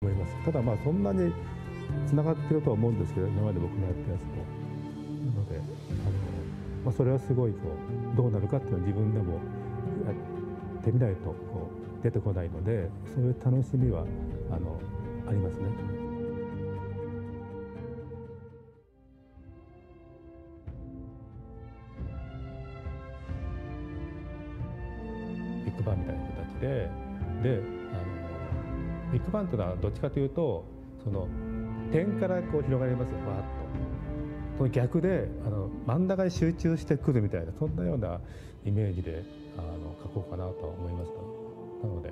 思います。ただまあそんなにつながってるとは思うんですけど、今まで僕のやったやつと。なのでそれはすごいどうなるかっていうのは自分でもやってみないと出てこないので、そういう楽しみはありますね。ビッグバンみたいな形でビッグバンというのはどっちかというとその点から広がりますよ、バーッと。その逆で真ん中に集中してくるみたいな、そんなようなイメージで書こうかなと思いました。なので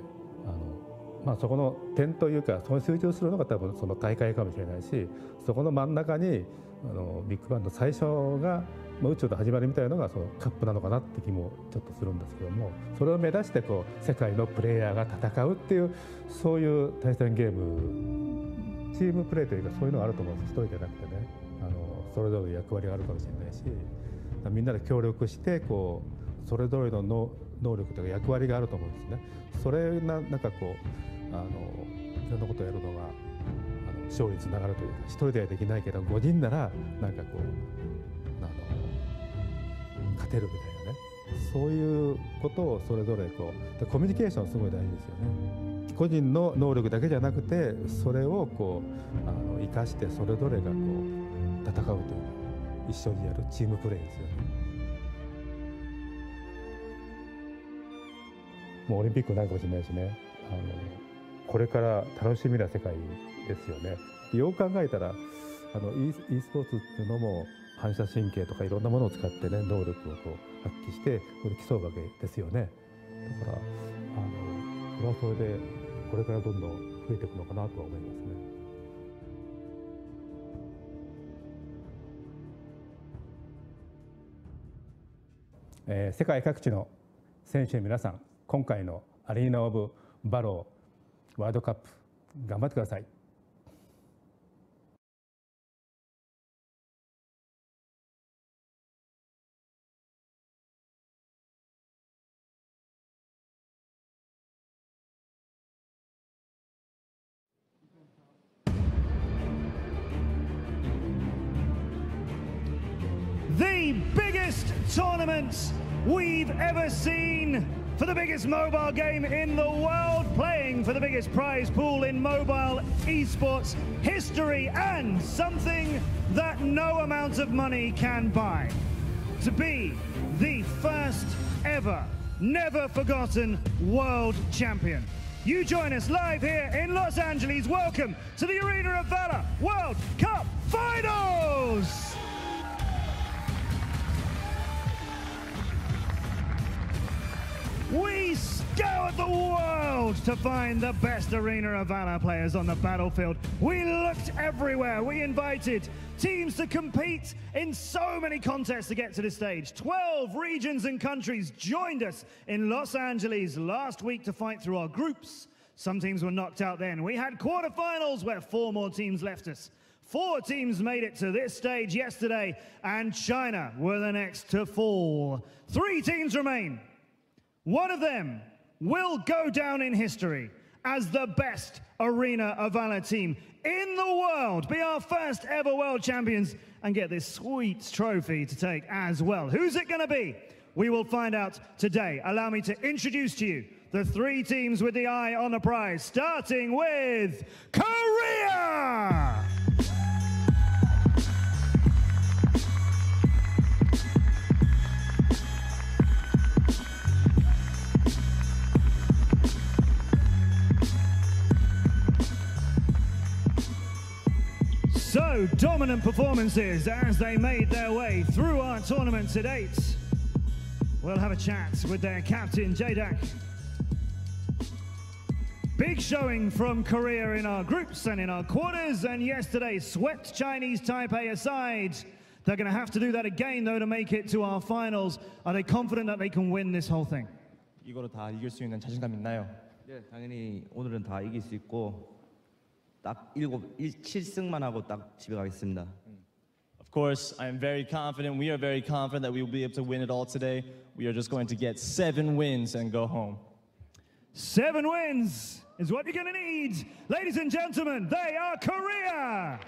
そこの点というか、そこに集中するのが多分その大会かもしれないし、そこの真ん中にビッグバンの最初が宇宙の始まりみたいなのがそのカップなのかなって気もちょっとするんですけども、それを目指して世界のプレイヤーが戦うっていう、そういう対戦ゲーム、チームプレーというかそういうのがあると思うんです。一人じゃなくてね、それぞれ役割があるかもしれないし、みんなで協力してそれぞれの能力というか役割があると思うんですね。それなんかいろんなことをやるのが勝利につながるというか、1人ではできないけど5人ならなんかこう勝てるみたいなね、そういうことをそれぞれこうでコミュニケーションすごい大事ですよね。個人の能力だけじゃなくて、それをこう生かしてそれぞれがこう戦うというか、一緒にやるチームプレーですよね。もうオリンピックになるかもしれないしね、これから楽しみな世界ですよね。よく考えたらe スポーツっていうのも反射神経とかいろんなものを使ってね、能力をこう発揮して競うわけですよね。だからそれはそれでこれからどんどん増えていくのかなとは思いますね。世界各地の選手の皆さん、今回のアリーナ・オブ・バローワールドカップ頑張ってください。The biggest tournament we've ever seen for the biggest mobile game in the world, playing for the biggest prize pool in mobile esports history, and something that no amount of money can buy. To be the first ever, never forgotten world champion. You join us live here in Los Angeles. Welcome to the Arena of Valor World Cup Finals! We scoured the world to find the best Arena of Valor players on the battlefield. We looked everywhere. We invited teams to compete in so many contests to get to this stage. 12 regions and countries joined us in Los Angeles last week to fight through our groups. Some teams were knocked out then. We had quarterfinals where 4 more teams left us. 4 teams made it to this stage yesterday, and China were the next to fall. 3 teams remain. One of them will go down in history as the best Arena of Valor team in the world, be our first ever world champions, and get this sweet trophy to take as well. Who's it going to be? We will find out today. Allow me to introduce to you the 3 teams with the eye on the prize, starting with Korea! So dominant performances as they made their way through our tournament to date. We'll have a chat with their captain, Jadak. Big showing from Korea in our groups and in our quarters, and yesterday swept Chinese Taipei aside. They're going to have to do that again, though, to make it to our finals. Are they confident that they can win this whole thing? 이거로 다 이길 수 있는 자신감 있나요? 네, 당연히 오늘은 다 이길 수 있고 딱 7승만 하고 딱 집에 가겠습니다. Of course, I am very confident. We are very confident that we will be able to win it all today. We are just going to get 7 wins and go home. 7 wins is what you're going to need. Ladies and gentlemen, they are Korea.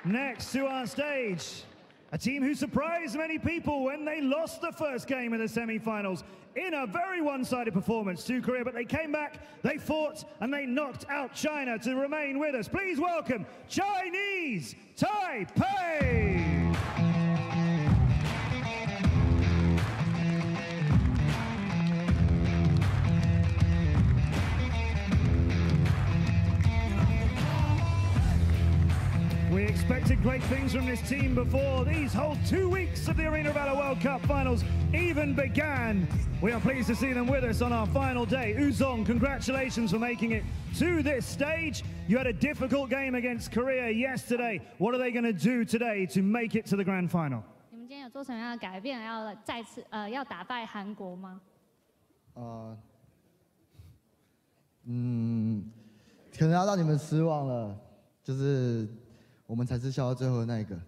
Next to our stage, a team who surprised many people when they lost the first game of the semi-finals in a very one-sided performance to Korea, but they came back, they fought, and they knocked out China to remain with us. Please welcome Chinese Taipei! We expected great things from this team before these whole 2 weeks of the Arena of Valor World Cup Finals even began. We are pleased to see them with us on our final day. Uzong, congratulations for making it to this stage. You had a difficult game against Korea yesterday. What are they going to do today to make it to the grand final? 你们今天有做什么样的改变？要再次要打败韩国吗？可能要让你们失望了，就是我们才是笑到最后的那一个。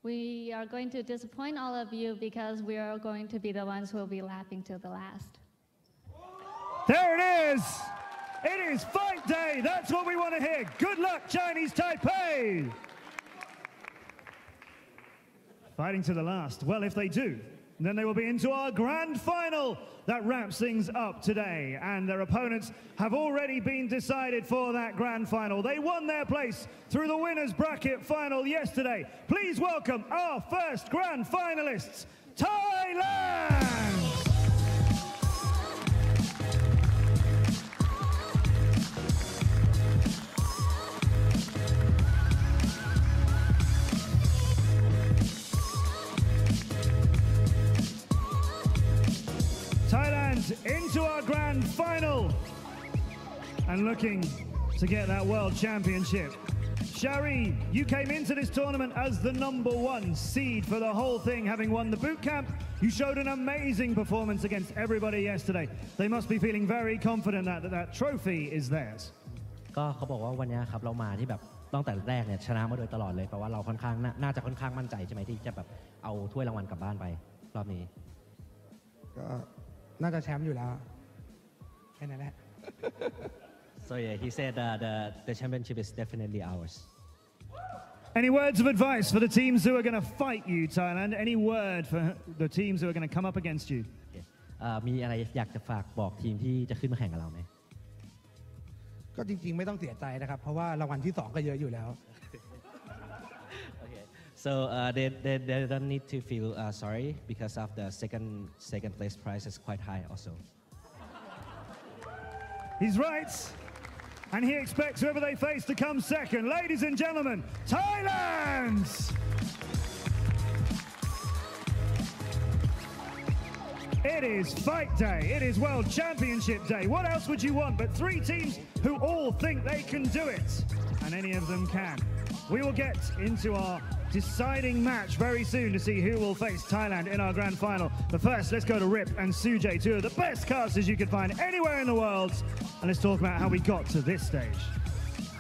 We are going to disappoint all of you because we are going to be the ones who will be laughing till the last. There it is! It is fight day. That's what we want to hear. Good luck, Chinese Taipei. Fighting to the last. Well, if they do, then they will be into our grand final that wraps things up today. And their opponents have already been decided for that grand final. They won their place through the winners bracket final yesterday. Please welcome our first grand finalists, Thailand! Thailand into our grand final and looking to get that world championship. Shari, you came into this tournament as the #1 seed for the whole thing, having won the boot camp. You showed an amazing performance against everybody yesterday. They must be feeling very confident that trophy is theirs. ก็เขาบอกว่าวันนี้ครับเรามาที่แบบตั้งแต่แรกเนี่ยชนะมาโดยตลอดเลยแปลว่าเราค่อนข้างน่าจะค่อนข้างมั่นใจใช่ไหมที่จะแบบเอาถ้วยรางวัลกลับบ้านไปรอบนี้ ก็น่าจะแชมป์อยู่แล้วแค่นั้นแหละ So yeah, he said the championship is definitely ours. Any words of advice for the teams who are going to fight you, Thailand? Any word for the teams who are going to come up against you? มีอะไรอยากจะฝากบอกทีมที่จะขึ้นมาแข่งกับเราไหม ก็จริงๆไม่ต้องเสียใจนะครับเพราะว่ารางวัลที่2ก็เยอะอยู่แล้ว So they don't need to feel sorry because of the second place prize is quite high also. He's right. And he expects whoever they face to come second. Ladies and gentlemen, Thailand! It is fight day. It is World Championship day. What else would you want but 3 teams who all think they can do it? And any of them can. We will get into our deciding match very soon to see who will face Thailand in our grand final. But first, let's go to Rip and Sujay, 2 of the best casters you could find anywhere in the world. And let's talk about how we got to this stage.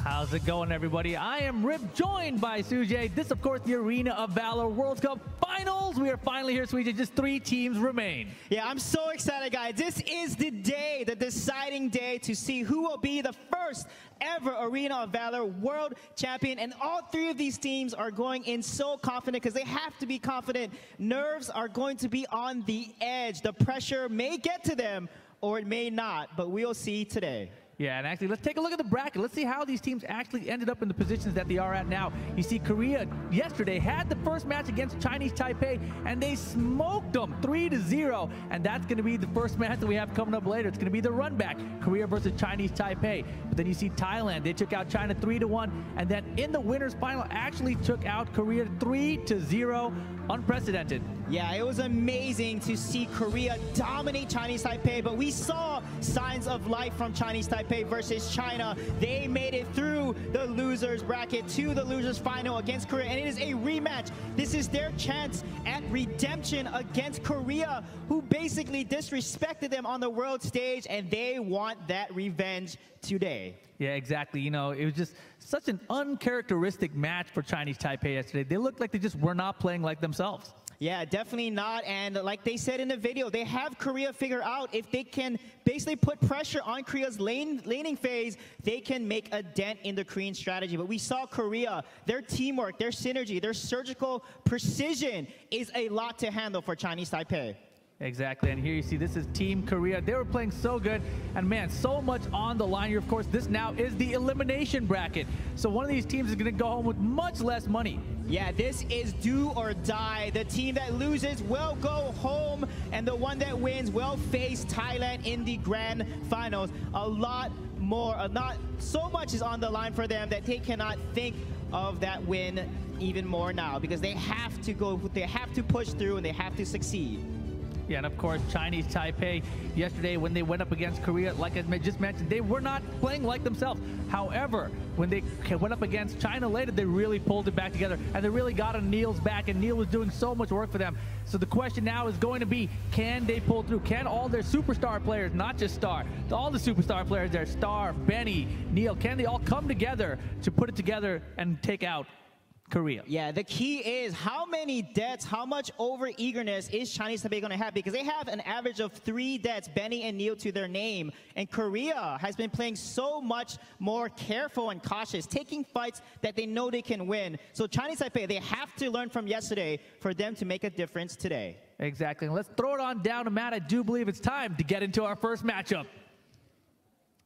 How's it going, everybody? I am Rip, joined by Sujay. This, of course, the Arena of Valor World Cup Finals. We are finally here, Sujay. Just 3 teams remain. Yeah, I'm so excited, guys. This is the day, the deciding day to see who will be the first ever Arena of Valor World Champion. And all 3 of these teams are going in so confident because they have to be confident. Nerves are going to be on the edge. The pressure may get to them or it may not, but we'll see today. Yeah, and actually, let's take a look at the bracket. Let's see how these teams actually ended up in the positions that they are at now. You see, Korea yesterday had the first match against Chinese Taipei, and they smoked them 3-0. And that's going to be the first match that we have coming up later. It's going to be the run back, Korea versus Chinese Taipei. But then you see Thailand. They took out China 3-1. And then in the winners final, actually took out Korea 3-0. Unprecedented. Yeah, it was amazing to see Korea dominate Chinese Taipei, but we saw signs of life from Chinese Taipei versus China. They made it through the losers bracket to the losers final against Korea, and it is a rematch. This is their chance at redemption against Korea, who basically disrespected them on the world stage, and they want that revenge today. Yeah, exactly. You know, it was just such an uncharacteristic match for Chinese Taipei yesterday. They looked like they just were not playing like themselves. Yeah, definitely not. And like they said in the video, they have Korea figure out if they can basically put pressure on Korea's laning phase, they can make a dent in the Korean strategy. But we saw Korea, their teamwork, their synergy, their surgical precision is a lot to handle for Chinese Taipei. Exactly, and here you see this is Team Korea. They were playing so good, and man, so much on the line here. Of course, this now is the elimination bracket. So one of these teams is going to go home with much less money. Yeah, this is do or die. The team that loses will go home, and the one that wins will face Thailand in the grand finals. A lot more, not so much is on the line for them that they cannot think of that win even more now, because they have to push through and they have to succeed. Yeah, and of course, Chinese Taipei, yesterday when they went up against Korea, like I just mentioned, they were not playing like themselves. However, when they went up against China later, they really pulled it back together, and they really got on Neil's back, and Neil was doing so much work for them. So the question now is going to be, can they pull through? Can all their superstar players, not just Star, all the superstar players there, Star, Benny, Neil, can they all come together to put it together and take out Korea. Yeah, the key is how many deaths, how much over-eagerness is Chinese Taipei going to have? Because they have an average of 3 deaths, Benny and Neil, to their name. And Korea has been playing so much more careful and cautious, taking fights that they know they can win. So Chinese Taipei, they have to learn from yesterday for them to make a difference today. Exactly. And let's throw it on down to Matt. I do believe it's time to get into our first matchup.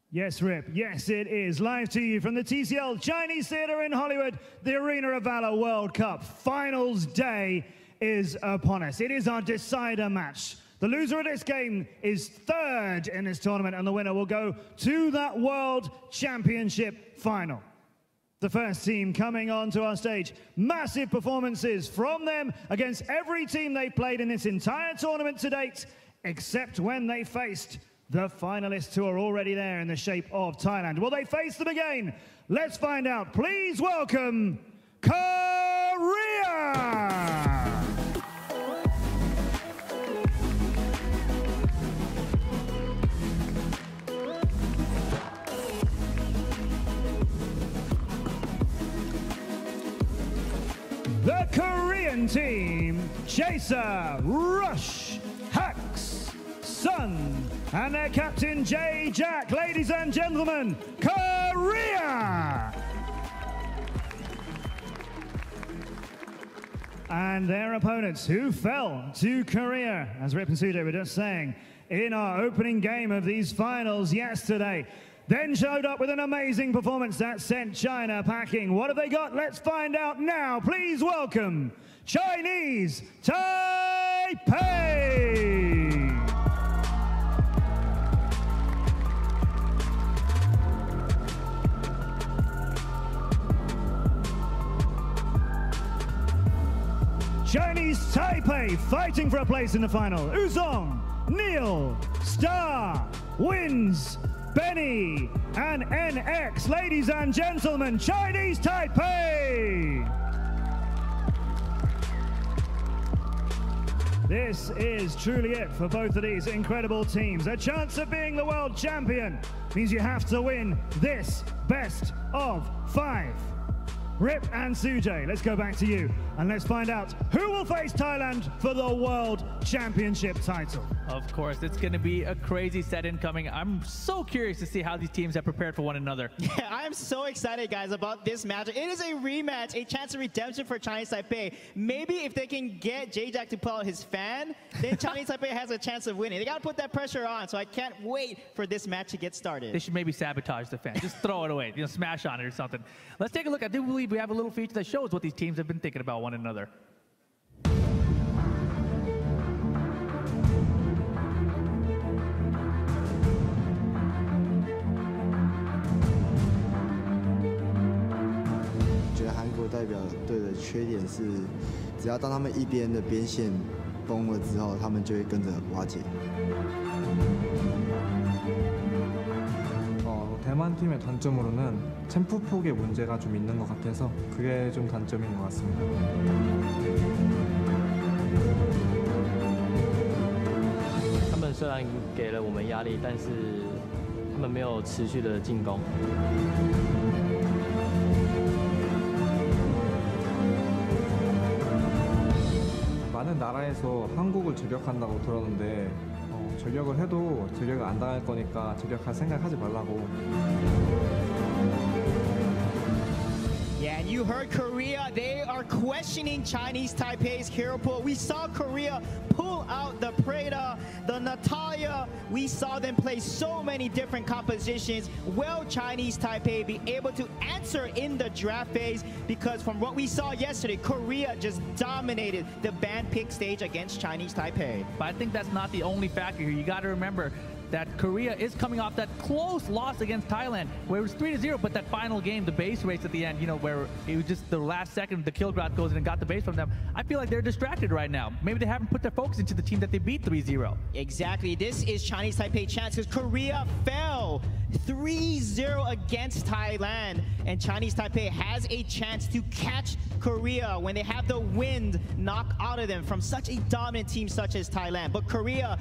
Yes, Rip. Yes, it is. Live to you from the TCL Chinese Theater in Hollywood. The Arena of Valor World Cup Finals Day is upon us. It is our decider match. The loser of this game is 3rd in this tournament, and the winner will go to that World Championship final. The first team coming onto our stage. Massive performances from them against every team they played in this entire tournament to date, except when they faced the finalists who are already there in the shape of Thailand. Will they face them again? Let's find out. Please welcome Korea! The Korean team, Chaser, Rush, Hux, Sun, and their captain, Jack. Ladies and gentlemen, Korea! And their opponents who fell to Korea, as Rip and Sujay were just saying, in our opening game of these finals yesterday, then showed up with an amazing performance that sent China packing. What have they got? Let's find out now. Please welcome Chinese Taipei! Chinese Taipei fighting for a place in the final. Uzong, Neil, Star, Wins, Benny, and NX. Ladies and gentlemen, Chinese Taipei! This is truly it for both of these incredible teams. A chance of being the world champion means you have to win this best of 5. Rip and Sujay, let's go back to you and let's find out who will face Thailand for the World Championship title. Of course, it's going to be a crazy set incoming. I'm so curious to see how these teams have prepared for one another. Yeah, I'm so excited, guys, about this match. It is a rematch, a chance of redemption for Chinese Taipei. Maybe if they can get Jack to pull out his fan, then Chinese Taipei has a chance of winning. They got to put that pressure on, so I can't wait for this match to get started. They should maybe sabotage the fan. Just throw it away, smash on it or something. Let's take a look. I do believe we have a little feature that shows what these teams have been thinking about one another.觉得韩国代表队的缺点是，只要当他们一边的边线崩了之后，他们就会跟着瓦解。 대만 팀의 단점으로는 챔프 폭의 문제가 좀 있는 것 같아서 그게 좀 단점인 것 같습니다. 他们虽然给了我们压力，但是他们没有持续的进攻。 많은 나라에서 한국을 저격한다고 들었는데 저격을 해도 저격을 안 당할 거니까 저격할 생각하지 말라고. Yeah, and you heard Korea. They are questioning Chinese Taipei's hero pool. We saw Korea pull out the Preda, the Natalia. We saw them play so many different compositions. Will Chinese Taipei be able to answer in the draft phase? Because from what we saw yesterday, Korea just dominated the band pick stage against Chinese Taipei. But I think that's not the only factor here. You got to remember that Korea is coming off that close loss against Thailand, where it was 3-0, but that final game, the base race at the end, where it was just the last second, the Kilgrad goes in and got the base from them. I feel like they're distracted right now. Maybe they haven't put their focus into the team that they beat 3-0. Exactly. This is Chinese Taipei chance because Korea fell 3-0 against Thailand, and Chinese Taipei has a chance to catch Korea when they have the wind knocked out of them from such a dominant team such as Thailand. But Korea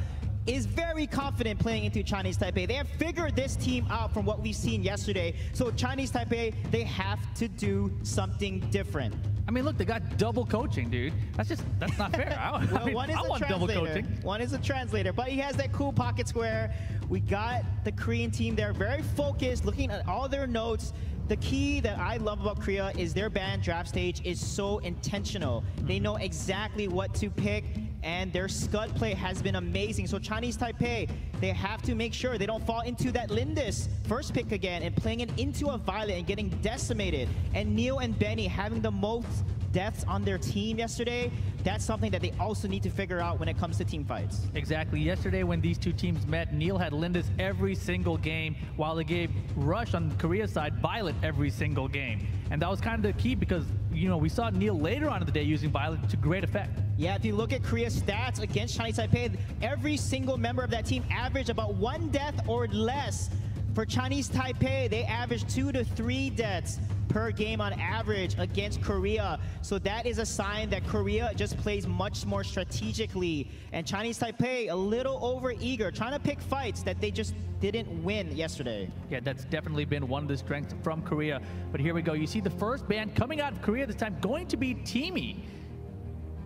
is very confident playing into Chinese Taipei. They have figured this team out from what we've seen yesterday. So Chinese Taipei, they have to do something different. I mean, look, they got double coaching, dude. That's not fair. Well, one is I a want double translator. coaching. One is a translator, but he has that cool pocket square. We got the Korean team there, very focused, looking at all their notes. The key that I love about Korea is their band draft stage is so intentional. They know exactly what to pick, and their scud play has been amazing. So Chinese Taipei, they have to make sure they don't fall into that Lindis first pick again and playing it into a Violet and getting decimated. And Neil and Benny having the most deaths on their team yesterday, that's something that they also need to figure out when it comes to team fights. Exactly. Yesterday when these two teams met, Neil had Lindis every single game, while they gave Rush on Korea's side Violet every single game. And that was kind of the key because, you know, we saw Neil later on in the day using Violet to great effect. Yeah, if you look at Korea's stats against Chinese Taipei, every single member of that team averaged about 1 death or less. For Chinese Taipei, they averaged 2 to 3 deaths per game on average against Korea. So that is a sign that Korea just plays much more strategically. And Chinese Taipei, a little over-eager, trying to pick fights that they just didn't win yesterday. Yeah, that's definitely been one of the strengths from Korea. But here we go. You see the first ban coming out of Korea this time going to be Teamy.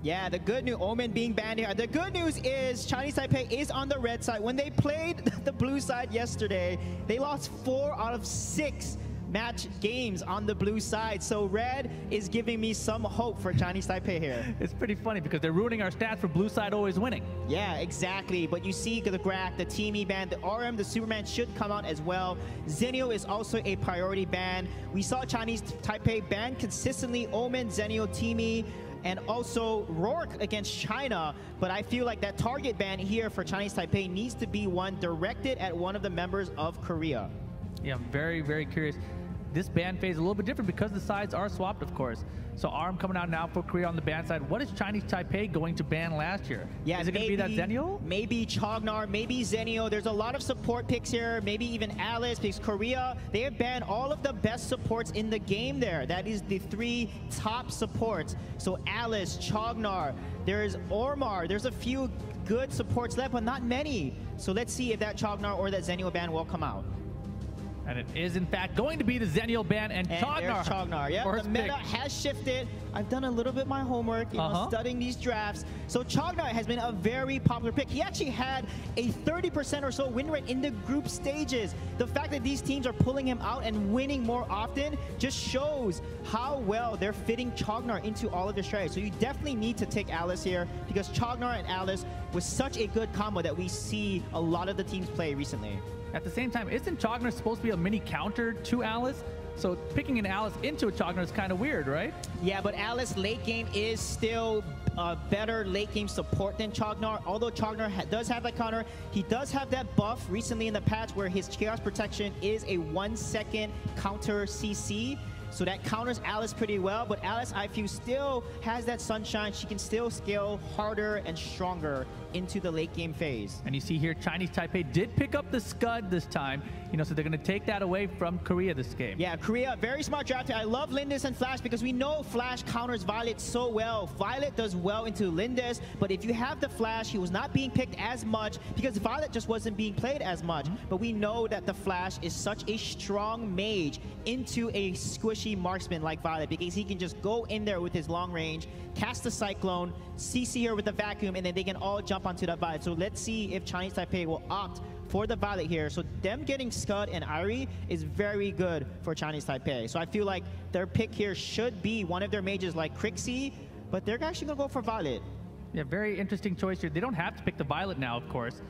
Yeah, the good news, Omen being banned here. The good news is Chinese Taipei is on the red side. When they played the blue side yesterday, they lost 4 out of 6 match games on the blue side. So red is giving me some hope for Chinese Taipei here. It's pretty funny because they're ruining our stats for blue side always winning. Yeah, exactly. But you see the Grak, the Teamy ban, the RM, the Superman should come out as well. Zenio is also a priority ban. We saw Chinese Taipei ban consistently Omen, Zenio, Teamy, and also Rourke against China. But I feel like that target ban here for Chinese Taipei needs to be one directed at one of the members of Korea. Yeah, I'm very, very curious. This ban phase is a little bit different because the sides are swapped, of course. So ARM coming out now for Korea on the ban side. What is Chinese Taipei going to ban last year? Yeah, is it going to be that Zenio? Maybe Chognar, maybe Zenio. There's a lot of support picks here. Maybe even Alice, because Korea, they have banned all of the best supports in the game there. That is the 3 top supports. So Alice, Chognar, there's Ormar. There's a few good supports left, but not many. So let's see if that Chognar or that Zenio ban will come out. And it is, in fact, going to be the Zenio ban and Chognar. There's Chognar. Yeah, the meta has shifted. I've done a little bit of my homework, you know, studying these drafts. So Chognar has been a very popular pick. He actually had a 30% or so win rate in the group stages. The fact that these teams are pulling him out and winning more often just shows how well they're fitting Chognar into all of their strategies. So you definitely need to take Alice here because Chognar and Alice was such a good combo that we see a lot of the teams play recently. At the same time, isn't Chognar supposed to be a mini counter to Alice? So picking an Alice into a Chognar is kind of weird, right? Yeah, but Alice late game is still better late game support than Chognar. Although Chognar does have that counter, he does have that buff recently in the patch where his Chaos Protection is a 1-second counter CC. So that counters Alice pretty well, but Alice, I feel, still has that sunshine. She can still scale harder and stronger into the late game phase. And you see here, Chinese Taipei did pick up the Scud this time, you know, so they're going to take that away from Korea this game. Yeah, Korea, very smart draft. I love Lindis and Flash because we know Flash counters Violet so well. Violet does well into Lindis, but if you have the Flash, he was not being picked as much because Violet just wasn't being played as much. But we know that the Flash is such a strong mage into a squishy marksman like Violet because he can just go in there with his long range, cast the Cyclone, CC her with the Vacuum, and then they can all jump onto that Violet. So let's see if Chinese Taipei will opt for the Violet here. So them getting Scud and Irie is very good for Chinese Taipei. So I feel like their pick here should be one of their mages like Crixie, but they're actually going to go for Violet. Yeah, very interesting choice here. They don't have to pick the Violet now, of course.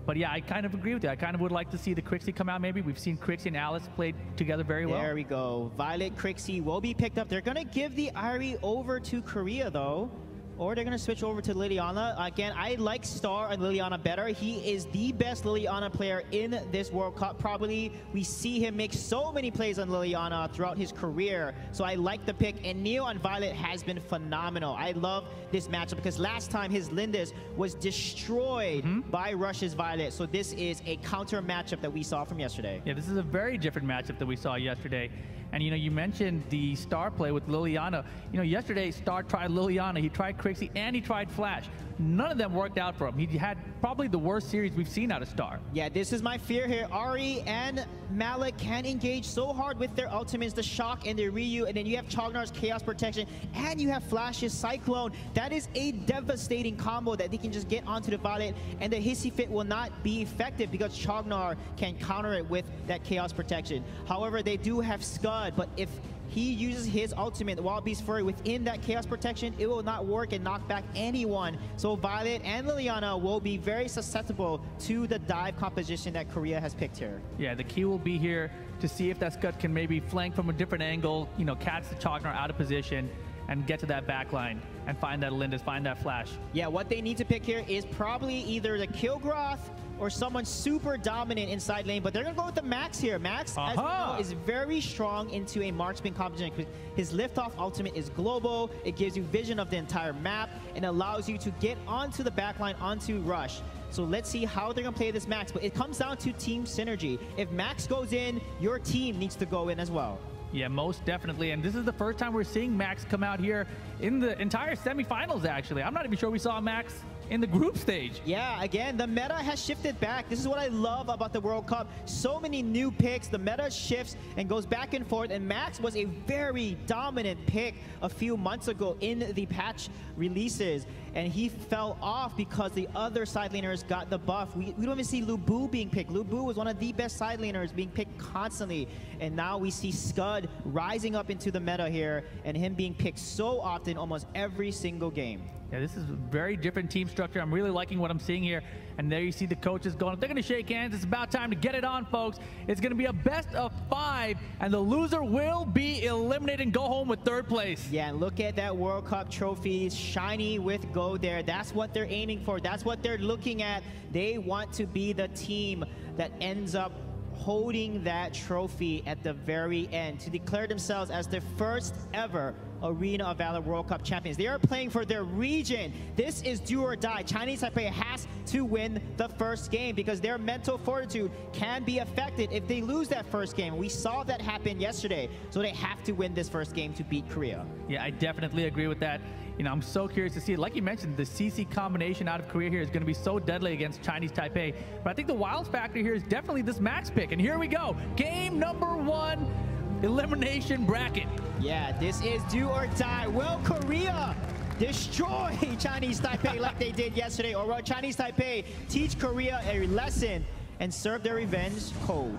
But yeah, I kind of agree with you. I kind of would like to see the Crixie come out maybe. We've seen Crixie and Alice play together very well. There we go. Violet, Crixie will be picked up. They're going to give the Irie over to Korea, though. Or they're going to switch over to Liliana. Again, I like Star and Liliana better. He is the best Liliana player in this World Cup, probably. We see him make so many plays on Liliana throughout his career. So I like the pick. And Neo on Violet has been phenomenal. I love this matchup because last time his Lindis was destroyed by Rush's Violet. So this is a counter matchup that we saw from yesterday. Yeah, this is a very different matchup that we saw yesterday. And you mentioned the Star play with Liliana. Yesterday Star tried Liliana, he tried Crixie, and he tried Flash. None of them worked out for him. He had probably the worst series we've seen out of Star. Yeah, this is my fear here. Ari and Malik can engage so hard with their ultimates, the Shock and the Ryu, and then you have Chognar's Chaos Protection, and you have Flash's Cyclone. That is a devastating combo that they can just get onto the Violet, and the Hissy Fit will not be effective because Chognar can counter it with that Chaos Protection. However, they do have Scud, but if he uses his ultimate, Wild Beast Fury, within that Chaos Protection, it will not work and knock back anyone. So Violet and Liliana will be very susceptible to the dive composition that Korea has picked here. Yeah, the key will be here to see if that Scud can maybe flank from a different angle, catch the Chognar out of position and get to that back line and find that Lindis, find that Flash. Yeah, what they need to pick here is probably either the Kilgroth or someone super dominant inside lane, but they're gonna go with the Max here. Max, as we know, is very strong into a marksman composition. His liftoff ultimate is global. It gives you vision of the entire map and allows you to get onto the backline, onto Rush. So let's see how they're gonna play this Max, but it comes down to team synergy. If Max goes in, your team needs to go in as well. Yeah, most definitely. And this is the first time we're seeing Max come out here in the entire semifinals, actually. I'm not even sure we saw Max in the group stage. Yeah, again, the meta has shifted back. This is what I love about the World Cup. So many new picks. The meta shifts and goes back and forth. And Max was a very dominant pick a few months ago in the patch releases. And he fell off because the other side laners got the buff. We don't even see Lu Bu being picked. Lu Bu was one of the best side laners being picked constantly. And now we see Scud rising up into the meta here and him being picked so often almost every single game. Yeah, this is a very different team structure. I'm really liking what I'm seeing here. And there you see the coaches going. They're going to shake hands. It's about time to get it on, folks. It's going to be a best of 5, and the loser will be eliminated and go home with 3rd place. Yeah, and look at that World Cup trophy, shiny with gold there. That's what they're aiming for. That's what they're looking at. They want to be the team that ends up holding that trophy at the very end to declare themselves as the first ever Arena of Valor World Cup champions. They are playing for their region. This is do or die. Chinese Taipei has to win the first game because their mental fortitude can be affected if they lose that first game. We saw that happen yesterday, so they have to win this first game to beat Korea. Yeah, I definitely agree with that. I'm so curious to see it. Like you mentioned, the CC combination out of Korea here is going to be so deadly against Chinese Taipei. But I think the wild factor here is definitely this Max pick. And here we go. Game number 1, elimination bracket. Yeah, this is do or die. Will Korea destroy Chinese Taipei like they did yesterday? Or will Chinese Taipei teach Korea a lesson and serve their revenge cold?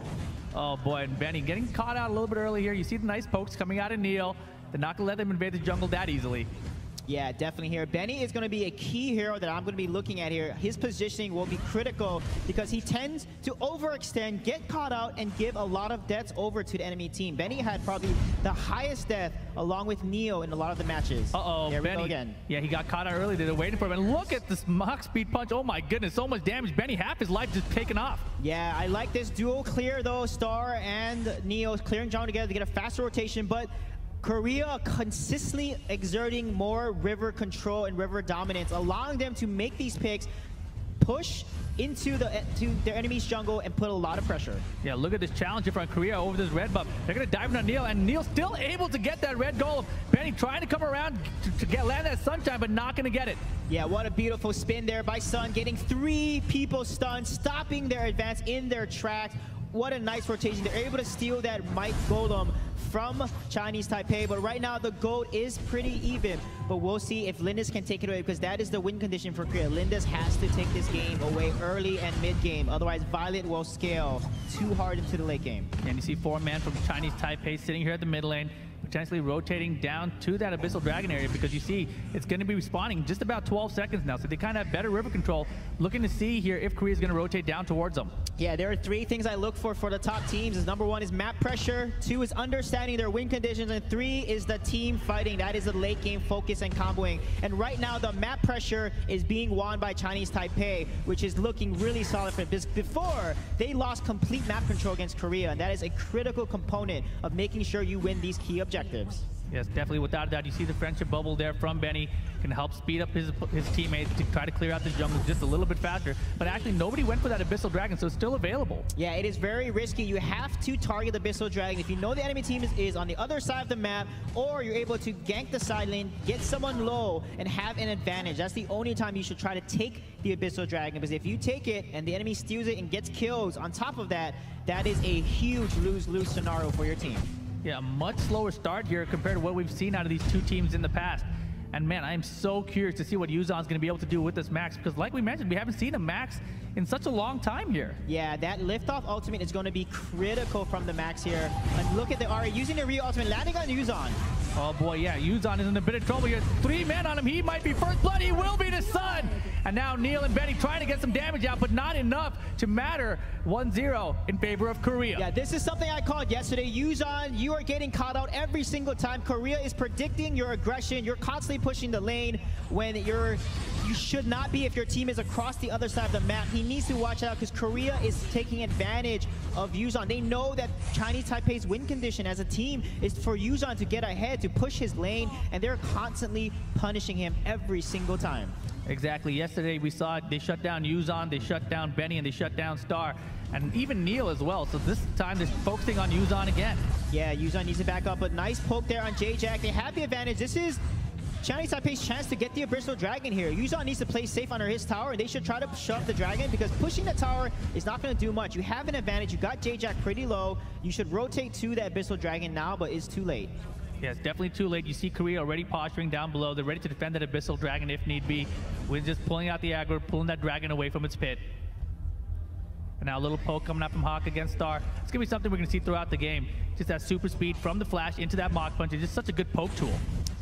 Oh boy, and Benny getting caught out a little bit early here. You see the nice pokes coming out of Neil. They're not going to let them invade the jungle that easily. Yeah, definitely here. Benny is going to be a key hero that I'm going to be looking at here. His positioning will be critical because he tends to overextend, get caught out, and give a lot of deaths over to the enemy team. Benny had probably the highest death along with Neo in a lot of the matches. Uh-oh, there we Benny. go again. Yeah, he got caught out early. They're waiting for him. And look at this Mach Speed Punch. Oh my goodness, so much damage. Benny, half his life just taken off. Yeah, I like this dual clear though. Star and Neo clearing jungle together to get a faster rotation, but Korea consistently exerting more river control and river dominance, allowing them to make these picks, push into their enemy's jungle and put a lot of pressure. Yeah, look at this challenge in front of Korea over this red buff. They're going to dive into Neil, and Neil still able to get that red golem. Benny trying to come around to land that sunshine, but not going to get it. Yeah, what a beautiful spin there by Sun, getting 3 people stunned, stopping their advance in their tracks. What a nice rotation. They're able to steal that Might Golem from Chinese Taipei, but right now the gold is pretty even. But we'll see if Lindis can take it away because that is the win condition for Korea. Lindis has to take this game away early and mid-game. Otherwise, Violet will scale too hard into the late game. And you see 4-man from Chinese Taipei sitting here at the mid lane, potentially rotating down to that Abyssal Dragon area because you see it's going to be respawning just about 12 seconds now. So they kind of have better river control. Looking to see here if Korea is going to rotate down towards them. Yeah, there are 3 things I look for the top teams. Is number 1 is map pressure, 2 is understanding their win conditions, and 3 is the team fighting. That is the late game focus and comboing. And right now the map pressure is being won by Chinese Taipei, which is looking really solid for it. Before, they lost complete map control against Korea, and that is a critical component of making sure you win these key objectives. Yes, definitely. Without a doubt, you see the friendship bubble there from Benny. Can help speed up his teammates to try to clear out the jungle just a little bit faster. But actually, nobody went for that Abyssal Dragon, so it's still available. Yeah, it is very risky. You have to target the Abyssal Dragon. If you know the enemy team is on the other side of the map, or you're able to gank the side lane, get someone low, and have an advantage. That's the only time you should try to take the Abyssal Dragon, because if you take it and the enemy steals it and gets kills on top of that, that is a huge lose-lose scenario for your team. Yeah, a much slower start here compared to what we've seen out of these two teams in the past. And man, I am so curious to see what Yuzon's going to be able to do with this Max, because like we mentioned, we haven't seen a Max in such a long time here. Yeah, that liftoff ultimate is going to be critical from the Max here. And look at the Ari using the Ryu ultimate, landing on Yuzon. Oh boy, yeah, Yuzon is in a bit of trouble here. 3 men on him, he might be first blood, he will be the Sun! And now Neil and Benny trying to get some damage out, but not enough to matter. 1-0 in favor of Korea. Yeah, this is something I called yesterday. Yuzon, you are getting caught out every single time. Korea is predicting your aggression. You're constantly pushing the lane when you should not be if your team is across the other side of the map. He needs to watch out because Korea is taking advantage of Yuzon. They know that Chinese Taipei's win condition as a team is for Yuzon to get ahead, to push his lane, and they're constantly punishing him every single time. Exactly. Yesterday we saw it. They shut down Yuzon, they shut down Benny, and they shut down Star. And even Neil as well. So this time they're focusing on Yuzon again. Yeah, Yuzon needs to back up, but nice poke there on J-Jack. They have the advantage. This is Chinese Taipei's chance to get the Abyssal Dragon here. Yuzon needs to play safe under his tower, and they should try to shove the dragon, because pushing the tower is not going to do much. You have an advantage. You got J-Jack pretty low. You should rotate to that Abyssal Dragon now, but it's too late. Yeah, it's definitely too late. You see Korea already posturing down below. They're ready to defend that Abyssal Dragon if need be. We're just pulling out the aggro, pulling that dragon away from its pit. And now a little poke coming up from Hawk against Star. It's going to be something we're going to see throughout the game. Just that super speed from the Flash into that Mach Punch is just such a good poke tool.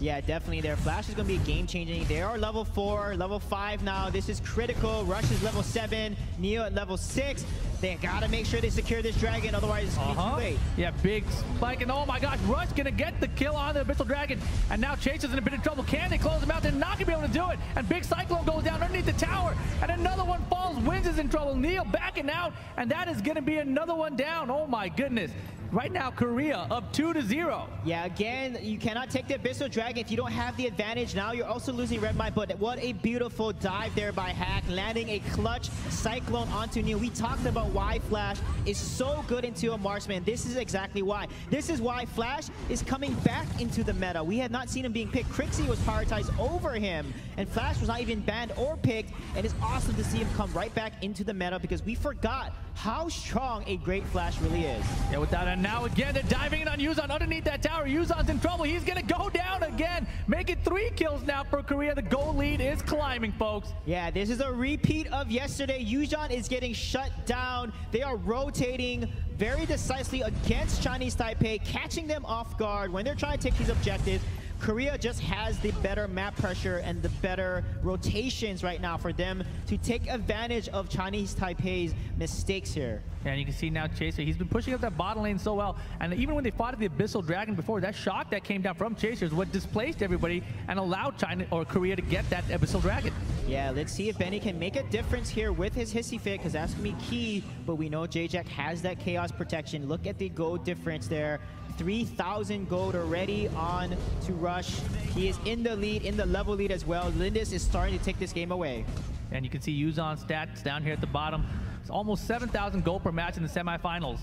Yeah, definitely. Their Flash is going to be a game-changing. They are level 4, level 5 now. This is critical. Rush is level 7. Neo at level 6. They got to make sure they secure this dragon, otherwise it's going to be too late. Yeah, big spike, and oh my gosh, Rush going to get the kill on the Abyssal Dragon. And now Chase is in a bit of trouble. Can they close him out? They're not going to be able to do it. And Big Cyclone goes down underneath the tower. And another one falls. Wins is in trouble. Neil backing out. And that is going to be another one down. Oh my goodness. Right now, Korea up 2-0. Yeah, again, you cannot take the Abyssal Dragon if you don't have the advantage. Now you're also losing Red Mine, but what a beautiful dive there by Hack, landing a clutch Cyclone onto Neil. We talked about why Flash is so good into a marksman. This is exactly why. This is why Flash is coming back into the meta. We had not seen him being picked. Crixie was prioritized over him, and Flash was not even banned or picked, and it's awesome to see him come right back into the meta, because we forgot how strong a great Flash really is. Yeah, without a now again, they're diving in on Yuzon underneath that tower. Yuzon's in trouble. He's going to go down again. Make it 3 kills now for Korea. The goal lead is climbing, folks. Yeah, this is a repeat of yesterday. Yuzon is getting shut down. They are rotating very decisively against Chinese Taipei, catching them off guard when they're trying to take these objectives. Korea just has the better map pressure and the better rotations right now for them to take advantage of Chinese Taipei's mistakes here. Yeah, and you can see now Chaser, he's been pushing up that bottom lane so well. And even when they fought at the Abyssal Dragon before, that shock that came down from Chaser is what displaced everybody and allowed China or Korea to get that Abyssal Dragon. Yeah, let's see if Benny can make a difference here with his Hissy Fit, because that's going to be key. But we know J-Jack has that Chaos protection. Look at the gold difference there. 3,000 gold already on to Rush. He is in the lead, in the level lead as well. Lindis is starting to take this game away. And you can see Yuzon stats down here at the bottom. It's almost 7,000 gold per match in the semifinals.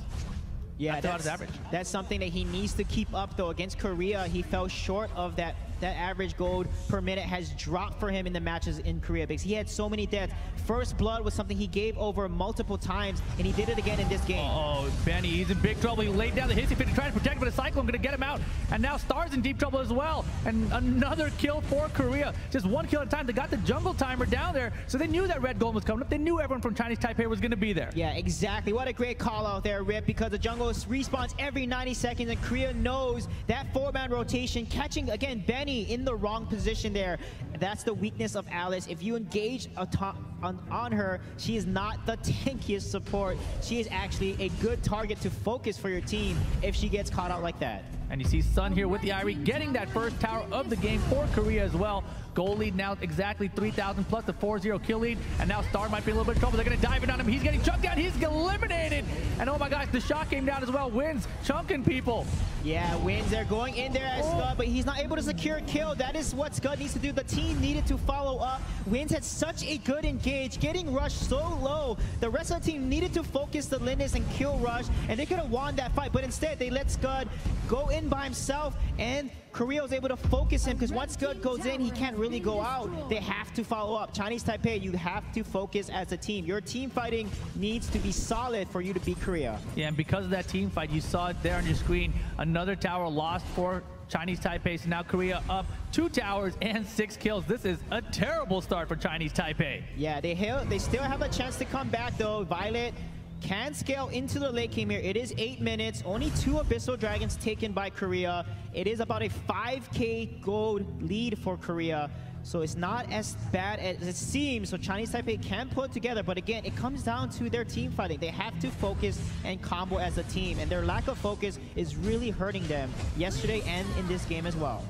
Yeah, that's average. That's something that he needs to keep up, though. Against Korea, he fell short of that average gold per minute has dropped for him in the matches in Korea, because he had so many deaths. First blood was something he gave over multiple times, and he did it again in this game. Oh, Benny, he's in big trouble. He laid down the Hissy Fit to try to protect him, but a Cyclone going to get him out. And now Star's in deep trouble as well. And another kill for Korea. Just 1 kill at a time. They got the jungle timer down there, so they knew that red golem was coming up. They knew everyone from Chinese Taipei was going to be there. Yeah, exactly. What a great call out there, Rip, because the jungle respawns every 90 seconds, and Korea knows that 4-man rotation, catching, again, Benny in the wrong position there. That's the weakness of Alice. If you engage on her, she is not the tankiest support. She is actually a good target to focus for your team if she gets caught out like that. And you see Sun here with the Irie getting that first tower of the game for Korea as well. Goal lead now exactly 3,000 plus the 4-0 kill lead. And now Star might be a little bit of trouble. They're going to dive in on him. He's getting chunked out. He's eliminated. And oh my gosh, the shot came down as well. Wins chunking people. Yeah, Wins, they're going in there as Scud, but he's not able to secure a kill. That is what Scud needs to do. The team needed to follow up. Wins had such a good engage, getting rushed so low. The rest of the team needed to focus the Lindis and kill rush, and they could have won that fight, but instead they let Scud go in by himself, and Korea was able to focus him because once Scud goes in, he can't really go out. They have to follow up. Chinese Taipei, you have to focus as a team. Your team fighting needs to be solid for you to beat Korea. Yeah, and because of that team fight, you saw it there on your screen. Another tower lost for Chinese Taipei, so now Korea up 2 towers and 6 kills. This is a terrible start for Chinese Taipei. Yeah, they still have a chance to come back though. Violet can scale into the late game here. It is 8 minutes, only 2 Abyssal Dragons taken by Korea. It is about a 5k gold lead for Korea. So it's not as bad as it seems. So Chinese Taipei can pull it together, but again, it comes down to their team fighting. They have to focus and combo as a team, and their lack of focus is really hurting them yesterday and in this game as well.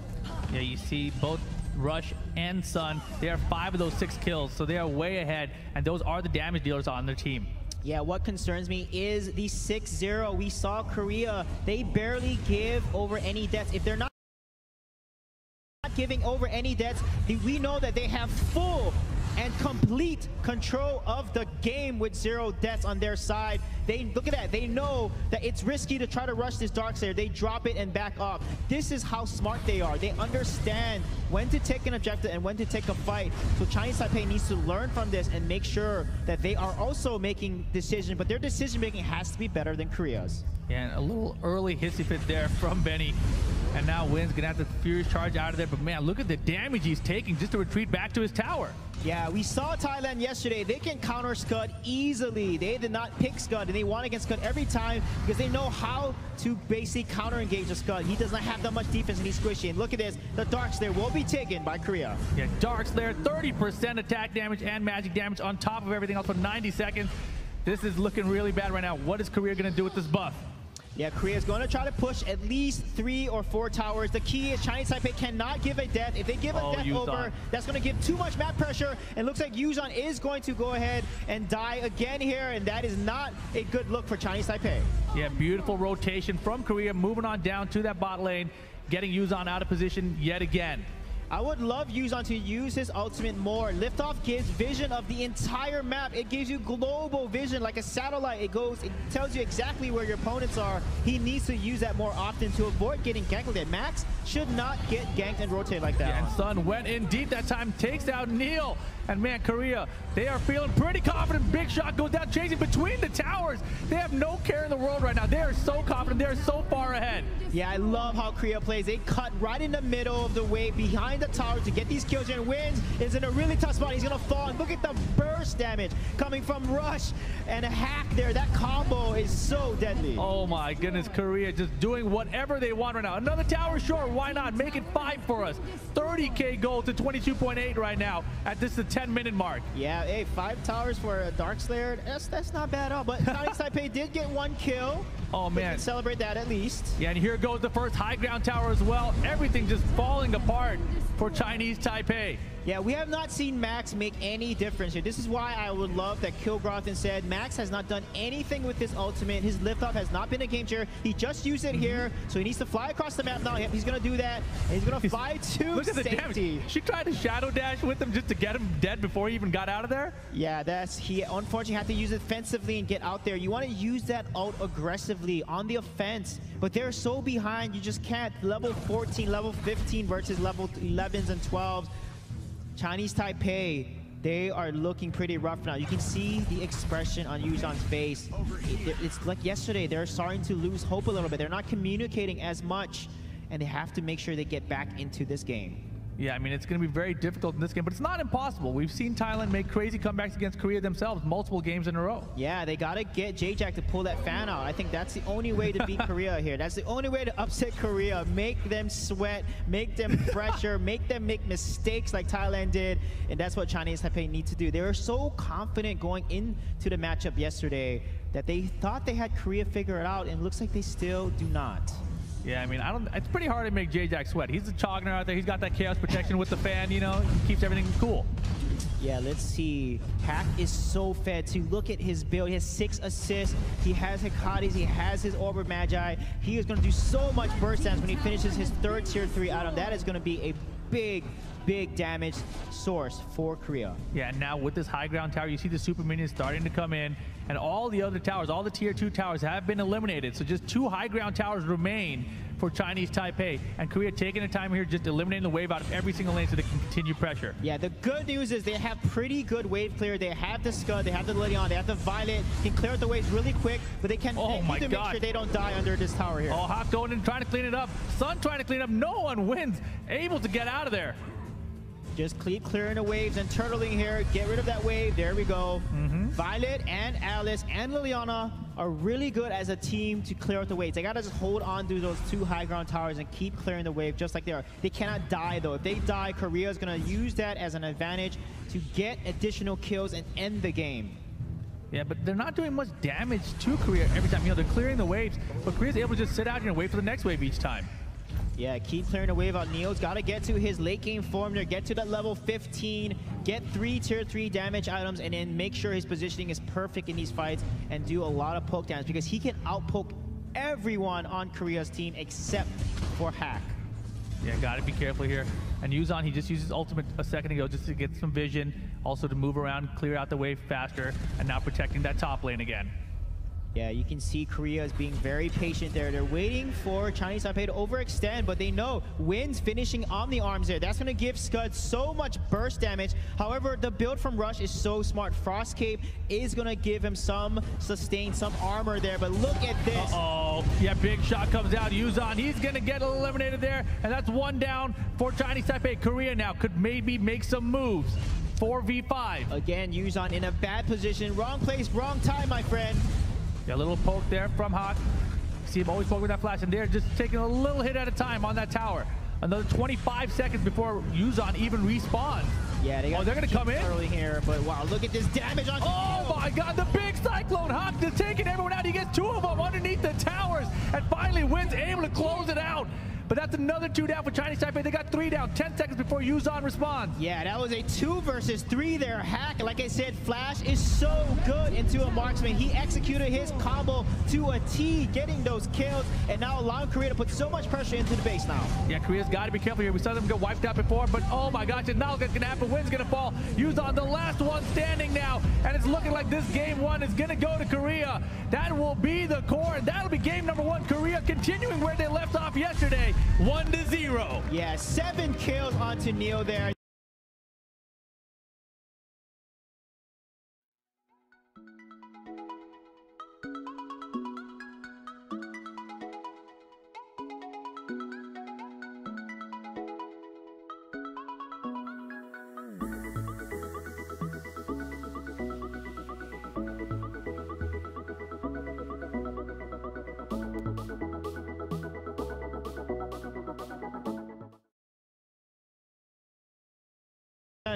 Yeah, you see both Rush and Sun, they are 5 of those 6 kills, so they are way ahead, and those are the damage dealers on their team. Yeah, what concerns me is the 6-0. We saw Korea, they barely give over any deaths. If they're not giving over any deaths, we know that they have full and complete control of the game with 0 deaths on their side. They look at that. They know that it's risky to try to rush this Darkslayer. They drop it and back up. This is how smart they are. They understand when to take an objective and when to take a fight. So Chinese Taipei needs to learn from this and make sure that they are also making decisions, but their decision making has to be better than Korea's. Yeah, and a little early hissy fit there from Benny. And now Win's gonna have to Furious Charge out of there, but man, look at the damage he's taking just to retreat back to his tower. Yeah, we saw Thailand yesterday. They can counter Scud easily. They did not pick Scud, and they won against Scud every time because they know how to basically counter engage a Scud. He does not have that much defense, and he's squishy. And look at this, the Darkslayer will be taken by Korea. Yeah, Darkslayer, 30% attack damage and magic damage on top of everything else for 90 seconds. This is looking really bad right now. What is Korea gonna do with this buff? Yeah, Korea is going to try to push at least 3 or 4 towers. The key is Chinese Taipei cannot give a death. If they give a death over, that's going to give too much map pressure. And looks like Yuzhan is going to go ahead and die again here, and that is not a good look for Chinese Taipei. Yeah, beautiful rotation from Korea, moving on down to that bot lane, getting Yuzhan out of position yet again. I would love Yuzhan to use his ultimate more. Liftoff gives vision of the entire map. It gives you global vision like a satellite. It tells you exactly where your opponents are. He needs to use that more often to avoid getting ganked like that. Max should not get ganked and rotate like that. Yeah, and Sun went in deep that time, takes out Neil. And man, Korea, they are feeling pretty confident. Big shot goes down, chasing between the towers. They have no care in the world right now. They are so confident. They are so far ahead. Yeah, I love how Korea plays. They cut right in the middle of the way behind the tower to get these kills, and Wins is in a really tough spot. He's gonna fall, and look at the burst damage coming from Rush and a hack there. That combo is so deadly. Oh my goodness, Korea just doing whatever they want right now. Another tower short, why not? Make it 5 for us. 30k gold to 22.8 right now at this the 10-minute mark. Yeah, hey, 5 towers for a Darkslayer, that's not bad at all. But Chinese Taipei did get 1 kill. Oh man, they can celebrate that at least. Yeah, and here goes the first high ground tower as well. Everything just falling apart for Chinese Taipei. Yeah, we have not seen Max make any difference here. This is why I would love that Kilgrothen said Max has not done anything with this ultimate. His liftoff has not been a game changer. He just used it here, so he needs to fly across the map now. Yep, he's going to do that. And he's going to fly to Look at the safety. Damage. She tried to shadow dash with him just to get him dead before he even got out of there. Yeah, he unfortunately had to use it defensively and get out there. You want to use that ult aggressively on the offense, but they're so behind, you just can't. Level 14, level 15 versus level 11s and 12s. Chinese Taipei, they are looking pretty rough now. You can see the expression on Yuzhan's face. It's like yesterday, they're starting to lose hope a little bit. They're not communicating as much, and they have to make sure they get back into this game. Yeah, I mean, it's going to be very difficult in this game, but it's not impossible. We've seen Thailand make crazy comebacks against Korea themselves multiple games in a row. Yeah, they got to get J-Jack to pull that fan out. I think that's the only way to beat Korea here. That's the only way to upset Korea. Make them sweat, make them pressure, make them make mistakes like Thailand did. And that's what Chinese Taipei need to do. They were so confident going into the matchup yesterday that they thought they had Korea figured out, and it looks like they still do not. Yeah, I mean, it's pretty hard to make J-Jack sweat. He's the Chogner out there. He's got that chaos protection with the fan, you know, he keeps everything cool. Yeah, let's see. Hack is so fed too. Look at his build. He has 6 assists. He has Hecates. He has his Orb of Magi. He is going to do so much burst damage when he finishes his 3rd tier 3 item. That is going to be a big damage source for Korea. Yeah, and now with this high ground tower, you see the super minions starting to come in, and all the other towers, all the tier 2 towers have been eliminated. So just 2 high ground towers remain for Chinese Taipei, and Korea taking the time here, just eliminating the wave out of every single lane so they can continue pressure. Yeah, the good news is they have pretty good wave clear. They have the Scud, they have the Leon, they have the Violet, can clear out the waves really quick, but they can need to make sure they don't die under this tower here. Oh, Hawk going in, trying to clean it up. Sun trying to clean it up. No one wins, able to get out of there. Just keep clearing the waves and turtling here. Get rid of that wave. There we go. Violet and Alice and Liliana are really good as a team to clear out the waves. They gotta just hold on to those 2 high ground towers and keep clearing the wave just like they are. They cannot die though. If they die, Korea is gonna use that as an advantage to get additional kills and end the game. Yeah, but they're not doing much damage to Korea every time. You know, they're clearing the waves, but Korea's able to just sit out here and wait for the next wave each time. Yeah, keep clearing the wave out. Neo's got to get to his late game form there, get to that level 15, get 3 tier 3 damage items, and then make sure his positioning is perfect in these fights and do a lot of poke damage because he can outpoke everyone on Korea's team except for Hack. Yeah, gotta be careful here. And Yuzan, he just used his ultimate a second ago just to get some vision, also to move around, clear out the wave faster, and now protecting that top lane again. Yeah, you can see Korea is being very patient there. They're waiting for Chinese Taipei to overextend, but they know Wind's finishing Omni Arms there. That's going to give Scud so much burst damage. However, the build from Rush is so smart. Frost Cape is going to give him some sustain, some armor there, but look at this. Uh-oh. Yeah, big shot comes out. Yuzan, he's going to get eliminated there, and that's 1 down for Chinese Taipei. Korea now could maybe make some moves. 4v5. Again, Yuzan in a bad position. Wrong place, wrong time, my friend. Yeah, a little poke there from Hawk. See him always poking with that flash, and they're just taking a little hit at a time on that tower. Another 25 seconds before Yuzan even respawns. Yeah, they're going to come in early here, but wow, look at this damage on. Oh my God, the big cyclone. Hawk just taking everyone out. He gets 2 of them underneath the towers, and finally Wind's able to close it out. But that's another 2 down for Chinese Taipei. They got 3 down, 10 seconds before Yuzan responds. Yeah, that was a 2 versus 3 there. Hack, like I said, Flash is so good into a marksman. He executed his combo to a T, getting those kills, and now allowing Korea to put so much pressure into the base now. Yeah, Korea's got to be careful here. We saw them get wiped out before, but oh my gosh, it's not going to happen. Wind's going to fall. Yuzan, the last one standing now, and it's looking like this game 1 is going to go to Korea. That will be the core, and that'll be game number 1. Korea continuing where they left off yesterday, 1-0. Yeah, 7 kills onto Neo there.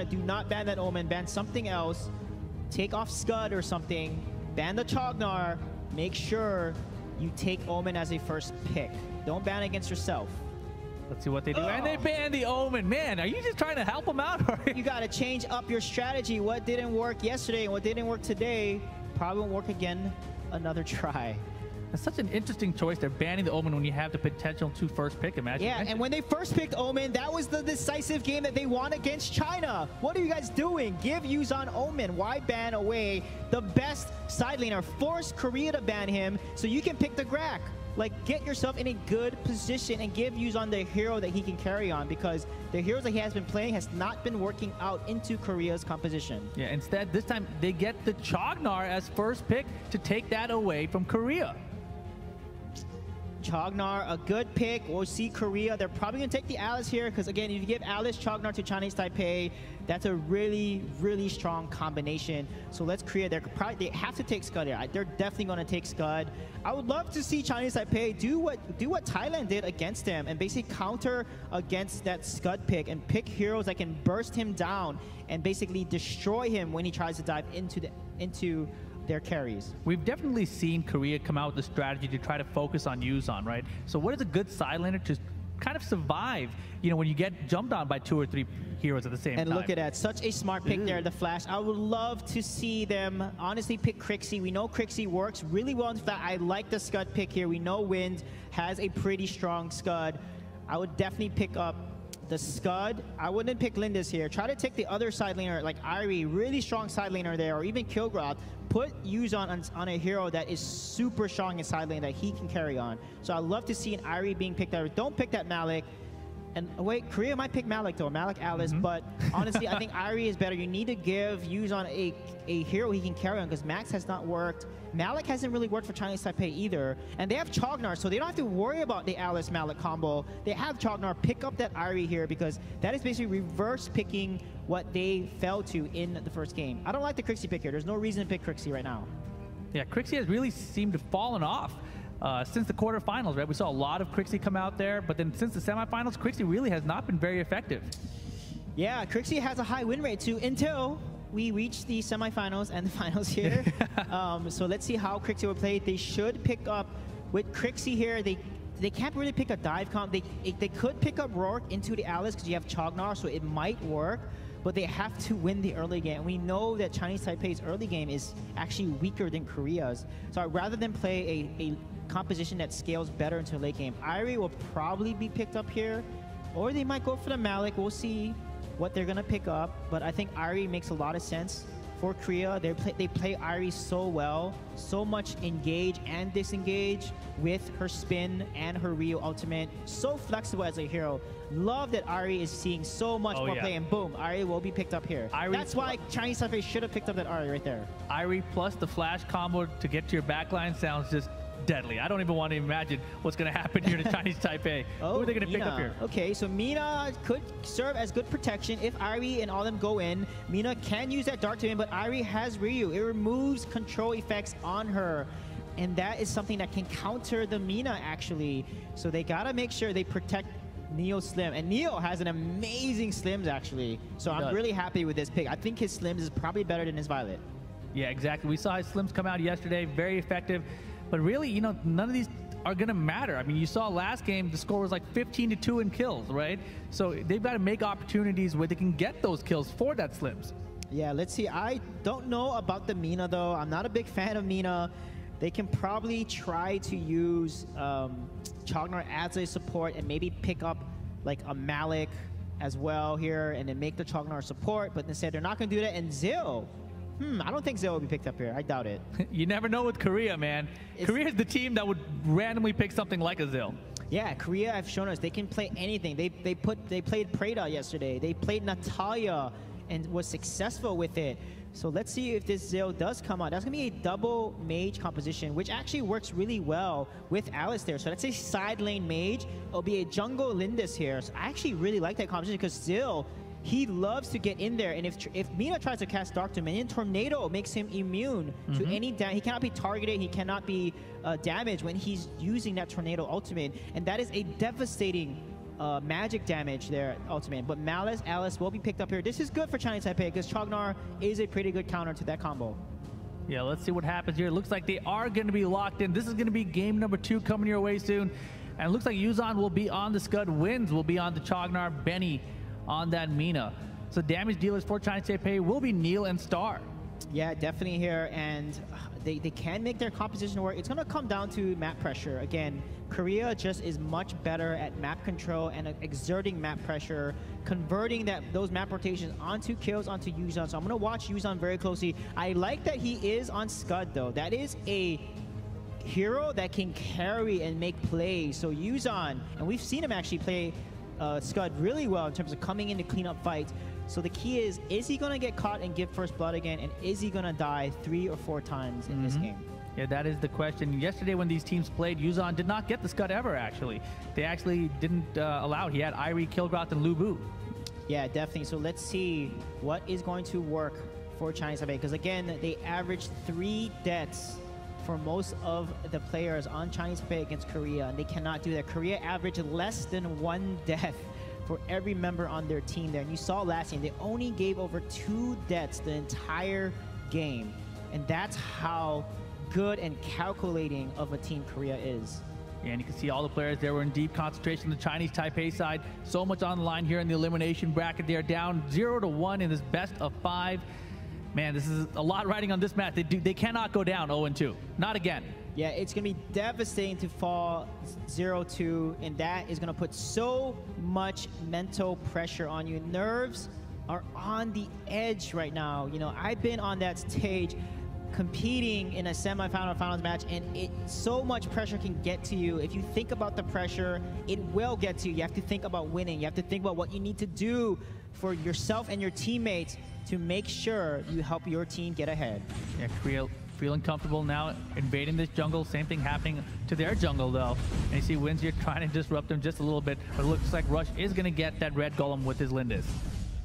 Do not ban that Omen, ban something else. Take off Scud or something. Ban the Chognar. Make sure you take Omen as a first pick. Don't ban against yourself. Let's see what they do. And they banned the Omen. Man, are you just trying to help them out? You got to change up your strategy. What didn't work yesterday and what didn't work today probably won't work again another try. That's such an interesting choice. They're banning the Omen when you have the potential to first pick. Imagine. Yeah, and when they first picked Omen, that was the decisive game that they won against China. What are you guys doing? Give Yuzan Omen. Why ban away the best side laner? Force Korea to ban him so you can pick the Grak. Like, get yourself in a good position and give Yuzan the hero that he can carry on, because the heroes that he has been playing has not been working out into Korea's composition. Yeah, instead, this time they get the Chognar as first pick to take that away from Korea. Chognar, a good pick. We'll see Korea. They're probably going to take the Alice here because, again, if you give Alice Chognar to Chinese Taipei, that's a really, really strong combination. So let's create. They have to take Scud here. They're definitely going to take Scud. I would love to see Chinese Taipei do what Thailand did against them and basically counter against that Scud pick and pick heroes that can burst him down and basically destroy him when he tries to dive into their carries. We've definitely seen Korea come out with a strategy to try to focus on Yuzon, right? So what is a good side laner to kind of survive, you know, when you get jumped on by 2 or 3 heroes at the same time? And look at that, such a smart pick there, the flash. I would love to see them honestly pick Crixie. We know Crixie works really well in that. I like the Scud pick here. We know Wind has a pretty strong Scud. I would definitely pick up the Scud. I wouldn't pick Lindis here. Try to take the other side laner like Irie, really strong side laner there, or even Kilgroth. Put Yuzon on a hero that is super strong in side lane that he can carry on. So I'd love to see an Irie being picked up. Don't pick that Malik. And wait, Korea might pick Malik though, Malik Alice, but honestly, I think Irie is better. You need to give Yuzon a hero he can carry on, because Max has not worked. Malik hasn't really worked for Chinese Taipei either. And they have Chognar, so they don't have to worry about the Alice Malik combo. They have Chognar. Pick up that Irie here, because that is basically reverse picking what they fell to in the first game. I don't like the Crixie pick here. There's no reason to pick Crixie right now. Yeah, Crixie has really seemed to fallen off since the quarterfinals, right? We saw a lot of Crixie come out there, but then since the semifinals, Crixie really has not been very effective. Yeah, Crixie has a high win rate too, until we reach the semifinals and the finals here. So let's see how Crixie will play. They should pick up with Crixie here. They can't really pick a dive comp. They could pick up Rourke into the Alice because you have Chognar, so it might work. But they have to win the early game. We know that Chinese Taipei's early game is actually weaker than Korea's. So rather than play a composition that scales better into the late game, Irie will probably be picked up here, or they might go for the Malik. We'll see what they're gonna pick up. But I think Irie makes a lot of sense for Korea. They play Irie so well, so much engage and disengage with her spin and her Ryu ultimate. So flexible as a hero. Love that Irie is seeing so much more play, and boom, Irie will be picked up here. That's why Chinese Taipei should have picked up that Irie right there. Irie plus the flash combo to get to your backline sounds just deadly. I don't even want to imagine what's going to happen here to Chinese Taipei. Who are they going to pick up here? Okay, so Mina could serve as good protection. If Irie and all them go in, Mina can use that dart to him, but Irie has Ryu. It removes control effects on her, and that is something that can counter the Mina, actually. So they got to make sure they protect Neo Slim, and Neo has an amazing Slims, actually. So I'm really happy with this pick. I think his Slims is probably better than his Violet. Yeah, exactly. We saw his Slims come out yesterday, very effective. But really, you know, none of these are going to matter. I mean, you saw last game, the score was like 15-2 in kills, right? So they've got to make opportunities where they can get those kills for that Slims. Yeah, let's see. I don't know about the Mina, though. I'm not a big fan of Mina. They can probably try to use Chognar as a support and maybe pick up like a Malik as well here and then make the Chognar support, but instead they're not going to do that. And Zill, I don't think Zill will be picked up here. I doubt it. You never know with Korea, man. Korea is the team that would randomly pick something like a Zill. Yeah, Korea have shown us they can play anything. They played Preda yesterday. They played Natalia and was successful with it. So let's see if this Zill does come out. That's going to be a double mage composition, which actually works really well with Alice there. So that's a side lane mage. It'll be a jungle Lindis here. So I actually really like that composition because Zill, he loves to get in there. And if Mina tries to cast Dark Dominion, Tornado makes him immune to any damage. He cannot be targeted. He cannot be damaged when he's using that Tornado ultimate. And that is a devastating magic damage there, ultimate. But Malice, Alice will be picked up here. This is good for Chinese Taipei because Chognar is a pretty good counter to that combo. Yeah, let's see what happens here. It looks like they are going to be locked in. This is going to be game number 2 coming your way soon. And it looks like Yuzon will be on the Scud. Wins will be on the Chognar. Benny on that Mina. So damage dealers for Chinese Taipei will be Neil and Star. Yeah, definitely here. And they can make their composition work. It's going to come down to map pressure. Again, Korea just is much better at map control and exerting map pressure, converting those map rotations onto kills onto Yuzon. So I'm going to watch Yuzon very closely. I like that he is on Scud, though. That is a hero that can carry and make plays. So Yuzon, and we've seen him actually play Scud really well in terms of coming in to clean up fights. So the key is he going to get caught and give first blood again? And is he going to die 3 or 4 times in this game? Yeah, that is the question. Yesterday when these teams played, Yuzon did not get the Scud ever, actually. They actually didn't allow it. He had Irie, Kilgroth, and Lu Bu. Yeah, definitely. So let's see what is going to work for Chinese Taipei. Because again, they averaged 3 deaths for most of the players on Chinese Taipei against Korea. And they cannot do that. Korea averaged less than 1 death for every member on their team there. And you saw last game, they only gave over 2 deaths the entire game. And that's how good and calculating of a team Korea is. And you can see all the players there were in deep concentration on the Chinese Taipei side. So much on the line here in the elimination bracket. They are down 0-1 in this best of 5. Man, this is a lot riding on this match. They cannot go down 0-2. Not again. Yeah, it's going to be devastating to fall 0-2, and that is going to put so much mental pressure on you. Nerves are on the edge right now. You know, I've been on that stage competing in a semifinal or finals match, and so much pressure can get to you. If you think about the pressure, it will get to you. You have to think about winning. You have to think about what you need to do for yourself and your teammates to make sure you help your team get ahead. Yeah, Korea feeling comfortable now invading this jungle. Same thing happening to their jungle though. And you see Wins here trying to disrupt them just a little bit, but it looks like Rush is going to get that red golem with his Lindis.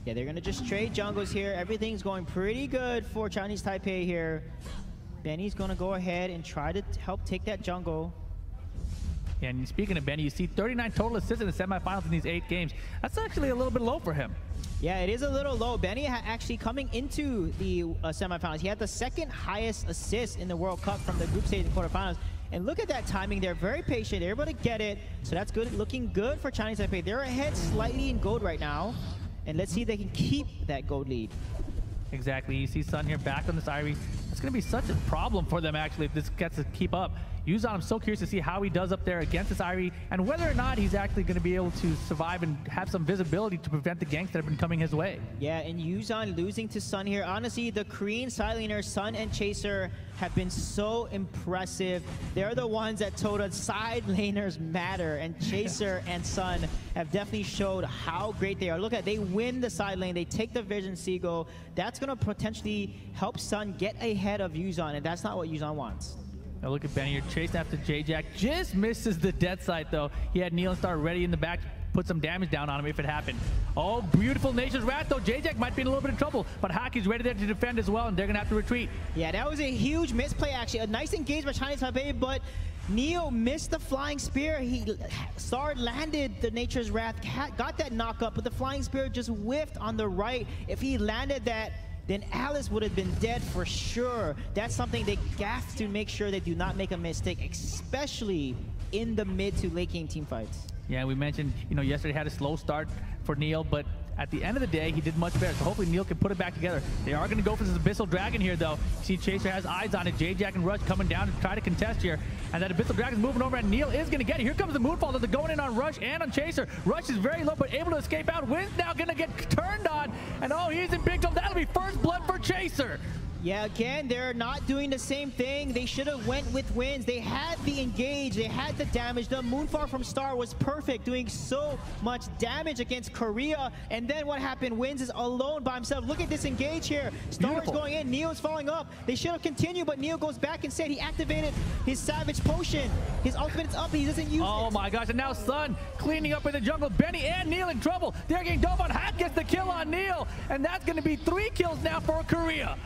Yeah, they're going to just trade jungles here. Everything's going pretty good for Chinese Taipei here. Benny's going to go ahead and try to help take that jungle. Yeah, and speaking of Benny, you see 39 total assists in the semifinals in these 8 games. That's actually a little bit low for him. Yeah, it is a little low. Benny actually coming into the semifinals, he had the second highest assist in the World Cup from the group stage and quarterfinals. And look at that timing there, very patient, able to get it. So that's good, looking good for Chinese Taipei. They're ahead slightly in gold right now. And let's see if they can keep that gold lead. Exactly, you see Sun here back on this Irie. It's going to be such a problem for them actually if this gets to keep up. Yuzan, I'm so curious to see how he does up there against this Irie and whether or not he's actually going to be able to survive and have some visibility to prevent the ganks that have been coming his way. Yeah, and Yuzan losing to Sun here. Honestly, the Korean side laners, Sun and Chaser, have been so impressive. They're the ones that told us side laners matter, and Chaser and Sun have definitely showed how great they are. Look at, they win the side lane, they take the Vision Seagull. That's going to potentially help Sun get ahead of Yuzan, and that's not what Yuzan wants. Now look at Benny here chasing after J-Jack. Just misses the dead site though. He had Neil and Star ready in the back, put some damage down on him if it happened. Oh, beautiful Nature's Wrath though. J-Jack might be in a little bit of trouble, but Haki's ready there to defend as well, and they're gonna have to retreat. Yeah, that was a huge misplay actually. A nice engage by Chinese Taipei, but Neo missed the flying spear. Star landed the Nature's Wrath, got that knock up, but the flying spear just whiffed on the right. If he landed that, then Alice would have been dead for sure. That's something they have to make sure they do not make a mistake, especially in the mid to late game team fights. Yeah, we mentioned, you know, yesterday had a slow start for Neil, but at the end of the day, he did much better. So hopefully Neil can put it back together. They are going to go for this Abyssal Dragon here, though. You see Chaser has eyes on it. J-Jack and Rush coming down to try to contest here. And that Abyssal Dragon's moving over, and Neil is going to get it. Here comes the Moonfall. They're going in on Rush and on Chaser. Rush is very low, but able to escape out. Win's now going to get turned on. And oh, he's in big trouble. That'll be first blood for Chaser. Yeah, again, they're not doing the same thing. They should have went with Wins. They had the engage, they had the damage. The Moonfall from Star was perfect, doing so much damage against Korea. And then what happened? Wins is alone by himself. Look at this engage here. Star is going in, Neo's falling up. They should have continued, but Neo goes back and said he activated his Savage Potion. His ultimate is up, he doesn't use it. Oh my gosh, and now Sun cleaning up in the jungle. Benny and Neil in trouble. They're getting dove on. Hat gets the kill on Neil, and that's going to be 3 kills now for Korea.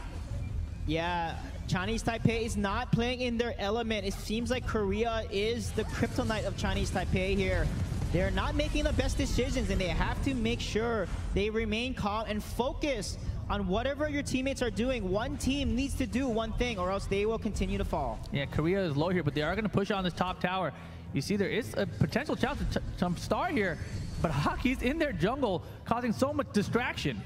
Yeah, Chinese Taipei is not playing in their element. It seems like Korea is the kryptonite of Chinese Taipei here. They're not making the best decisions, and they have to make sure they remain calm and focus on whatever your teammates are doing. One team needs to do one thing, or else they will continue to fall. Yeah, Korea is low here, but they are going to push on this top tower. You see there is a potential challenge to some Star here, but Haki's in their jungle, causing so much distraction.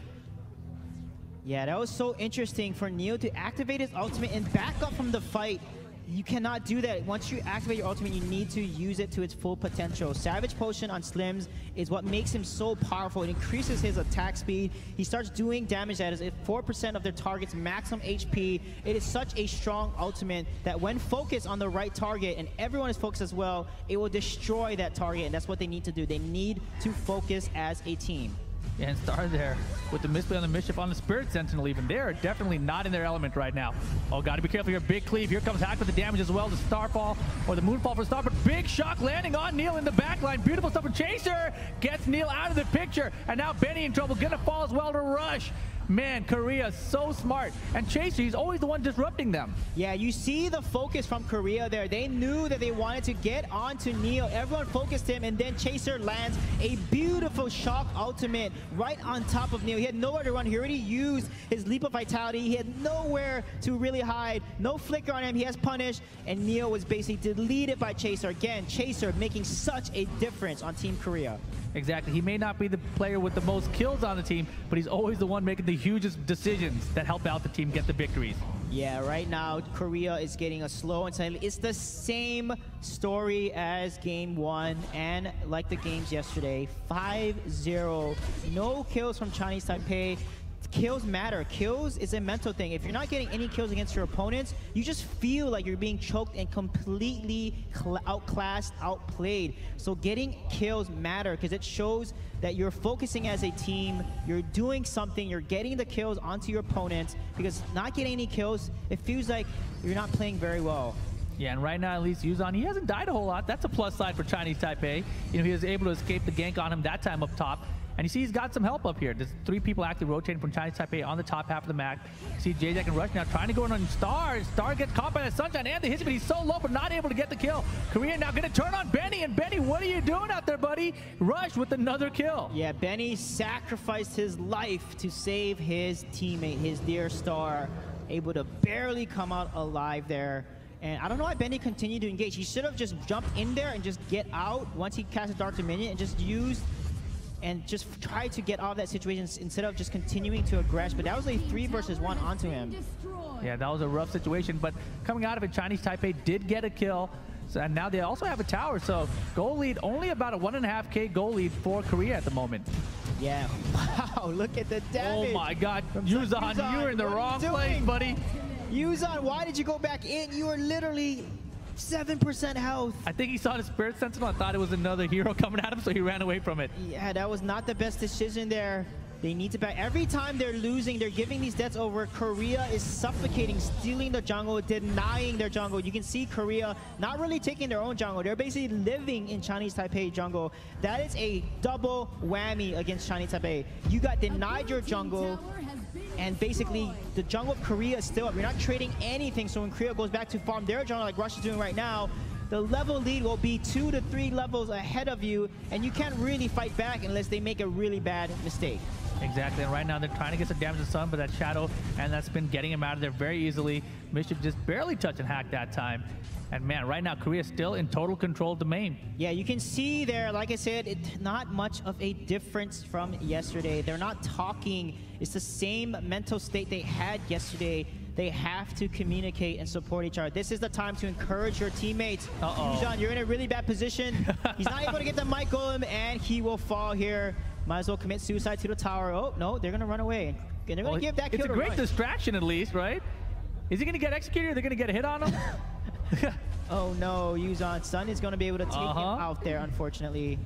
Yeah, that was so interesting for Neo to activate his ultimate and back up from the fight. You cannot do that. Once you activate your ultimate, you need to use it to its full potential. Savage Potion on Slims is what makes him so powerful. It increases his attack speed. He starts doing damage that is at 4% of their target's maximum HP. It is such a strong ultimate that when focused on the right target, and everyone is focused as well, it will destroy that target, and that's what they need to do. They need to focus as a team. Yeah, and Star there with the misplay on the Mischief on the Spirit Sentinel even. They are definitely not in their element right now. Oh, got to be careful here. Big cleave. Here comes Hack with the damage as well. The Starfall or the Moonfall for Star, but big shock landing on Neil in the backline. Beautiful stuff. And Chaser gets Neil out of the picture. And now Benny in trouble. Gonna fall as well to Rush. Man, Korea, so smart. And Chaser, he's always the one disrupting them. Yeah, you see the focus from Korea there. They knew that they wanted to get onto Neo. Everyone focused him, and then Chaser lands a beautiful shock ultimate right on top of Neo. He had nowhere to run. He already used his leap of vitality. He had nowhere to really hide. No flicker on him. He has punished, and Neo was basically deleted by Chaser. Again, Chaser making such a difference on Team Korea. Exactly. He may not be the player with the most kills on the team, but he's always the one making the hugest decisions that help out the team get the victories. Yeah, right now, Korea is getting a slow and silent. It's the same story as game 1 and like the games yesterday. 5-0. No kills from Chinese Taipei. Kills matter. Kills is a mental thing. If you're not getting any kills against your opponents, you just feel like you're being choked and completely outclassed, outplayed. So getting kills matter because it shows that you're focusing as a team, you're doing something, you're getting the kills onto your opponents, because not getting any kills, it feels like you're not playing very well. Yeah, and right now, at least Yuzan, he hasn't died a whole lot. That's a plus side for Chinese Taipei. You know, he was able to escape the gank on him that time up top. And you see he's got some help up here. There's 3 people actually rotating from Chinese Taipei on the top half of the map. You see J-Jack and Rush now trying to go in on Star. Star gets caught by the Sunshine and the hits, but he's so low but not able to get the kill. Korea now going to turn on Benny, and Benny, what are you doing out there, buddy? Rush with another kill. Yeah, Benny sacrificed his life to save his teammate, his dear Star, able to barely come out alive there. And I don't know why Benny continued to engage. He should have just jumped in there and just get out once he cast a Dark Dominion and just used and just try to get out of that situation instead of just continuing to aggress. But that was a 3 versus 1 onto him. Yeah, that was a rough situation. But coming out of it, Chinese Taipei did get a kill. So, and now they also have a tower. So goal lead, only about a 1.5K goal lead for Korea at the moment. Yeah, wow, look at the damage. Oh my God, Yuzan, you were in the wrong place, buddy. Yuzan, why did you go back in? You were literally 7% health. I think he saw the Spirit Sentinel and thought it was another hero coming at him, so he ran away from it. Yeah, that was not the best decision there. They need to back. Every time they're losing, they're giving these deaths over. Korea is suffocating, stealing the jungle, denying their jungle. You can see Korea not really taking their own jungle. They're basically living in Chinese Taipei jungle. That is a double whammy against Chinese Taipei. You got denied your jungle, and basically the jungle of Korea is still up. You're not trading anything, so when Korea goes back to farm their jungle like Rush is doing right now, the level lead will be 2 to 3 levels ahead of you, and you can't really fight back unless they make a really bad mistake. Exactly, and right now they're trying to get some damage to Sun, but that Shadow and that's been getting him out of there very easily. Mischief just barely touched and hacked that time. And man, right now Korea still in total control of the main. Yeah, you can see there, like I said, not much of a difference from yesterday. They're not talking. It's the same mental state they had yesterday. They have to communicate and support each other. This is the time to encourage your teammates. Yuzan, you're in a really bad position. He's not able to get the Might Golem, and he will fall here. Might as well commit suicide to the tower. Oh, no, they're going to run away. And they're going to give that kill to It's a great Rush. distraction at least, right? Is he going to get executed or they're going to get a hit on him? Oh no, Yuzan. Sun is going to be able to take him out there, unfortunately.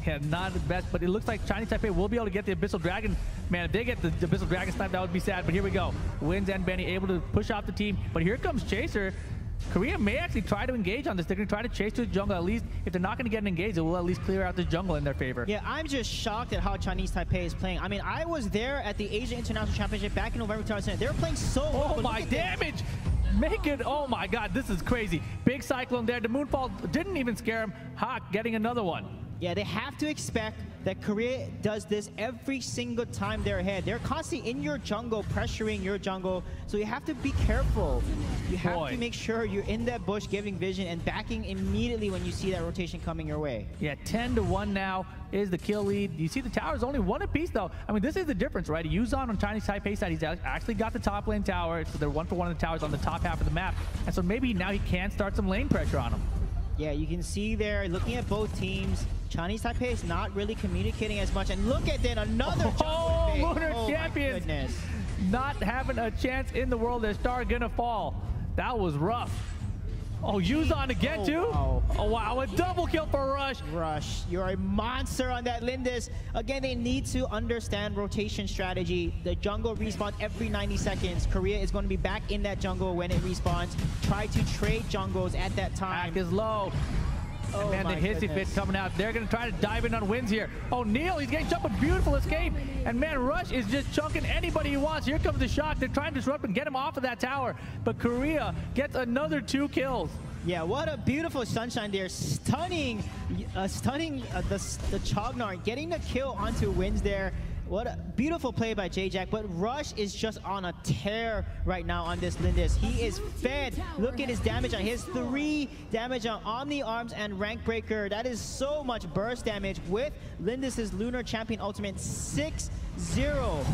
Yeah, not the best, but it looks like Chinese Taipei will be able to get the Abyssal Dragon. Man, if they get the Abyssal Dragon snipe, that would be sad, but here we go. Wins and Benny able to push off the team, but here comes Chaser. Korea may actually try to engage on this. They're going to try to chase to the jungle. At least, if they're not going to get an engage, it will at least clear out the jungle in their favor. Yeah, I'm just shocked at how Chinese Taipei is playing. I mean, I was there at the Asia International Championship back in November 2010. They were playing so well. Oh my damage! Make it, oh my God, this is crazy. Big Cyclone there. The Moonfall didn't even scare him. Hawk getting another one. Yeah, they have to expect that Korea does this every single time they're ahead. They're constantly in your jungle, pressuring your jungle. So you have to be careful. You have to make sure you're in that bush, giving vision and backing immediately when you see that rotation coming your way. Yeah, 10-1 now is the kill lead. You see the tower's only 1 apiece though. I mean, this is the difference, right? Yuzan on Chinese Taipei side, he's actually got the top lane tower. So they're 1 for 1 of the towers on the top half of the map. And so maybe now he can start some lane pressure on him. Yeah, you can see there, looking at both teams, Chinese Taipei is not really communicating as much. And look at that, another Lunar Champions not having a chance in the world. Their Star gonna fall. That was rough. Oh, Yuzan again too? Wow. Oh wow, a double kill for Rush. Rush, you're a monster on that Lindis. Again, they need to understand rotation strategy. The jungle respawns every 90 seconds. Korea is going to be back in that jungle when it respawns. Try to trade jungles at that time. Back is low. And man, the hissy fit coming out. They're going to try to dive in on wins here. Oh, Neil, he's getting jumped, a beautiful escape. And man, Rush is just chunking anybody he wants. Here comes the shock. They're trying to disrupt and get him off of that tower. But Korea gets another 2 kills. Yeah, what a beautiful sunshine there. Stunning the Chognard, getting the kill onto wins there. What a beautiful play by J-Jack, but Rush is just on a tear right now on this Lindis. He is fed. Look at his damage on his 3 damage on Omni Arms and Rank Breaker. That is so much burst damage with Lindis' Lunar Champion Ultimate 6-0.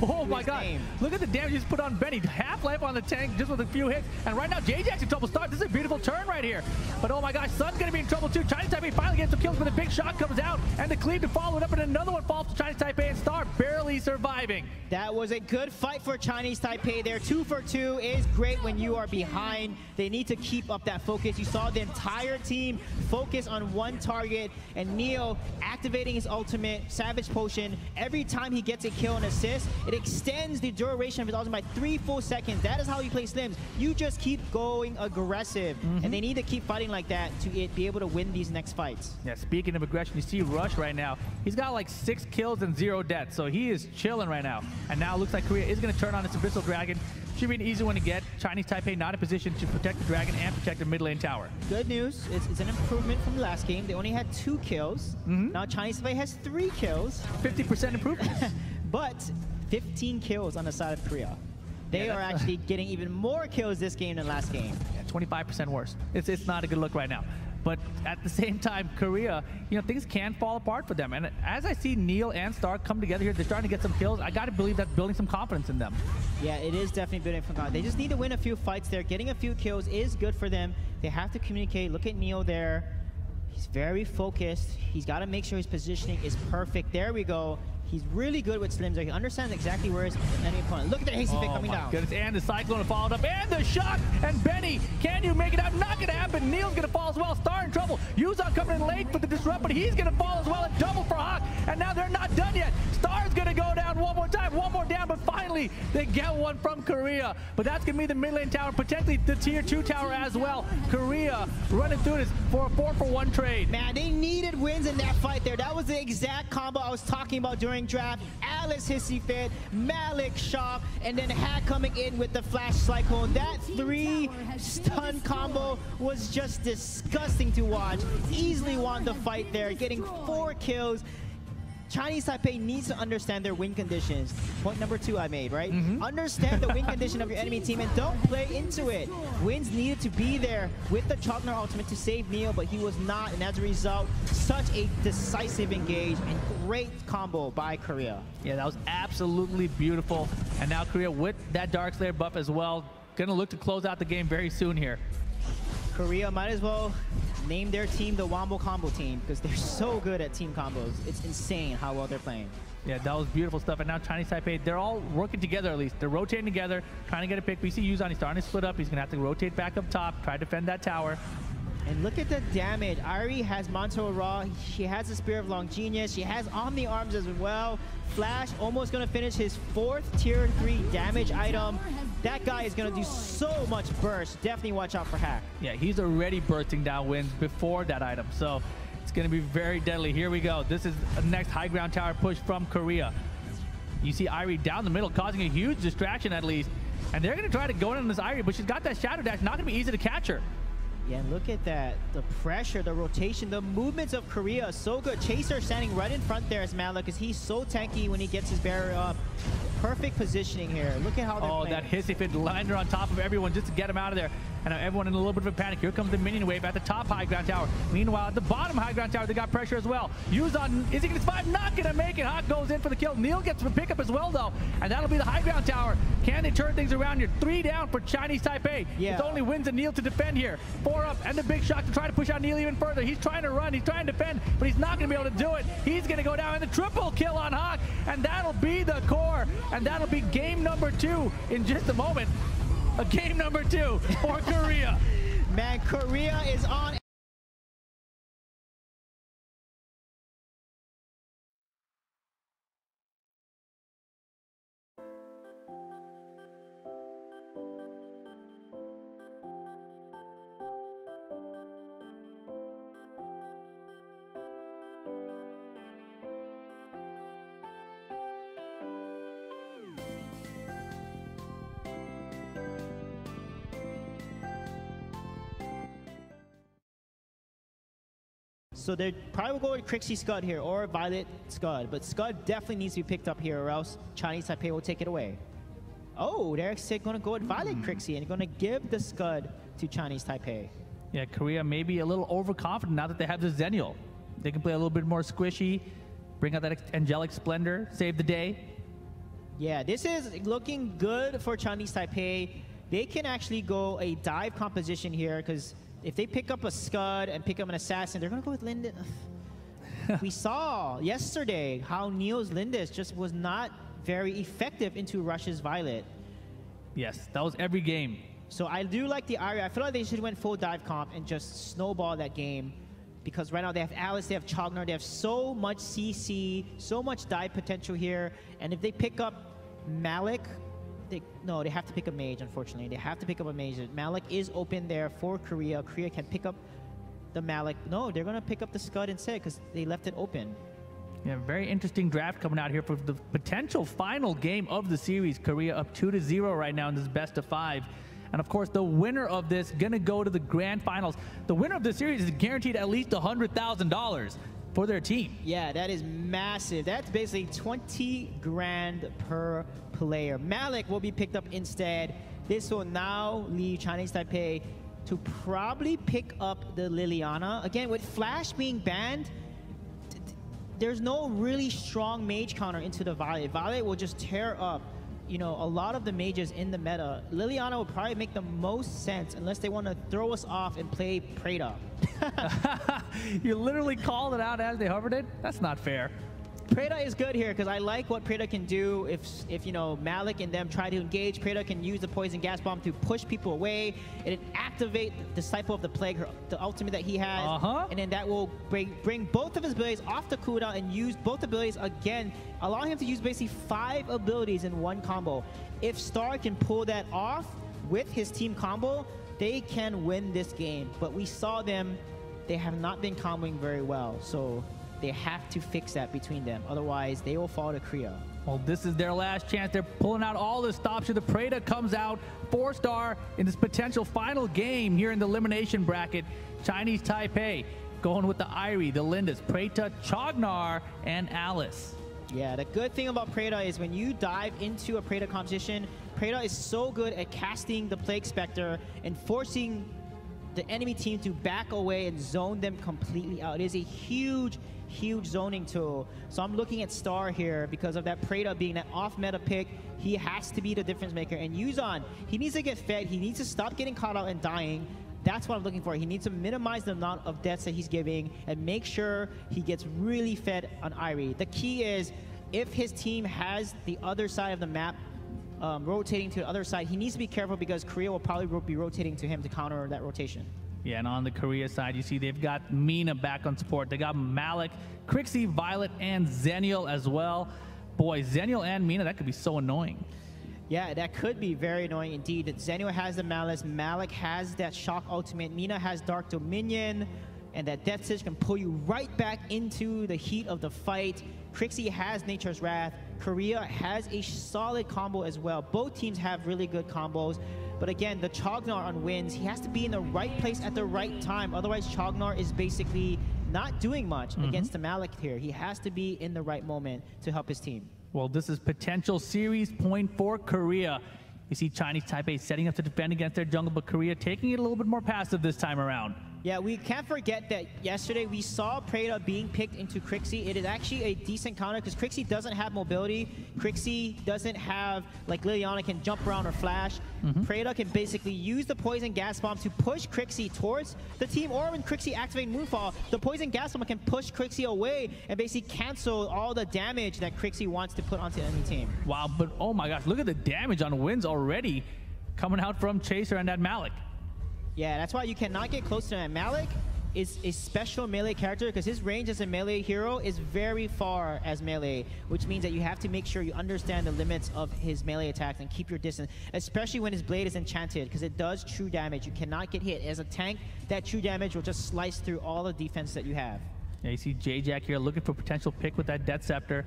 Oh my god, look at the damage he's put on Benny. Half-life on the tank just with a few hits. And right now, J-Jack's in trouble. Start. This is a beautiful turn right here. But oh my gosh, Sun's going to be in trouble too. Chinese Taipei finally gets some kills, but a big shot comes out. And the cleave to follow it up, and another one falls to Chinese Taipei, and Star barely surviving. That was a good fight for Chinese Taipei there. 2 for 2 is great when you are behind. They need to keep up that focus. You saw the entire team focus on one target, and Neo activating his ultimate, Savage Potion. Every time he gets a kill and assist, it extends the duration of his ultimate by 3 full seconds. That is how you play Slims. You just keep going aggressive, and they need to keep fighting like that to be able to win these next fights. Yeah, speaking of aggression, you see Rush right now. He's got like 6 kills and 0 deaths, so he is chilling right now. And now it looks like Korea is going to turn on its Abyssal Dragon. Should be an easy one to get. Chinese Taipei not in position to protect the Dragon and protect the mid lane tower. Good news. It's an improvement from the last game. They only had 2 kills. Now Chinese Taipei has 3 kills. 50% improvement. But 15 kills on the side of Korea. They are actually getting even more kills this game than last game. Yeah, 25% worse. It's not a good look right now. But at the same time, Korea, you know, things can fall apart for them. And as I see Neil and Stark come together here, they're starting to get some kills. I got to believe that's building some confidence in them. Yeah, it is definitely building some confidence. They just need to win a few fights there. Getting a few kills is good for them. They have to communicate. Look at Neil there. He's very focused. He's got to make sure his positioning is perfect. There we go. He's really good with Slims. He understands exactly where his enemy opponent. Look at the hasty fit coming down. Goodness. And the Cyclone followed up. And the shock. And Benny, can you make it out? Not going to happen. Neil's going to fall as well. Star in trouble. Yuzon coming in late for the disrupt, but he's going to fall as well. A double for Hawk. And now they're not done yet. Star's going to go down one more time. One more down, but finally they get one from Korea. But that's going to be the mid lane tower, potentially the tier 2 tower as well. Korea running through this for a 4-for-1 trade. Man, they needed wins in that fight there. That was the exact combo I was talking about during draft. Alice Hissy Fit, Malik Shock, and then Hack coming in with the Flash Cyclone. That 3 stun combo was just disgusting to watch. Easily won the fight there, getting 4 kills. Chinese Taipei needs to understand their win conditions. Point number 2 I made, right? Understand the win condition of your enemy team and don't play into it. Wins needed to be there with the Chokner ultimate to save Neo, but he was not, and as a result, such a decisive engage and great combo by Korea. Yeah, that was absolutely beautiful. And now Korea with that Darkslayer buff as well, gonna look to close out the game very soon here. Korea might as well name their team the Wombo Combo team because they're so good at team combos. It's insane how well they're playing. Yeah, that was beautiful stuff. And now Chinese Taipei, they're all working together at least. They're rotating together, trying to get a pick. We see Yuzon, he's starting to split up. He's going to have to rotate back up top, try to defend that tower. And look at the damage. Irie has Monto Raw. She has the Spear of Long Genius. She has Omni Arms as well. Flash almost going to finish his 4th tier 3 damage item. That guy is going to do so much burst. Definitely watch out for Hack. Yeah, he's already bursting down wins before that item. So it's going to be very deadly. Here we go. This is the next high ground tower push from Korea. You see Irie down the middle, causing a huge distraction at least. And they're going to try to go in on this Irie, but she's got that Shadow Dash. Not going to be easy to catch her. Yeah, and look at that. The pressure, the rotation, the movements of Korea are so good. Chaser standing right in front there as Malik because he's so tanky when he gets his barrier up. Perfect positioning here. Look at how they're playing. That hissy fit landed on top of everyone just to get him out of there. And now everyone in a little bit of a panic. Here comes the minion wave at the top high ground tower. Meanwhile, at the bottom high ground tower, they got pressure as well. Yuzon, is he going to survive? Not going to make it. Hawk goes in for the kill. Neil gets the pickup as well, though. And that'll be the high ground tower. Can they turn things around here? 3 down for Chinese Taipei. Yeah. It's only Wins and Neil to defend here. 4 up, and the big shot to try to push out Neil even further. He's trying to run. He's trying to defend, but he's not going to be able to do it. He's going to go down, and the triple kill on Hawk. And that'll be the core. And that'll be game number 2 in just a moment. A game number 2 for Korea. Man, Korea is on. So they probably will go with Crixie Scud here or Violet Scud. But Scud definitely needs to be picked up here or else Chinese Taipei will take it away. Oh, they're going to go with Violet Crixie and going to give the Scud to Chinese Taipei. Yeah, Korea may be a little overconfident now that they have the Zenial. They can play a little bit more squishy, bring out that angelic splendor, save the day. Yeah, this is looking good for Chinese Taipei. They can actually go a dive composition here because if they pick up a Scud and pick up an Assassin, they're going to go with Lindis. We saw yesterday how Neo's Lindis just was not very effective into Rush's Violet. Yes, that was every game. So I do like the Irie. I feel like they should went full dive comp and just snowball that game because right now they have Alice, they have Chognar, they have so much CC, so much dive potential here. And if they pick up Malik, they have to pick a mage, unfortunately. They have to pick up a mage. Malik is open there for Korea. Korea can pick up the Malik. No, they're going to pick up the Scud instead because they left it open. Yeah, very interesting draft coming out here for the potential final game of the series. Korea up 2-0 right now in this best of 5. And of course, the winner of this gonna go to the grand finals. The winner of the series is guaranteed at least $100,000 for their team. Yeah, that is massive. That's basically 20 grand per player. Malik will be picked up instead. This will now leave Chinese Taipei to probably pick up the Liliana. Again, with Flash being banned, there's no really strong mage counter into the Violet. Violet will just tear up, you know, a lot of the mages in the meta. Liliana would probably make the most sense unless they want to throw us off and play Preda. You literally called it out as they hovered it? That's not fair. Preda is good here because I like what Preda can do. If you know, Malik and them try to engage, Preda can use the poison gas bomb to push people away and it activate the Disciple of the Plague, the ultimate that he has, and then that will bring both of his abilities off the cooldown and use both abilities again, allowing him to use basically 5 abilities in one combo. If Star can pull that off with his team combo, they can win this game. But we saw them, they have not been comboing very well, so they have to fix that between them. Otherwise, they will fall to Korea. Well, this is their last chance. They're pulling out all the stops here. The Preda comes out 4-star in this potential final game here in the elimination bracket. Chinese Taipei going with the Irie, the Lindis, Preta, Chognar, and Alice. Yeah, the good thing about Preda is when you dive into a Preda competition, Preda is so good at casting the Plague Spectre and forcing the enemy team to back away and zone them completely out. It is a huge zoning tool. So I'm looking at Star here because of that Preda being that off-meta pick. He has to be the difference maker. And Yuzan, he needs to get fed. He needs to stop getting caught out and dying. That's what I'm looking for. He needs to minimize the amount of deaths that he's giving and make sure he gets really fed on Irie. The key is if his team has the other side of the map rotating to the other side, he needs to be careful because Korea will probably be rotating to him to counter that rotation. Yeah, and on the Korea side, you see they've got Mina back on support. They got Malik, Crixie, Violet, and Zenial as well. Boy, Zenial and Mina, that could be so annoying. Yeah, that could be very annoying indeed. Zenial has the Malice, Malik has that Shock Ultimate, Mina has Dark Dominion, and that Death Stitch can pull you right back into the heat of the fight. Crixie has Nature's Wrath. Korea has a solid combo as well. Both teams have really good combos. But again, the Chognar on wins, he has to be in the right place at the right time. Otherwise, Chognar is basically not doing much against the Malik here. He has to be in the right moment to help his team. Well, this is potential series point for Korea. You see Chinese Taipei setting up to defend against their jungle, but Korea taking it a little bit more passive this time around. Yeah, we can't forget that yesterday we saw Preda being picked into Crixie. It is actually a decent counter because Crixie doesn't have mobility. Crixie doesn't have, like Liliana can jump around or flash. Preda can basically use the poison gas bomb to push Crixie towards the team, or when Crixie activates Moonfall, the poison gas bomb can push Crixie away and basically cancel all the damage that Crixie wants to put onto the enemy team. Wow, but oh my gosh, look at the damage on wins already coming out from Chaser and that Malik. Yeah, that's why you cannot get close to him. Malik is a special melee character because his range as a melee hero is very far as melee, which means that you have to make sure you understand the limits of his melee attacks and keep your distance, especially when his blade is enchanted because it does true damage. You cannot get hit. As a tank, that true damage will just slice through all the defense that you have. Yeah, you see J-Jack here looking for potential pick with that Death Scepter.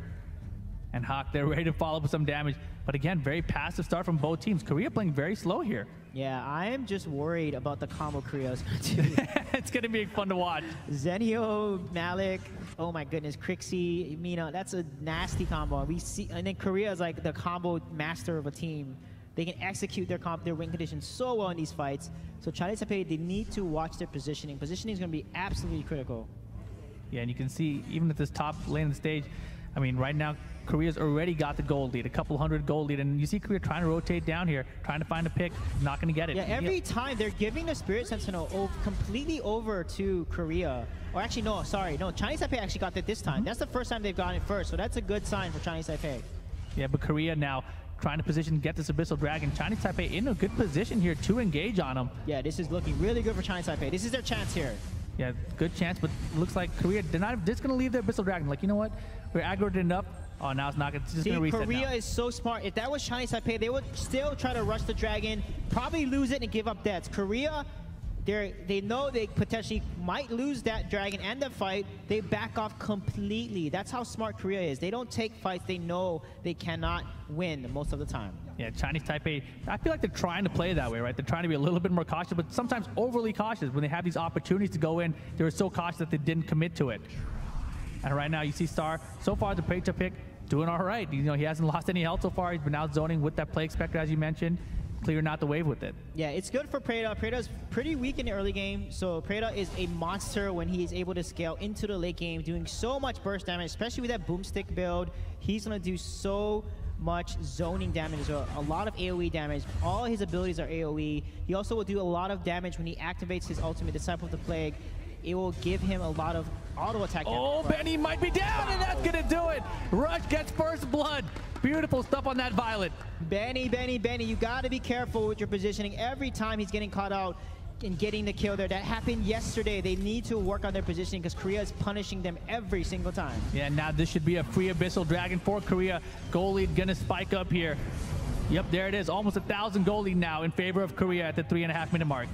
And Hawk, they're ready to follow up with some damage. But again, very passive start from both teams. Korea playing very slow here. Yeah, I am just worried about the combo Korea is going to do. It's going to be fun to watch. Zenio, Malik, oh my goodness, Crixie, Mina, that's a nasty combo. We see, and then Korea is like the combo master of a team. They can execute their win conditions so well in these fights. So Chinese Taipei, they need to watch their positioning. Positioning is going to be absolutely critical. Yeah, and you can see even at this top lane of the stage, I mean, right now, Korea's already got the gold lead, a couple hundred gold lead, and you see Korea trying to rotate down here, trying to find a pick, not going to get it. Yeah, every time they're giving the Spirit Sentinel completely over to Korea. Or actually, no, sorry, no, Chinese Taipei actually got it this time. That's the first time they've gotten it first, so that's a good sign for Chinese Taipei. Yeah, but Korea now trying to position, get this Abyssal Dragon. Chinese Taipei in a good position here to engage on him. Yeah, this is looking really good for Chinese Taipei. This is their chance here. Yeah, good chance, but looks like Korea, they're not just going to leave their Abyssal Dragon. Like, you know what? We're aggroed enough. Oh, now it's not. It's just going to reset Korea now. is so smart. If that was Chinese Taipei, they would still try to rush the dragon, probably lose it and give up deaths. Korea, they know they potentially might lose that dragon and the fight. They back off completely. That's how smart Korea is. They don't take fights they know they cannot win most of the time. Yeah, Chinese Taipei, I feel like they're trying to play that way, right? They're trying to be a little bit more cautious, but sometimes overly cautious. When they have these opportunities to go in, they were so cautious that they didn't commit to it. And right now, you see Star, so far the Preta pick, doing all right. You know, he hasn't lost any health so far. He's been out zoning with that Plague Spectre, as you mentioned. Clear not the wave with it. Yeah, it's good for Preta. Preta's pretty weak in the early game, so Preta is a monster when he is able to scale into the late game, doing so much burst damage, especially with that boomstick build. He's going to do so much zoning damage, so a lot of AoE damage. All his abilities are AoE. He also will do a lot of damage when he activates his ultimate, Disciple of the Plague. It will give him a lot of auto attack damage. Oh, Benny might be down, and that's going to do it. Rush gets first blood. Beautiful stuff on that Violet. Benny, you got to be careful with your positioning. Every time he's getting caught out and getting the kill there. That happened yesterday. They need to work on their positioning because Korea is punishing them every single time. Yeah, now this should be a free Abyssal Dragon for Korea. Goal lead going to spike up here. Yep, there it is. Almost 1,000 goal lead now in favor of Korea at the 3.5-minute mark.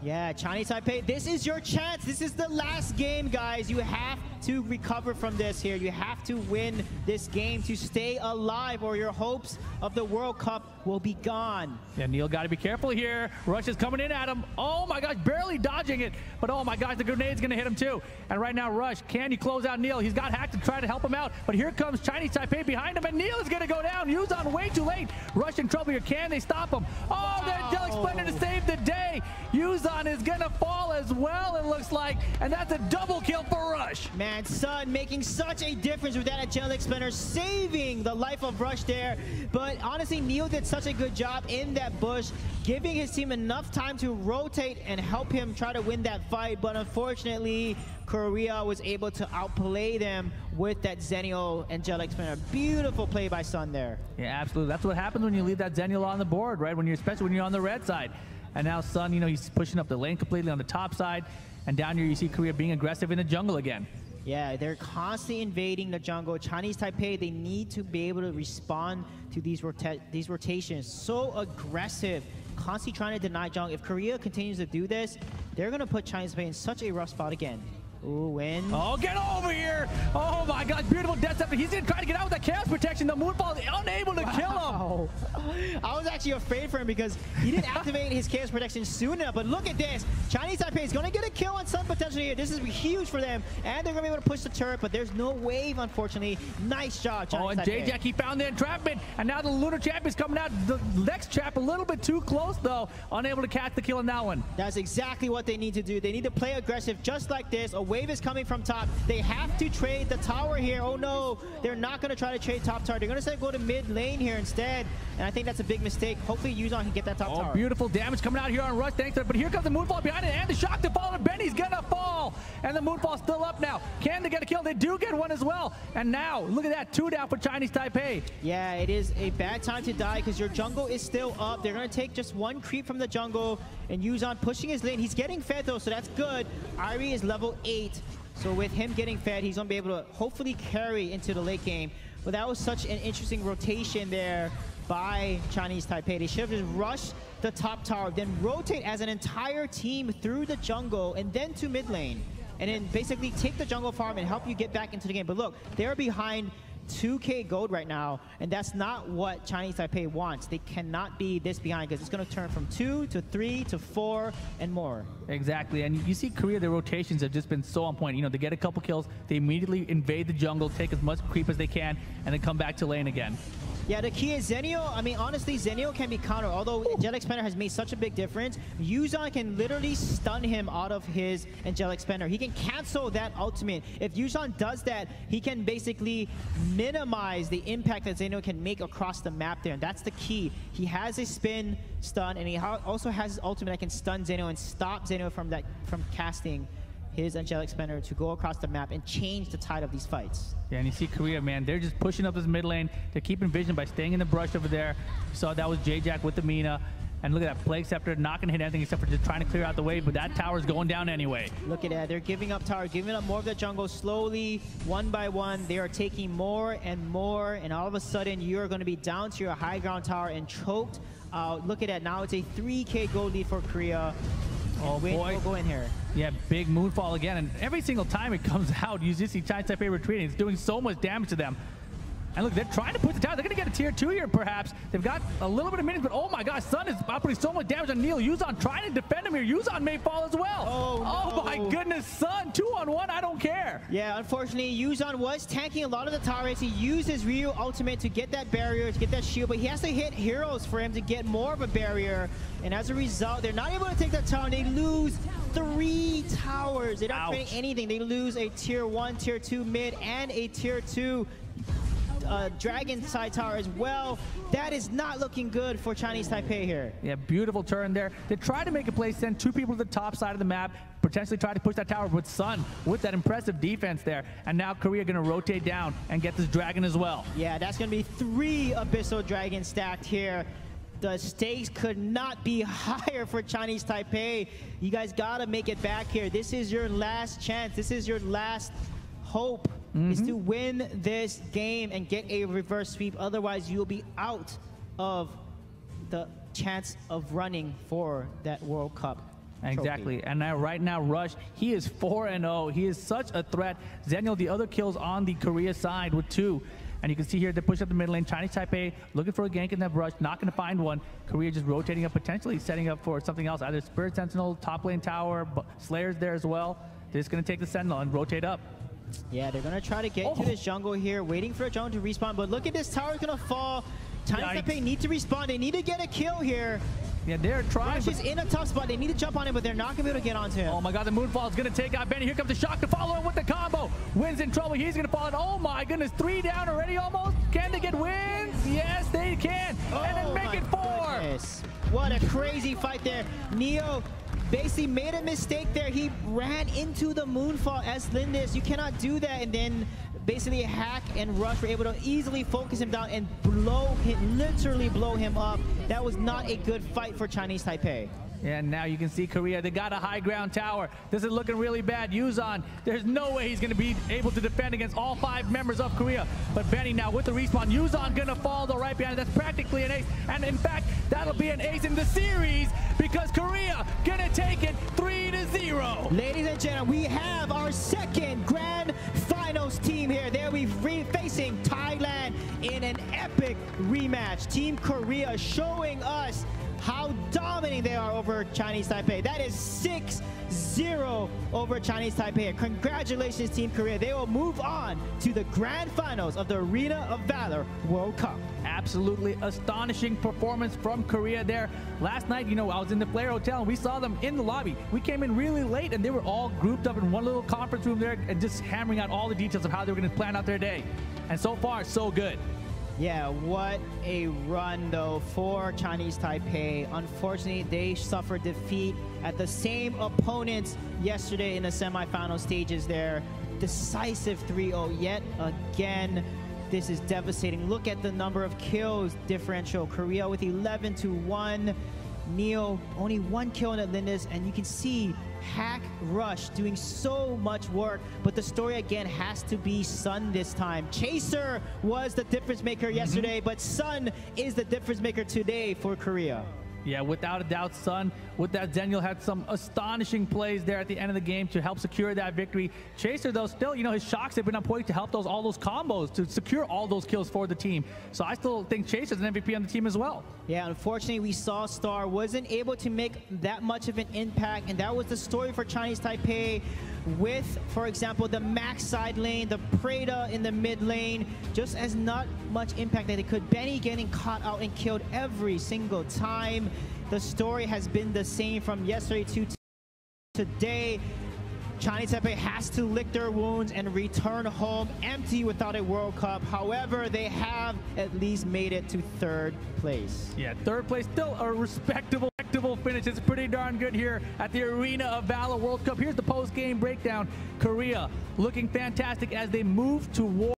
Yeah, Chinese Taipei, this is your chance. This is the last game, guys. You have to recover from this here. You have to win this game to stay alive, or your hopes of the World Cup will be gone. Yeah, Neil got to be careful here. Rush is coming in at him. Oh my gosh, barely dodging it. But oh my gosh, the grenade's going to hit him too. And right now, Rush, can you close out Neil? He's got Hack to try to help him out. But here comes Chinese Taipei behind him, and Neil is going to go down. Yuzan way too late. Rush in trouble here. Can they stop him? Oh, the Angelic Splendor to save the day. Yuzan is going to fall as well, it looks like. And that's a double kill for Rush. Man, Sun making such a difference with that Angelic Splendor, saving the life of Rush there. But honestly, Neil did such a good job in that bush, giving his team enough time to rotate and help him try to win that fight. But unfortunately, Korea was able to outplay them with that Zenio Angelic Splendor. Beautiful play by Sun there. Yeah, absolutely. That's what happens when you leave that Zenio on the board, right? Especially when you're on the red side. And now Sun, you know, he's pushing up the lane completely on the top side. And down here, you see Korea being aggressive in the jungle again. Yeah, they're constantly invading the jungle. Chinese Taipei, they need to be able to respond to these rotations. So aggressive, constantly trying to deny jungle. If Korea continues to do this, they're going to put Chinese Taipei in such a rough spot again. Ooh, win. Oh, get over here. Oh my God, beautiful death step. He's going to try to get out with that chaos protection. The Moonfall is unable to kill him. I was actually afraid for him because he didn't activate his chaos protection soon enough. But look at this. Chinese Taipei is going to get a kill on Sun potentially here. This is huge for them. And they're going to be able to push the turret, but there's no wave, unfortunately. Nice job, Chinese and Taipei. J-Jack, he found the entrapment. And now the Lunar Champion's coming out. The next trap a little bit too close, though. Unable to catch the kill on that one. That's exactly what they need to do. They need to play aggressive just like this. A wave is coming from top. They have to trade the tower here. Oh no, they're not going to try to trade top tower. They're going to go to mid lane here instead. And I think that's a big mistake. Hopefully Yuzan can get that top tower. Beautiful damage coming out here on Rush. Thanks to it. But here comes the Moonfall behind it. And the shock to fall. And Benny's going to fall. And the Moonfall's still up now. Can they get a kill? They do get one as well. And now, look at that. 2 down for Chinese Taipei. Yeah, it is a bad time to die because your jungle is still up. They're going to take just one creep from the jungle. And Yuzan pushing his lane. He's getting fed though, so that's good. Irie is level 8. So with him getting fed, he's going to be able to hopefully carry into the late game. But that was such an interesting rotation there by Chinese Taipei. They should have just rushed the top tower, then rotate as an entire team through the jungle and then to mid lane. And then basically take the jungle farm and help you get back into the game. But look, they're behind 2K gold right now, and that's not what Chinese Taipei wants. They cannot be this behind because it's going to turn from 2 to 3 to 4 and more. Exactly, and you see Korea, their rotations have just been so on point. You know, they get a couple kills, they immediately invade the jungle, take as much creep as they can, and then come back to lane again. Yeah, the key is Zenio. I mean, honestly, Zenio can be countered. Although Angelic Spinner has made such a big difference, Yuzhan can literally stun him out of his Angelic Spinner. He can cancel that ultimate. If Yuzhan does that, he can basically minimize the impact that Zenio can make across the map there. And that's the key. He has a spin stun, and he also has his ultimate that can stun Zenio and stop Zenio from casting his Angelic Spinner to go across the map and change the tide of these fights. Yeah, and you see Korea, man, they're just pushing up this mid lane. They're keeping vision by staying in the brush over there. You saw that was J-Jack with the Mina. And look at that, Plague Scepter not going to hit anything except for just trying to clear out the wave, but that tower's going down anyway. Look at that, they're giving up tower, giving up more of the jungle slowly, one by one. They are taking more and more, and all of a sudden you're going to be down to your high ground tower and choked out. Look at that, now it's a 3K gold lead for Korea. Oh boy. We'll go in here. Yeah, big Moonfall again, and every single time it comes out, you just see Chinese Taipei retreating. It's doing so much damage to them. And look, they're trying to push the tower. They're going to get a tier 2 here, perhaps. They've got a little bit of minions, but oh my gosh, Sun is putting so much damage on Neil. Yuzhan trying to defend him here. Yuzhan may fall as well. Oh my goodness, Sun, 2-on-1, I don't care. Yeah, unfortunately, Yuzhan was tanking a lot of the tower rates. He used his Ryu ultimate to get that barrier, to get that shield, but he has to hit heroes for him to get more of a barrier. And as a result, they're not able to take that tower, and they lose 3 towers. They don't create anything. They lose a tier 1, tier 2 mid, and a tier 2 Dragon side tower as well. That is not looking good for Chinese Taipei here. Yeah, beautiful turn there. They try to make a play, send 2 people to the top side of the map, potentially try to push that tower with Sun with that impressive defense there. And now Korea going to rotate down and get this dragon as well. Yeah, that's going to be 3 Abyssal Dragons stacked here. The stakes could not be higher for Chinese Taipei. You guys got to make it back here. This is your last chance. This is your last hope. Is to win this game and get a reverse sweep. Otherwise, you'll be out of the chance of running for that World Cup Exactly. trophy. And now, right now, Rush, he is 4-0. He is such a threat. Zenial, the other kills on the Korea side with 2. And you can see here, they push up the mid lane. Chinese Taipei looking for a gank in that brush, not going to find one. Korea just rotating up, potentially setting up for something else. Either Spirit Sentinel, top lane tower, Slayer's there as well. They're just going to take the Sentinel and rotate up. Yeah, they're going to try to get to this jungle here, waiting for a jungle to respawn. But look at this tower is going to fall. Chinese Taipei need to respawn. They need to get a kill here. Yeah, they're trying. Rush is in a tough spot. They need to jump on him, but they're not going to be able to get onto him. Oh my god, the Moonfall is going to take out Benny. Here comes the shock to follow him with the combo. Wins in trouble. He's going to fall in. Oh my goodness, 3 down already almost. Can they get wins? Yes, they can. And then make it 4. Goodness. What a crazy fight there. Neo basically made a mistake there. He ran into the Moonfall as Lindis. You cannot do that. And then basically Hack and Rush were able to easily focus him down and literally blow him up. That was not a good fight for Chinese Taipei. And now you can see Korea, they got a high ground tower. This is looking really bad. Yuzhan, there's no way he's going to be able to defend against all 5 members of Korea. But Benny now with the respawn, Yuzhan going to fall though right behind. That's practically an ace. And in fact, that'll be an ace in the series because Korea going to take it 3-0. Ladies and gentlemen, we have our second grand finals team here. They'll be facing Thailand in an epic rematch. Team Korea showing us how dominant they are over Chinese Taipei. That is 6-0 over Chinese Taipei. Congratulations, Team Korea. They will move on to the grand finals of the Arena of Valor World Cup. Absolutely astonishing performance from Korea there. Last night, you know, I was in the player hotel and we saw them in the lobby. We came in really late and they were all grouped up in one little conference room there and just hammering out all the details of how they were going to plan out their day. And so far, so good. Yeah, what a run though for Chinese Taipei. Unfortunately, they suffered defeat at the same opponents yesterday in the semifinal stages there. Decisive 3-0 yet again. This is devastating. Look at the number of kills differential. Korea with 11-1. Neo only 1 kill in Lindis, and you can see Hack Rush doing so much work, but the story again has to be Sun this time. Chaser was the difference maker yesterday, but Sun is the difference maker today for Korea. Yeah, without a doubt, Sun. With that, Daniel had some astonishing plays there at the end of the game to help secure that victory. Chaser, though, still, you know, his shocks have been on point to help all those combos, to secure all those kills for the team. So I still think Chaser's an MVP on the team as well. Yeah, unfortunately, we saw Star wasn't able to make that much of an impact, and that was the story for Chinese Taipei with, for example, the Max side lane, the Preda in the mid lane, just as not much impact that they could. Benny getting caught out and killed every single time. The story has been the same from yesterday to today. Chinese Taipei has to lick their wounds and return home empty without a World Cup. However, they have at least made it to third place. Yeah, third place, still a respectable finish. It's pretty darn good here at the Arena of Valor World Cup. Here's the post-game breakdown. Korea looking fantastic as they move to war.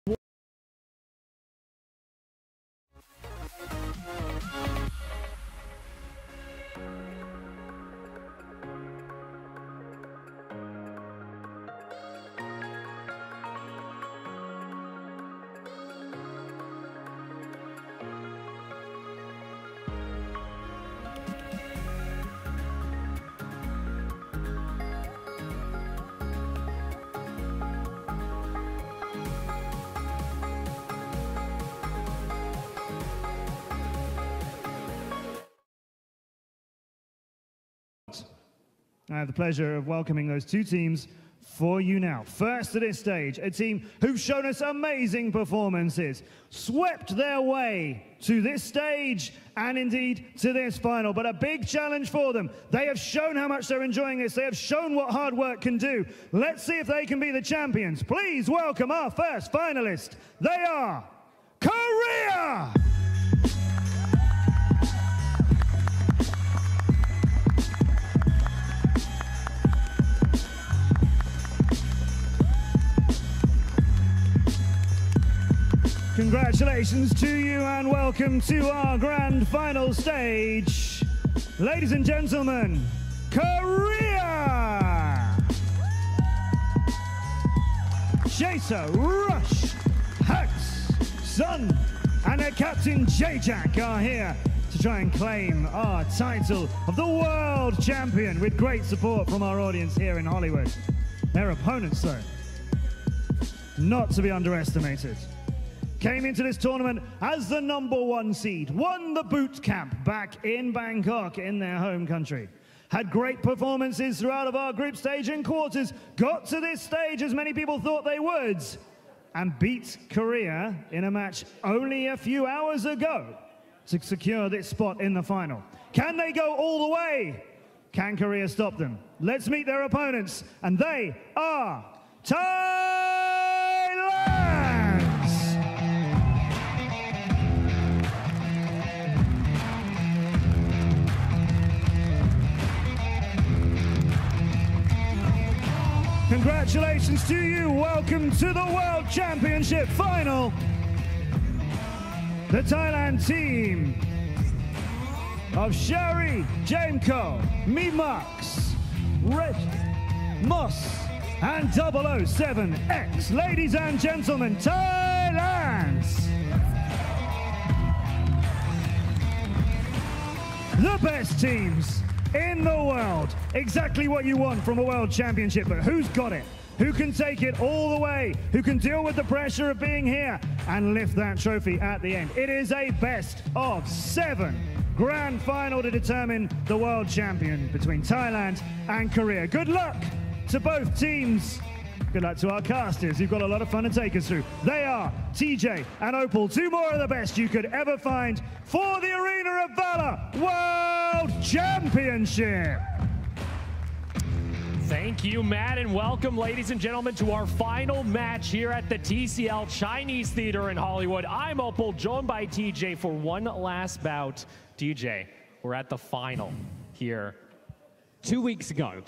I have the pleasure of welcoming those two teams for you now. First to this stage, a team who've shown us amazing performances, swept their way to this stage and indeed to this final, but a big challenge for them. They have shown how much they're enjoying this. They have shown what hard work can do. Let's see if they can be the champions. Please welcome our first finalist. They are Korea! Congratulations to you and welcome to our grand final stage. Ladies and gentlemen, Korea! Chaser, Rush, Hux, Sun, and their captain J-Jack are here to try and claim our title of the world champion with great support from our audience here in Hollywood. Their opponents, though, not to be underestimated. Came into this tournament as the #1 seed, won the boot camp back in Bangkok in their home country. Had great performances throughout of our group stage and quarters, got to this stage as many people thought they would, and beat Korea in a match only a few hours ago to secure this spot in the final. Can they go all the way? Can Korea stop them? Let's meet their opponents, and they are Thailand! Congratulations to you. Welcome to the World Championship final. The Thailand team of Shari, Jamco, Mimax, Red, Moss, and 007X. Ladies and gentlemen, Thailand! The best teams in the world. Exactly what you want from a world championship, but who's got it? Who can take it all the way? Who can deal with the pressure of being here and lift that trophy at the end? It is a best of 7 grand final to determine the world champion between Thailand and Korea. Good luck to both teams. Good luck to our casters. You've got a lot of fun to take us through. They are TJ and Opal, 2 more of the best you could ever find for the Arena of Valor World Championship. Thank you, Matt, and welcome, ladies and gentlemen, to our final match here at the TCL Chinese Theater in Hollywood. I'm Opal, joined by TJ for one last bout. TJ, we're at the final here. 2 weeks ago,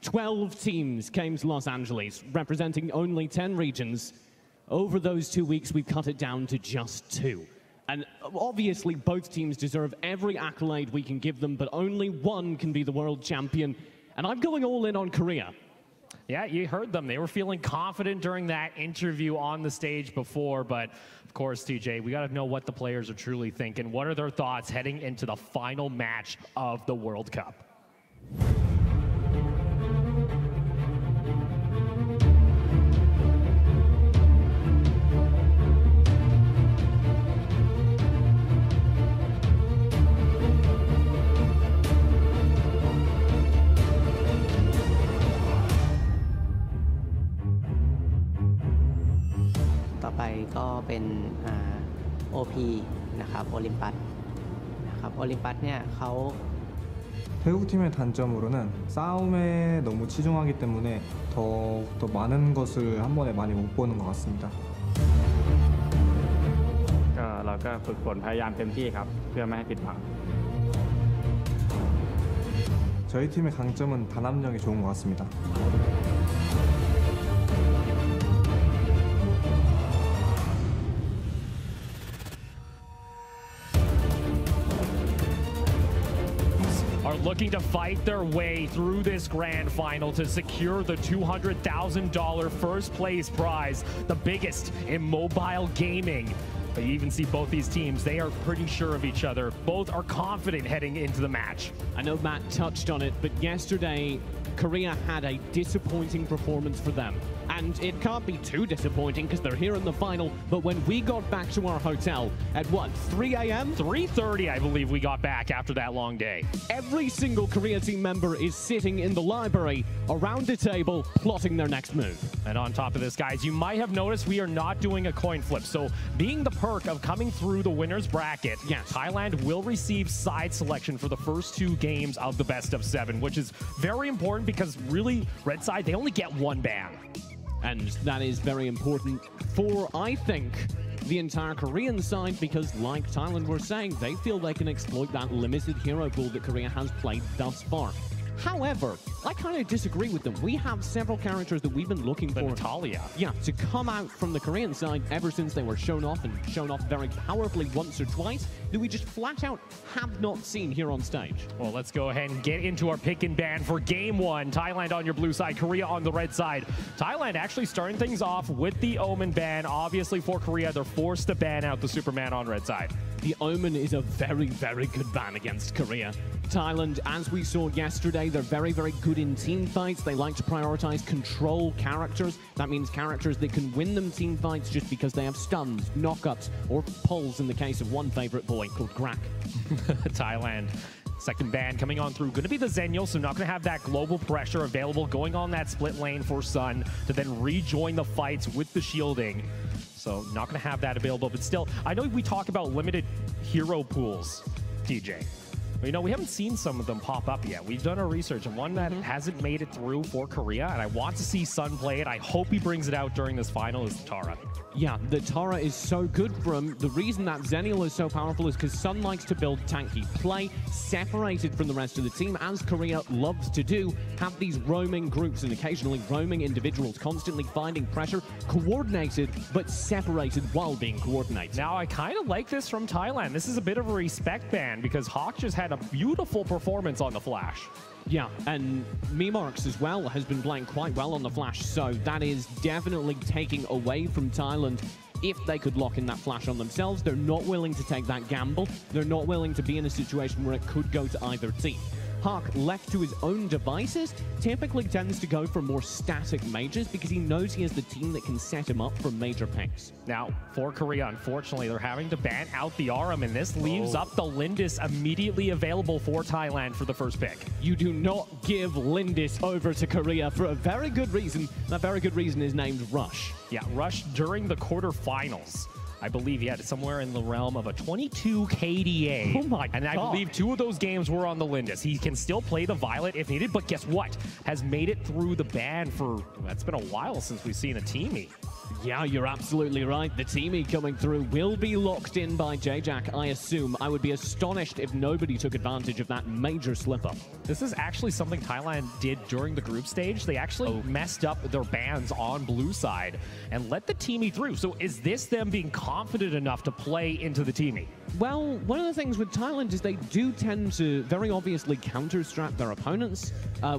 12 teams came to Los Angeles, representing only 10 regions. Over those 2 weeks, we've cut it down to just 2. And obviously, both teams deserve every accolade we can give them, but only one can be the world champion. And I'm going all in on Korea. Yeah, you heard them. They were feeling confident during that interview on the stage before, but of course, TJ, we got to know what the players are truly thinking. What are their thoughts heading into the final match of the World Cup? OP นะครับโอลิมปัสนะครับโอลิมปัสเนี่ยเขา 태국팀의 단점으로는 싸움에 너무 치중하기 때문에 더 많은 것을 한 번에 많이 못 보는 것 같습니다. เราก็ฝึกฝนพยายามเต็มที่ครับเพื่อไม่ให้ผิดหวัง 저희 팀의 강점은 단합력이 좋은 것 같습니다. Are looking to fight their way through this grand final to secure the $200,000 first place prize, the biggest in mobile gaming. But you even see both these teams, they are pretty sure of each other. Both are confident heading into the match. I know Matt touched on it, but yesterday, Korea had a disappointing performance for them. And it can't be too disappointing because they're here in the final. But when we got back to our hotel at what, 3 a.m.? 3:30, I believe we got back after that long day. Every single Korea team member is sitting in the library around a table plotting their next move. And on top of this, guys, you might have noticed we are not doing a coin flip. So being the perk of coming through the winner's bracket, yes, Thailand will receive side selection for the first 2 games of the best of 7, which is very important because really, red side, they only get 1 ban. And that is very important for, I think, the entire Korean side, because like Thailand were saying, they feel they can exploit that limited hero pool that Korea has played thus far. However, I kind of disagree with them. We have several characters that we've been looking for. Natalia. Yeah, to come out from the Korean side ever since they were shown off and shown off very powerfully once or twice that we just flat out have not seen here on stage. Well, let's go ahead and get into our pick and ban for game 1. Thailand on your blue side, Korea on the red side. Thailand actually starting things off with the Omen ban. Obviously for Korea, they're forced to ban out the Superman on red side. The Omen is a very, very good ban against Korea. Thailand, as we saw yesterday, they're very, very good in team fights. They like to prioritize control characters. That means characters that can win them team fights just because they have stuns, knockups, or pulls in the case of one favorite boy called Grak. Thailand. Second ban coming on through. Going to be the Zenyo, so not going to have that global pressure available. Going on that split lane for Sun to then rejoin the fights with the shielding. So not going to have that available. But still, I know we talk about limited hero pools, TJ. But, you know, we haven't seen some of them pop up yet. We've done our research, and one that hasn't made it through for Korea, and I want to see Sun play it. I hope he brings it out during this final, is the Tara. Yeah, the Tara is so good for him. The reason that Zenial is so powerful is because Sun likes to build tanky play, separated from the rest of the team, as Korea loves to do, have these roaming groups and occasionally roaming individuals, constantly finding pressure, coordinated, but separated while being coordinated. Now, I kind of like this from Thailand. This is a bit of a respect ban, because Hawk just had a beautiful performance on the Flash. Yeah, and Memarks as well has been playing quite well on the Flash, so that is definitely taking away from Thailand. If they could lock in that Flash on themselves, they're not willing to take that gamble. They're not willing to be in a situation where it could go to either team. Hawk, left to his own devices, typically tends to go for more static mages because he knows he has the team that can set him up for major picks. Now, for Korea, unfortunately, they're having to ban out the Aram, and this leaves up the Lindis immediately available for Thailand for the first pick. You do not give Lindis over to Korea for a very good reason. That very good reason is named Rush. Yeah, Rush during the quarterfinals. I believe he had somewhere in the realm of a 22 KDA. Oh my God. And I believe 2 of those games were on the Lindis. He can still play the Violet if needed, but guess what? Has made it through the ban for, it's been a while since we've seen a teamie. Yeah, you're absolutely right. The teamie coming through will be locked in by J-Jack, I assume. I would be astonished if nobody took advantage of that major slip-up. This is actually something Thailand did during the group stage. They actually messed up their bans on blue side and let the teamie through. So is this them being confident enough to play into the teamie? Well, one of the things with Thailand is they do tend to very obviously counter-strap their opponents.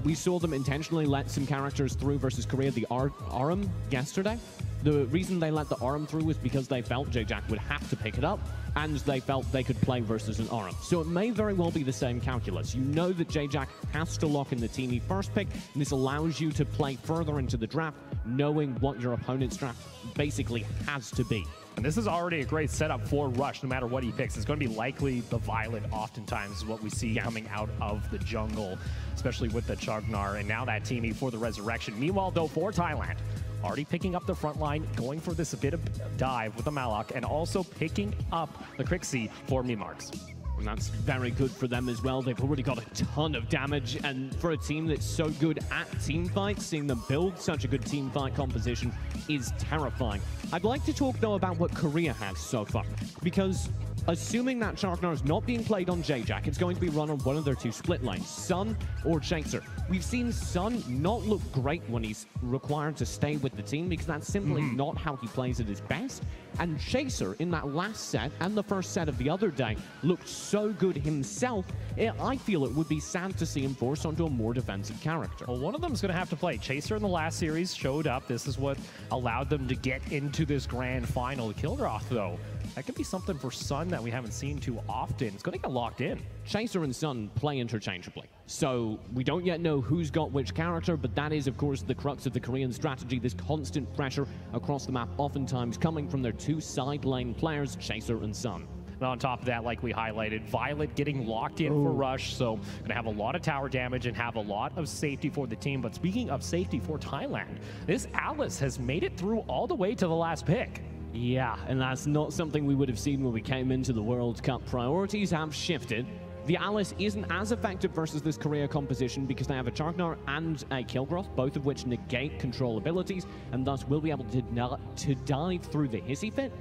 We saw them intentionally let some characters through versus Korea, the Arum yesterday. The reason they let the Arum through was because they felt J-Jack would have to pick it up, and they felt they could play versus an Arum. So it may very well be the same calculus. You know that J-Jack has to lock in the teamie first pick, and this allows you to play further into the draft, knowing what your opponent's draft basically has to be. And this is already a great setup for Rush, no matter what he picks. It's going to be likely the Violet oftentimes is what we see coming out of the jungle, especially with the Chagnar, and now that teamie for the Resurrection. Meanwhile, though, for Thailand, already picking up the front line, going for this a bit of dive with the Malak, and also picking up the Crixie for Mimarks. And that's very good for them as well. They've already got a ton of damage, and for a team that's so good at team fights, seeing them build such a good team fight composition is terrifying. I'd like to talk, though, about what Korea has so far, because assuming that Chagnar is not being played on J-Jack, it's going to be run on one of their two split lanes, Sun or Chaser. We've seen Sun not look great when he's required to stay with the team because that's simply not how he plays at his best. And Chaser, in that last set and the first set of the other day, looked so good himself, I feel it would be sad to see him forced onto a more defensive character. Well, one of them is going to have to play. Chaser in the last series showed up. This is what allowed them to get into this grand final. Kilroth, though, that could be something for Sun that we haven't seen too often. It's going to get locked in. Chaser and Sun play interchangeably. So we don't yet know who's got which character, but that is, of course, the crux of the Korean strategy, this constant pressure across the map, oftentimes coming from their two side lane players, Chaser and Sun. And on top of that, like we highlighted, Violet getting locked in for Rush, so going to have a lot of tower damage and have a lot of safety for the team. But speaking of safety for Thailand, this Alice has made it through all the way to the last pick. Yeah, and that's not something we would have seen when we came into the World Cup. Priorities have shifted. The Alice isn't as effective versus this Korea composition because they have a Chagnar and a Kilgroth, both of which negate control abilities, and thus will be able to dive through the Hissy Fit.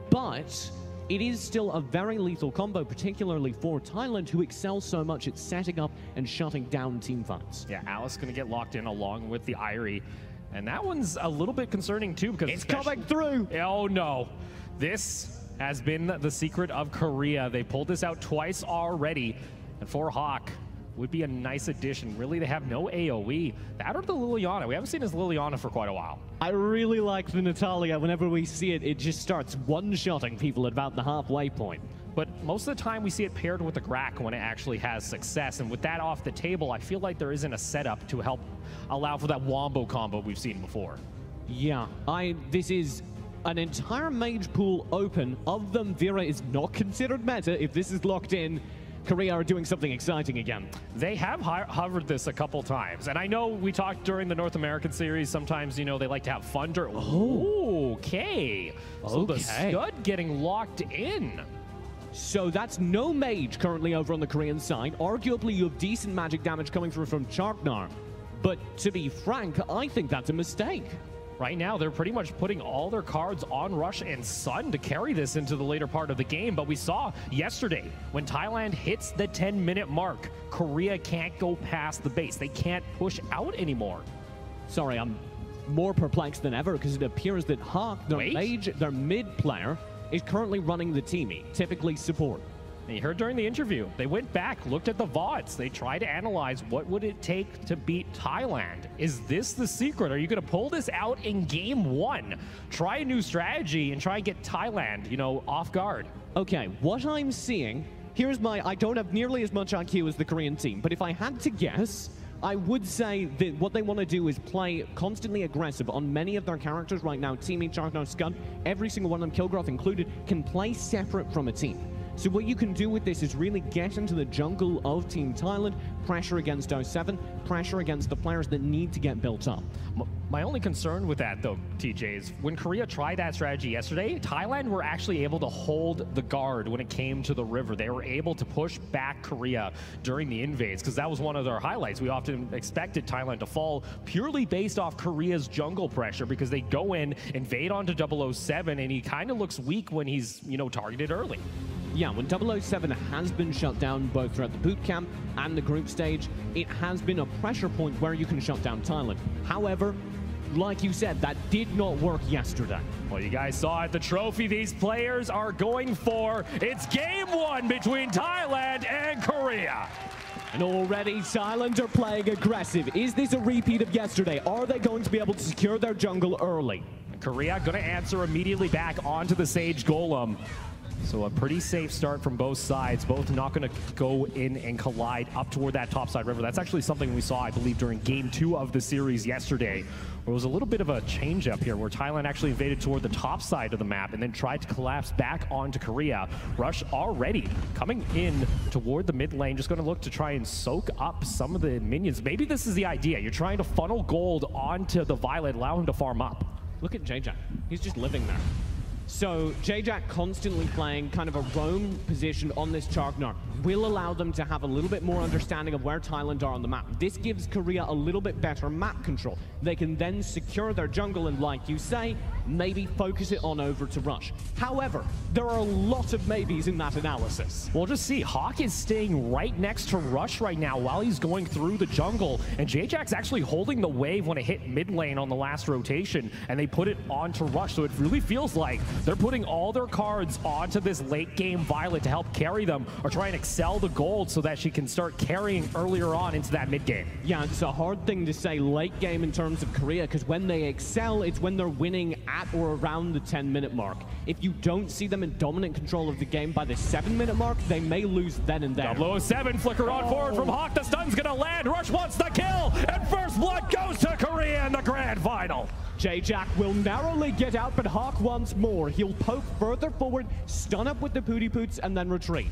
But it is still a very lethal combo, particularly for Thailand, who excel so much at setting up and shutting down team fights. Yeah, Alice going to get locked in along with the Irie. And that one's a little bit concerning, too, because it's coming through. Oh, no. This has been the secret of Korea. They pulled this out twice already. And for Hawk, would be a nice addition. Really, they have no AoE. That or the Liliana. We haven't seen his Liliana for quite a while. I really like the Natalia. Whenever we see it, it just starts one-shotting people at about the halfway point. But most of the time we see it paired with the Grak when it actually has success. And with that off the table, I feel like there isn't a setup to help allow for that Wombo combo we've seen before. Yeah, this is an entire mage pool open. Of them, Vera is not considered meta. If this is locked in, Korea are doing something exciting again. They have hovered this a couple times. And I know we talked during the North American series, sometimes, you know, they like to have fun. Okay. So the Scud getting locked in. So that's no mage currently over on the Korean side. Arguably, you have decent magic damage coming through from Chagnar. But to be frank, I think that's a mistake. Right now, they're pretty much putting all their cards on Rush and Sun to carry this into the later part of the game. But we saw yesterday, when Thailand hits the 10-minute mark, Korea can't go past the base. They can't push out anymore. Sorry, I'm more perplexed than ever because it appears that Hawk, their mid player, is currently running the teamie, typically support. And you heard during the interview, they went back, looked at the VODs. They tried to analyze what would it take to beat Thailand. Is this the secret? Are you going to pull this out in game one? Try a new strategy and try and get Thailand, you know, off guard. Okay, what I'm seeing, I don't have nearly as much IQ as the Korean team, but if I had to guess, I would say that what they want to do is play constantly aggressive on many of their characters right now. Teamie, Chagnar, Scud, every single one of them, Kilgroth included, can play separate from a team. So what you can do with this is really get into the jungle of Team Thailand, pressure against 07, pressure against the players that need to get built up. My only concern with that, though, TJ, is when Korea tried that strategy yesterday, Thailand were actually able to hold the guard when it came to the river. They were able to push back Korea during the invades, because that was one of their highlights. We often expected Thailand to fall purely based off Korea's jungle pressure, because they go in, invade onto 007, and he kind of looks weak when he's, targeted early. Yeah, when 007 has been shut down both throughout the boot camp and the group stage, it has been a pressure point where you can shut down Thailand. However, like you said, that did not work yesterday. Well, you guys saw it, the trophy these players are going for. It's game one between Thailand and Korea. And already Thailand are playing aggressive. Is this a repeat of yesterday? Are they going to be able to secure their jungle early? Korea going to answer immediately back onto the Sage Golem. So a pretty safe start from both sides. Both not going to go in and collide up toward that topside river. That's actually something we saw, I believe, during game 2 of the series yesterday. Where it was a little bit of a change up here where Thailand actually invaded toward the top side of the map and then tried to collapse back onto Korea. Rush already coming in toward the mid lane, just going to look to try and soak up some of the minions. Maybe this is the idea. You're trying to funnel gold onto the Violet, allow him to farm up. Look at JJ. He's just living there. So JJ constantly playing kind of a roam position on this Chargnar will allow them to have a little bit more understanding of where Thailand are on the map. This gives Korea a little bit better map control. They can then secure their jungle and, like you say, maybe focus it on over to Rush. However, there are a lot of maybes in that analysis. We'll just see. Hawk is staying right next to Rush right now while he's going through the jungle, and J-Jack's actually holding the wave when it hit mid lane on the last rotation, and they put it onto Rush, so it really feels like they're putting all their cards onto this late game Violet to help carry them or try and excel the gold so that she can start carrying earlier on into that mid game. Yeah, it's a hard thing to say late game in terms of Korea, because when they excel, it's when they're winning at or around the 10-minute mark. If you don't see them in dominant control of the game by the 7-minute mark, they may lose then and there. 007 flicker on forward from Hawk. The stun's gonna land. Rush wants the kill, and first blood goes to Korea in the grand final. J-Jack will narrowly get out, but Hawk wants more. He'll poke further forward, stun up with the Pooty Poots, and then retreat.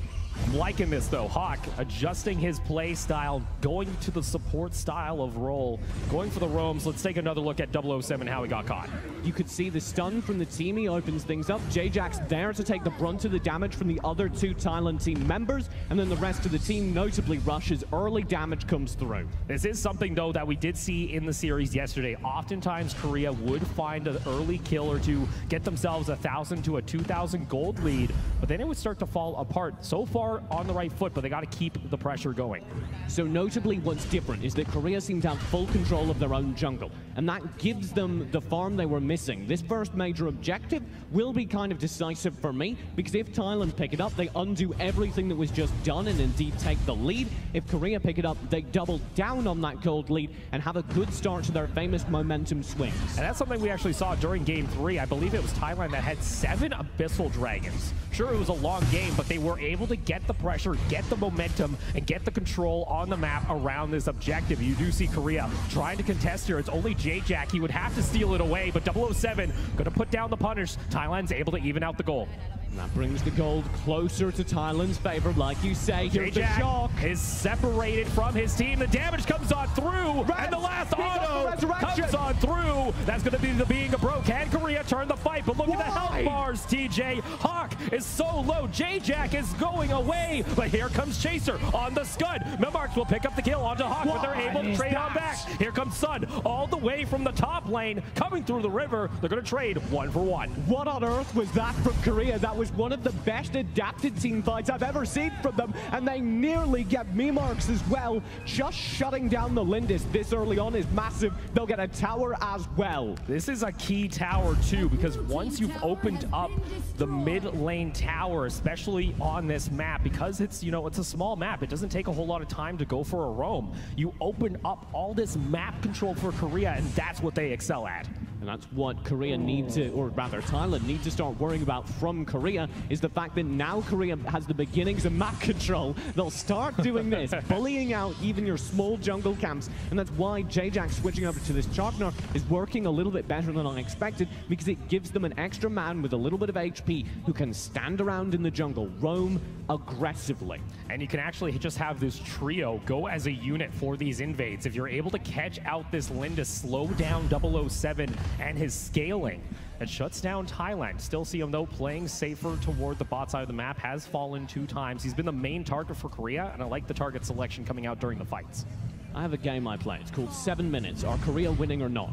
I'm liking this though. Hawk adjusting his play style, going to the support style of role, going for the roams. Let's take another look at 007, how he got caught. You could see the stun from the team. He opens things up. J-Jack's there to take the brunt of the damage from the other 2 Thailand team members, and then the rest of the team, notably Rush's early damage comes through. This is something though that we did see in the series yesterday. Oftentimes Korea would find an early kill or two, get themselves 1,000 to a 2,000 gold lead, but then it would start to fall apart. So far on the right foot, but they got to keep the pressure going. So notably what's different is that Korea seem to have full control of their own jungle, and that gives them the farm they were missing. This first major objective will be kind of decisive for me, because if Thailand pick it up, they undo everything that was just done and indeed take the lead. If Korea pick it up, they double down on that gold lead and have a good start to their famous momentum swings. And that's something we actually saw during game 3. I believe it was Thailand that had 7 Abyssal Dragons. Sure, it was a long game, but they were able to get the pressure, get the momentum, and get the control on the map around this objective. You do see Korea trying to contest here. It's only J-Jack. He would have to steal it away, but 007 going to put down the punish. Thailand's able to even out the goal. And that brings the gold closer to Thailand's favor, like you say. Here's the shock. Is separated from his team. The damage comes on through, and the last auto comes on through. That's going to be the being a bro. Can Korea turn the fight? But look at the health bars, TJ. Hawk is so low. J-Jack is going away, but here comes Chaser on the Scud. Memarks will pick up the kill onto Hawk, but they're able to trade on back. Here comes Sun all the way from the top lane, coming through the river. They're going to trade 1 for 1. What on earth was that from Korea? That was one of the best adapted team fights I've ever seen from them, and they nearly get Memarks as well. Just shutting down the Lindis this early on is massive. They'll get a tower as well. This is a key tower too, because once you've opened up the mid lane tower, especially on this map, because it's, it's a small map, it doesn't take a whole lot of time to go for a roam. You open up all this map control for Korea, and that's what they excel at. And that's what Korea need to, or rather Thailand need to start worrying about from Korea, is the fact that now Korea has the beginnings of map control. They'll start doing this, bullying out even your small jungle camps. And that's why J-Jack switching over to this Chaknar is working a little bit better than I expected, because it gives them an extra man with a little bit of HP who can stand around in the jungle, roam aggressively. And you can actually just have this trio go as a unit for these invades. If you're able to catch out this Lin to slow down 007 and his scaling, it shuts down Thailand. Still see him though playing safer toward the bot side of the map, has fallen 2 times. He's been the main target for Korea, and I like the target selection coming out during the fights. I have a game I play. It's called 7 Minutes. Are Korea winning or not?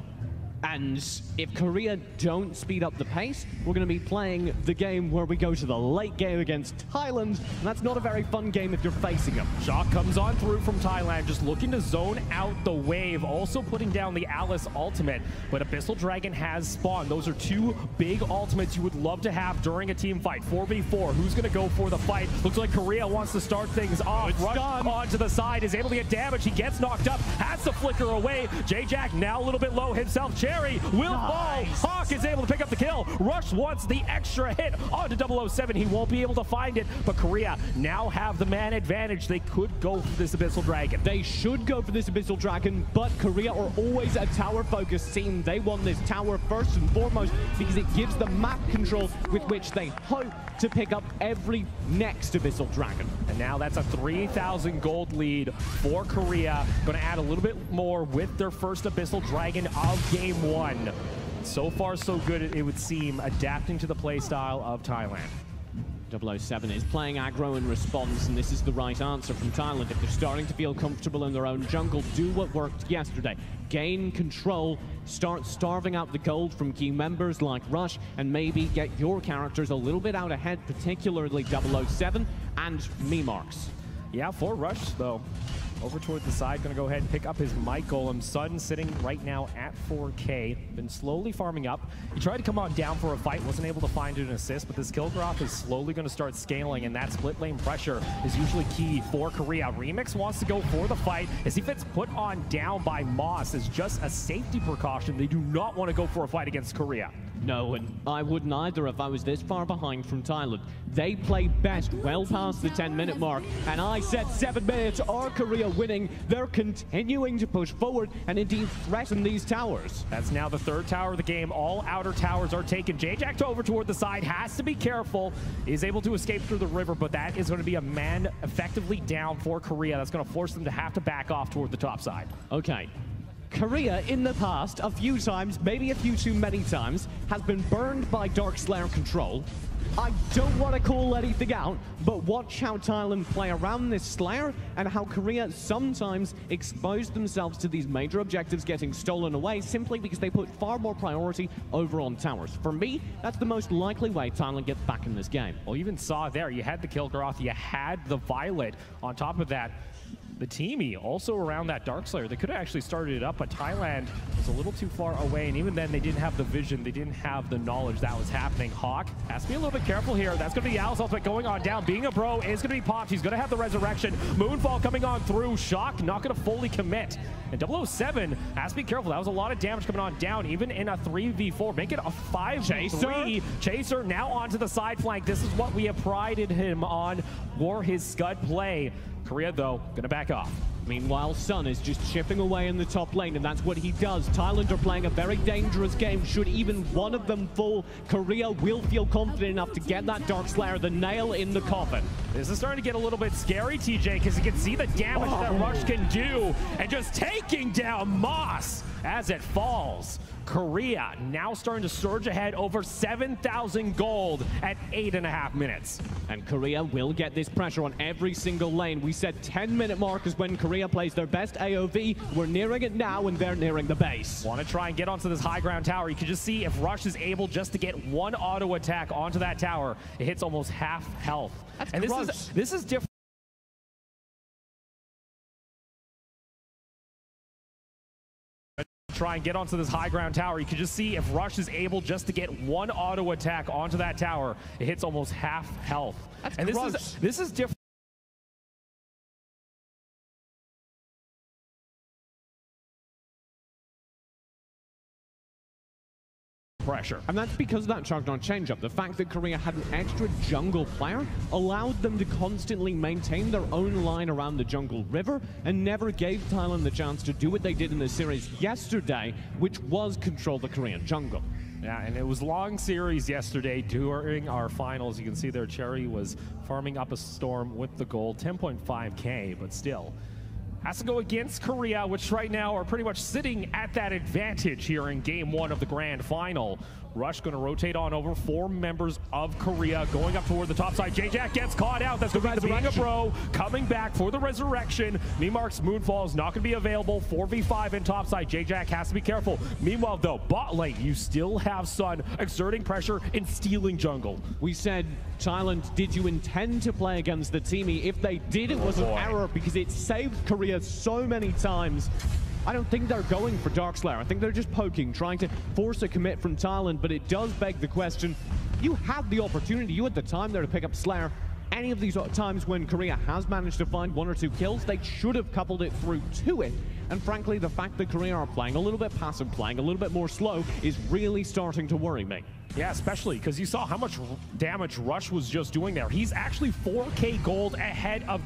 And if Korea don't speed up the pace, we're going to be playing the game where we go to the late game against Thailand, and that's not a very fun game if you're facing them. Shock comes on through from Thailand, just looking to zone out the wave, also putting down the Alice ultimate, but Abyssal Dragon has spawned. Those are 2 big ultimates you would love to have during a team fight. 4v4, who's going to go for the fight? Looks like Korea wants to start things off. Rush onto the side, is able to get damage, he gets knocked up, has to flicker away. J-Jack now a little bit low himself. Cherry will fall. Hawk is able to pick up the kill. Rush wants the extra hit onto 007. He won't be able to find it, but Korea now have the man advantage. They could go for this Abyssal Dragon. They should go for this Abyssal Dragon, but Korea are always a tower-focused team. They want this tower first and foremost because it gives them map control with which they hope to pick up every next Abyssal Dragon. And now that's a 3,000 gold lead for Korea. Going to add a little bit more with their first Abyssal Dragon of game 1. So far, so good, it would seem, adapting to the playstyle of Thailand. 007 is playing aggro in response, and this is the right answer from Thailand. If they're starting to feel comfortable in their own jungle, do what worked yesterday. Gain control, start starving out the gold from key members like Rush, and maybe get your characters a little bit out ahead, particularly 007 and Memarks. Yeah, for Rush, though. Over toward the side, going to go ahead and pick up his Might Golem. Sudden sitting right now at 4K. Been slowly farming up. He tried to come on down for a fight, wasn't able to find an assist, but this Kilgraf is slowly going to start scaling, and that split lane pressure is usually key for Korea. Remix wants to go for the fight as he gets put on down by Moss as just a safety precaution. They do not want to go for a fight against Korea. No, and I wouldn't either if I was this far behind from Thailand. They play best well past the 10-minute mark, and I said 7 minutes. Are Korea winning? They're continuing to push forward and indeed threaten these towers. That's now the 3rd tower of the game. All outer towers are taken. J-Jack over toward the side, has to be careful. Is able to escape through the river, but that is going to be a man effectively down for Korea. That's going to force them to have to back off toward the top side. Okay. Korea, in the past, a few times, maybe a few too many times, has been burned by Dark Slayer control. I don't want to call anything out, but watch how Thailand play around this Slayer and how Korea sometimes expose themselves to these major objectives getting stolen away simply because they put far more priority over on towers. For me, that's the most likely way Thailand gets back in this game. Well, you even saw there, you had the Kilgroth, you had the Violet. On top of that, the teamie also around that Dark Slayer. They could have actually started it up, but Thailand was a little too far away, and even then they didn't have the vision, they didn't have the knowledge that was happening. Hawk has to be a little bit careful here. That's going to be Al's ultimate going on down. Being a bro is going to be popped. He's going to have the resurrection. Moonfall coming on through. Shock not going to fully commit. And 007 has to be careful. That was a lot of damage coming on down, even in a 3v4. Make it a 5v3. Chaser now onto the side flank. This is what we have prided him on, for his Scud play. Korea, though, gonna back off. Meanwhile, Sun is just chipping away in the top lane, and that's what he does. Thailand are playing a very dangerous game. Should even one of them fall, Korea will feel confident enough to get that Dark Slayer, the nail in the coffin. This is starting to get a little bit scary, TJ, because you can see the damage that Rush can do, and just taking down Moss as it falls. Korea now starting to surge ahead, over 7,000 gold at 8.5 minutes. And Korea will get this pressure on every single lane. We said 10-minute mark is when Korea plays their best AOV. We're nearing it now, and they're nearing the base. Want to try and get onto this high ground tower. You can just see if Rush is able just to get one auto attack onto that tower, it hits almost half health. That's and gross. This is different. Try and get onto this high ground tower. You can just see if Rush is able just to get one auto attack onto that tower, it hits almost half health. That's and gross. this is different. pressure. And that's because of that Chognon changeup. The fact that Korea had an extra jungle player allowed them to constantly maintain their own line around the jungle river and never gave Thailand the chance to do what they did in the series yesterday, which was control the Korean jungle. Yeah, and it was long series yesterday during our finals. You can see there Cherry was farming up a storm with the gold, 10.5K, but still has to go against Korea, which right now are pretty much sitting at that advantage here in game one of the grand final. Rush going to rotate on over 4 members of Korea going up toward the top side. J-Jack gets caught out. That's going to be the Mega Bro coming back for the resurrection. Memark's Moonfall is not going to be available. 4v5 in top side. J-Jack has to be careful. Meanwhile, though, bot lane, you still have Sun exerting pressure and stealing jungle. We said, Thailand, did you intend to play against the Teamy? If they did, it was an error because it saved Korea so many times. I don't think they're going for Darkslayer. I think they're just poking, trying to force a commit from Thailand, but it does beg the question. You had the opportunity, you had the time there to pick up Slayer. Any of these times when Korea has managed to find 1 or 2 kills, they should have coupled it through to it. And frankly, the fact that Korea are playing a little bit passive, playing a little bit more slow, is really starting to worry me. Yeah, especially because you saw how much damage Rush was just doing there. He's actually 4K gold ahead of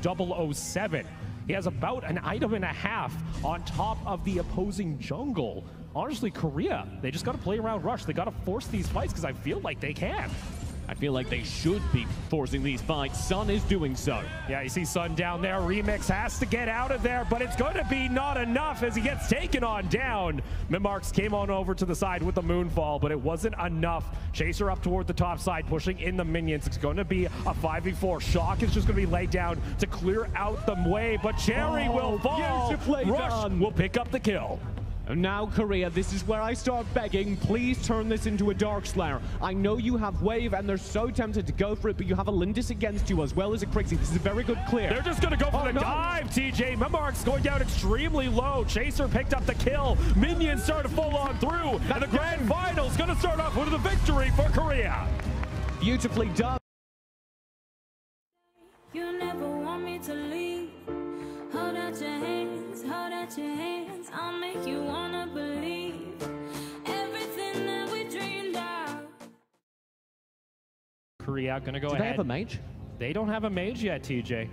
007. He has about an item and a half on top of the opposing jungle. Honestly, Korea, they just got to play around Rush. They got to force these fights because I feel like they can. I feel like they should be forcing these fights. Sun is doing so. Yeah, you see Sun down there. Remix has to get out of there, but it's going to be not enough as he gets taken on down. Mimarks came on over to the side with the Moonfall, but it wasn't enough. Chaser up toward the top side, pushing in the minions. It's going to be a 5v4. Shock is just going to be laid down to clear out the way, but Cherry will fall. Rush will pick up the kill. And now, Korea, this is where I start begging, please turn this into a Darkslayer. I know you have Wave, and they're so tempted to go for it, but you have a Lindis against you as well as a Crixie. This is a very good clear. They're just going to go for the dive, TJ. Memark's going down extremely low. Chaser picked up the kill. Minions start to full on through, and the grand final's going to start off with a victory for Korea. Beautifully done. You never want me to leave. Hold out your hands, hold out your hands. I'll make you wanna believe everything that we dreamed of. Korea gonna go ahead. Do they have a mage? They don't have a mage yet, TJ.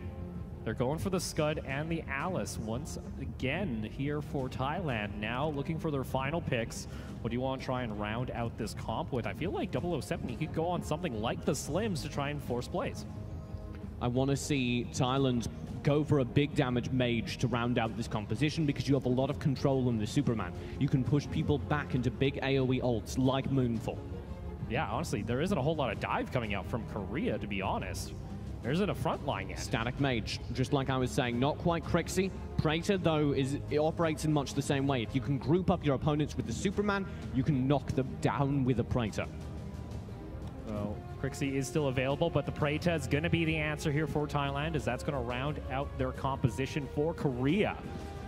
They're going for the Scud and the Alice once again here for Thailand. Now looking for their final picks. What do you want to try and round out this comp with? I feel like 007, he could go on something like the Slims to try and force plays. I want to see Thailand go for a big damage mage to round out this composition because you have a lot of control in the Superman. You can push people back into big AoE ults like Moonfall. Yeah, honestly, there isn't a whole lot of dive coming out from Korea, to be honest. There isn't a front line yet. Static mage, just like I was saying, not quite Crixie. Praetor, though, it operates in much the same way. If you can group up your opponents with the Superman, you can knock them down with a Praetor. Well, Crixie is still available, but the Praetor is going to be the answer here for Thailand, as that's going to round out their composition for Korea.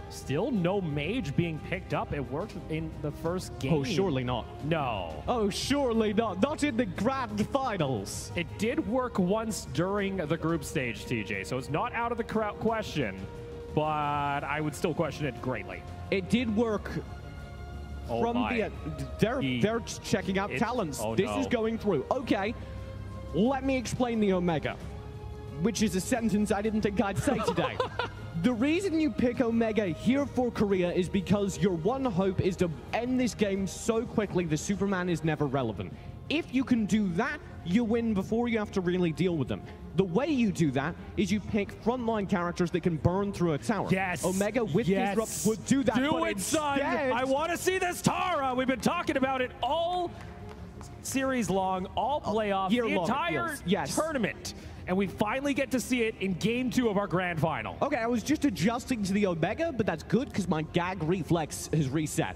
Still no mage being picked up. It worked in the first game. Oh, surely not. No. Oh, surely not. Not in the grand finals. It did work once during the group stage, TJ, so it's not out of the question, but I would still question it greatly. It did work. Oh From my. They're checking out talents. Oh, this is going through. Okay, let me explain the Omega, which is a sentence I didn't think I'd say today. The reason you pick Omega here for Korea is because your one hope is to end this game so quickly the Superman is never relevant. If you can do that, you win before you have to really deal with them. The way you do that is you pick frontline characters that can burn through a tower. Yes. Omega with Disrupt would do that. Do it, son. I want to see this Tara. We've been talking about it all series long, all playoffs, the entire tournament. And we finally get to see it in game 2 of our grand final. Okay, I was just adjusting to the Omega, but that's good because my gag reflex has reset.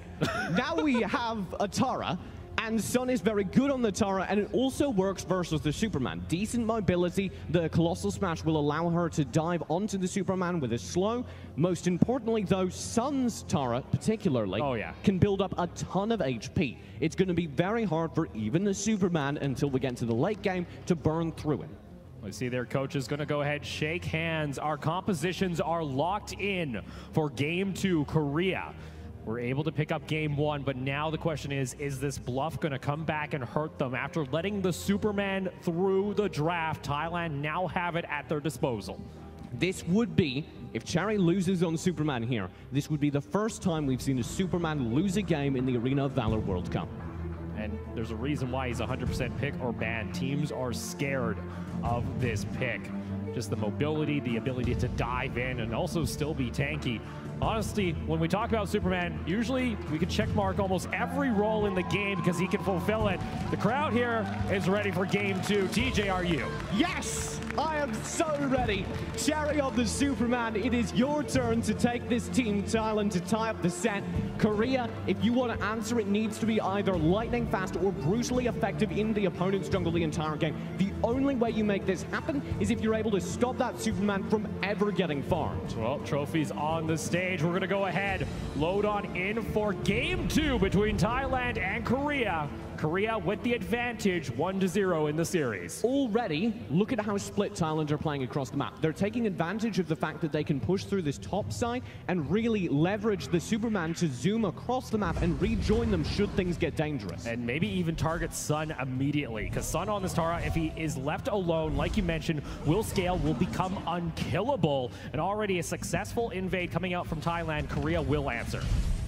Now we have a Tara, and Sun is very good on the Tara, and it also works versus the Superman. Decent mobility. The Colossal Smash will allow her to dive onto the Superman with a slow. Most importantly, though, Sun's Tara, particularly, can build up a ton of HP. It's going to be very hard for even the Superman, until we get to the late game, to burn through it. We see their coach is going to go ahead, shake hands. Our compositions are locked in for game 2, Korea. were able to pick up game 1, but now the question is this bluff going to come back and hurt them? After letting the Superman through the draft, Thailand now have it at their disposal. This would be, if Cherry loses on Superman here, this would be the first time we've seen a Superman lose a game in the Arena of Valor World Cup. And there's a reason why he's 100% pick or ban. Teams are scared of this pick. Just the mobility, the ability to dive in and also still be tanky. Honestly, when we talk about Superman, usually we can check mark almost every role in the game because he can fulfill it. The crowd here is ready for game 2. TJ, are you? Yes! I am so ready. Cherry of the Superman, it is your turn to take this team, Thailand, to tie up the set. Korea, if you want to answer, it needs to be either lightning fast or brutally effective in the opponent's jungle the entire game. The only way you make this happen is if you're able to stop that Superman from ever getting farmed. Well, trophies on the stage. We're going to go ahead, load on in for game 2 between Thailand and Korea. Korea with the advantage, 1-0 in the series. Already, look at how split Thailand are playing across the map. They're taking advantage of the fact that they can push through this top side and really leverage the Superman to zoom across the map and rejoin them should things get dangerous. And maybe even target Sun immediately, because Sun on this Tara, if he is left alone, like you mentioned, will scale, will become unkillable. And already a successful invade coming out from Thailand, Korea will answer.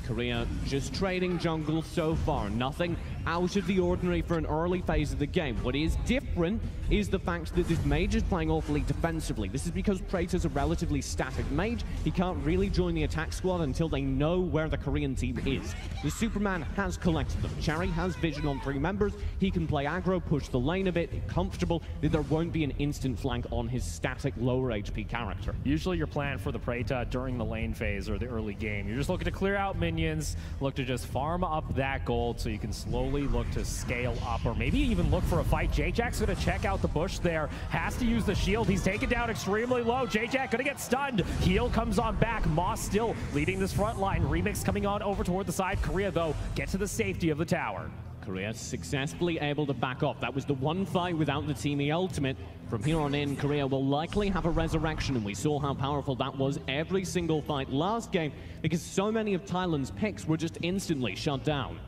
Korea just trading jungle so far. Nothing out of the ordinary for an early phase of the game. What is different is the fact that this mage is playing awfully defensively. This is because Praetor's a relatively static mage. He can't really join the attack squad until they know where the Korean team is. The Superman has collected them. Cherry has vision on 3 members. He can play aggro, push the lane a bit, comfortable that there won't be an instant flank on his static lower HP character. Usually your plan for the Praetor during the lane phase or the early game, you're just looking to clear out minions, look to just farm up that gold so you can slowly look to scale up or maybe even look for a fight. J-Jack's going to check out the bush there, has to use the shield. He's taken down extremely low. J-Jack going to get stunned. Heal comes on back. Moss still leading this front line. Remix coming on over toward the side. Korea, though, get to the safety of the tower. Korea successfully able to back off. That was the one fight without the Team E ultimate. From here on in, Korea will likely have a resurrection, and we saw how powerful that was every single fight last game because so many of Thailand's picks were just instantly shut down.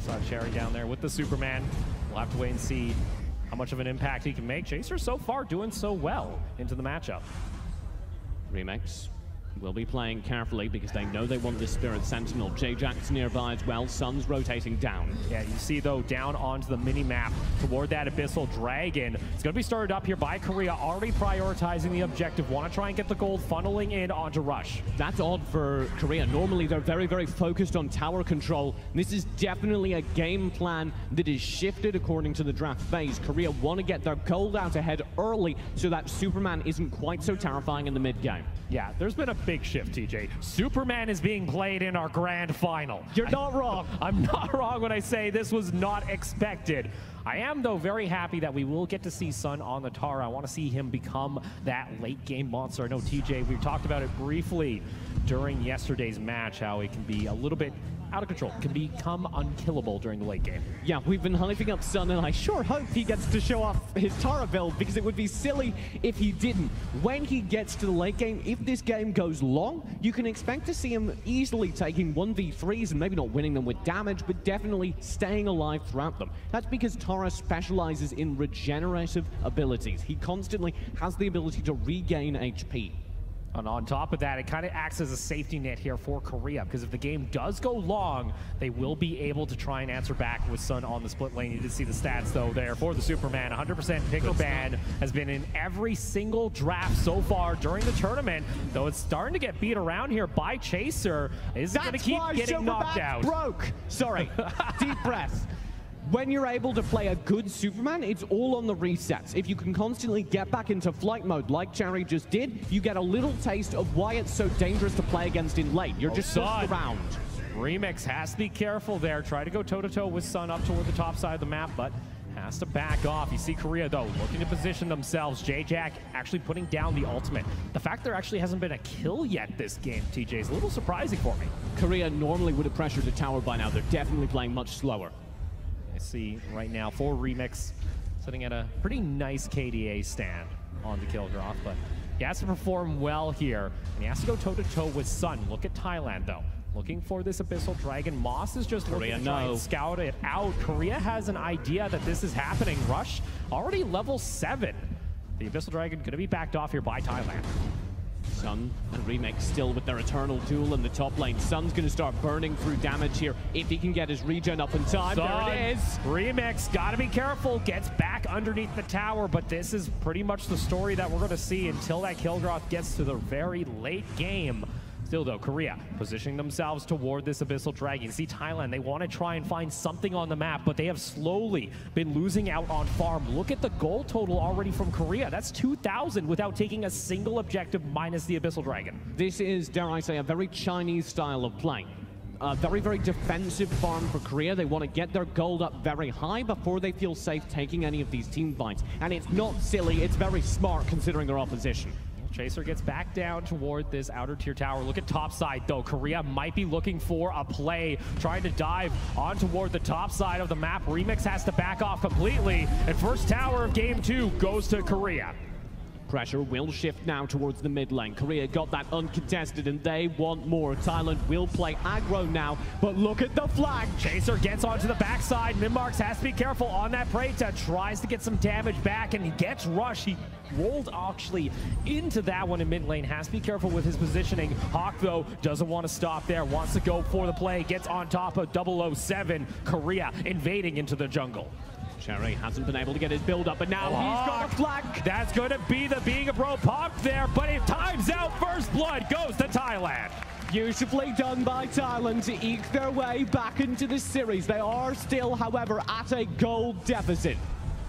Saw Cherry down there with the Superman. We'll have to wait and see how much of an impact he can make. Chaser so far doing so well into the matchup. Remix will be playing carefully because they know they want the Spirit Sentinel. J-Jack's nearby as well. Sun's rotating down. Yeah, you see, though, down onto the mini-map toward that Abyssal Dragon. It's going to be started up here by Korea, already prioritizing the objective. Want to try and get the gold funneling in onto Rush. That's odd for Korea. Normally, they're very, very focused on tower control. This is definitely a game plan that is shifted according to the draft phase. Korea want to get their gold out ahead early so that Superman isn't quite so terrifying in the mid-game. Yeah, there's been a big shift, TJ. Superman is being played in our grand final. You're not wrong. I'm not wrong when I say this was not expected. I am, though, very happy that we will get to see Sun on the Tara. I want to see him become that late-game monster. I know, TJ, we talked about it briefly during yesterday's match, how it can be a little bit out of control, can become unkillable during the late game. Yeah, we've been hyping up Sun, and I sure hope he gets to show off his Tara build, because it would be silly if he didn't. When he gets to the late game, if this game goes long, you can expect to see him easily taking 1v3s and maybe not winning them with damage, but definitely staying alive throughout them. That's because Tara specializes in regenerative abilities. He constantly has the ability to regain HP. And on top of that, it kind of acts as a safety net here for Korea, because if the game does go long, they will be able to try and answer back with Sun on the split lane. You did see the stats, though, there for the Superman. 100% pick or ban has been in every single draft so far during the tournament, though it's starting to get beat around here by Chaser. Is going to keep getting knocked out. Broke. Sorry. Deep breath. When you're able to play a good Superman, it's all on the resets. If you can constantly get back into flight mode like Cherry just did, you get a little taste of why it's so dangerous to play against in late. You're just pushed around. Remix has to be careful there. Try to go toe-to-toe with Sun up toward the top side of the map, but has to back off. You see Korea, though, looking to position themselves. J-Jack actually putting down the ultimate. The fact there actually hasn't been a kill yet this game, TJ, is a little surprising for me. Korea normally would have pressured the tower by now. They're definitely playing much slower. I see right now for Remix sitting at a pretty nice KDA stand on the Kilgroth, but he has to perform well here, and he has to go toe-to-toe with Sun. Look at Thailand, though. looking for this Abyssal Dragon. Moss is just looking to try no. and scout it out. Korea has an idea that this is happening. Rush already level 7. The Abyssal Dragon going to be backed off here by Thailand. Sun and Remix still with their eternal duel in the top lane. Sun's going to start burning through damage here if he can get his regen up in time. Sun, there it is. Remix, gotta be careful, gets back underneath the tower, but this is pretty much the story that we're gonna see until that Kilgroth gets to the very late game. Still though, Korea positioning themselves toward this Abyssal Dragon. You see Thailand, they want to try and find something on the map, but they have slowly been losing out on farm. Look at the goal total already from Korea. That's 2,000 without taking a single objective minus the Abyssal Dragon. This is, dare I say, a very Chinese style of play. Very, very defensive farm for Korea. They want to get their gold up very high before they feel safe taking any of these team fights. And it's not silly, it's very smart considering their opposition. Chaser gets back down toward this outer tier tower. Look at top side though. Korea might be looking for a play, trying to dive on toward the top side of the map. Remix has to back off completely, and first tower of game 2 goes to Korea. Pressure will shift now towards the mid lane. Korea got that uncontested and they want more. Thailand will play aggro now, but look at the flag. Chaser gets onto the backside. Minmarks has to be careful on that Preta. Tries to get some damage back and he gets rushed. He rolled actually into that one in mid lane. Has to be careful with his positioning. Hawk though doesn't want to stop there. Wants to go for the play. Gets on top of 007. Korea invading into the jungle. Cherry hasn't been able to get his build up, but now he's got a flag. That's going to be the being a pro pop there, but it times out. First blood goes to Thailand. Beautifully done by Thailand to eke their way back into the series. They are still, however, at a gold deficit.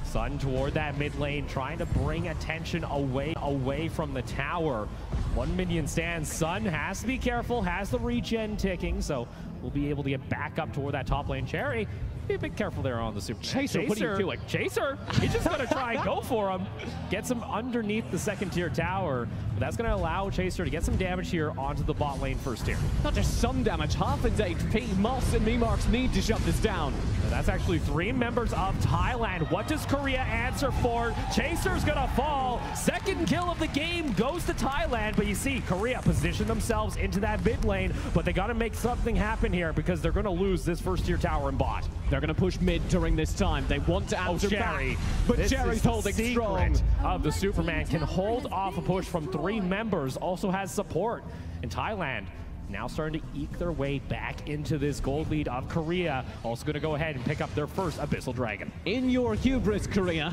Sun toward that mid lane, trying to bring attention away from the tower. 1 minion stands. Sun has to be careful, has the regen ticking, so we'll be able to get back up toward that top lane. Cherry, be a bit careful there on the Superman. Chaser, what are you doing? Chaser, he's just going to try and go for him. Gets him underneath the second tier tower. But that's going to allow Chaser to get some damage here onto the bot lane first tier. Not just some damage, half its HP. Moss and Minmarks need to shut this down. Now that's actually 3 members of Thailand. What does Korea answer for? Chaser's going to fall. Second kill of the game goes to Thailand. But you see, Korea position themselves into that mid lane. But they got to make something happen here because they're going to lose this first tier tower in bot. They're going to push mid during this time. They want to answer back, but Cherry's holding strong. Of the Superman can hold off a push from 3 members. Also has support. And Thailand now starting to eke their way back into this gold lead of Korea. Also going to go ahead and pick up their first Abyssal Dragon. In your hubris, Korea,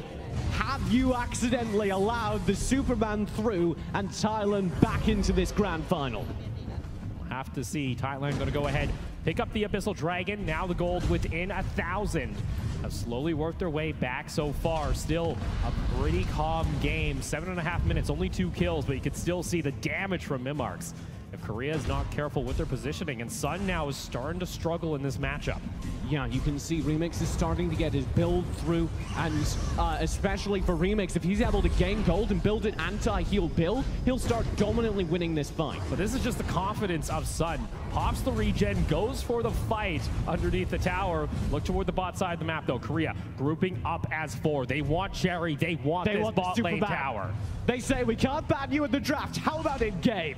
have you accidentally allowed the Superman through and Thailand back into this grand final? Have to see. Thailand going to go ahead, pick up the Abyssal Dragon. Now the gold within 1,000. Have slowly worked their way back so far. Still a pretty calm game. 7.5 minutes, only 2 kills, but you can still see the damage from Minmarks. If Korea is not careful with their positioning, and Sun now is starting to struggle in this matchup. Yeah, you can see Remix is starting to get his build through, and especially for Remix, if he's able to gain gold and build an anti-heal build, he'll start dominantly winning this fight. But this is just the confidence of Sun. Pops the regen, goes for the fight underneath the tower. Look toward the bot side of the map though. Korea grouping up as 4. They want Cherry, they want this bot lane tower. They say we can't ban you in the draft, how about in game?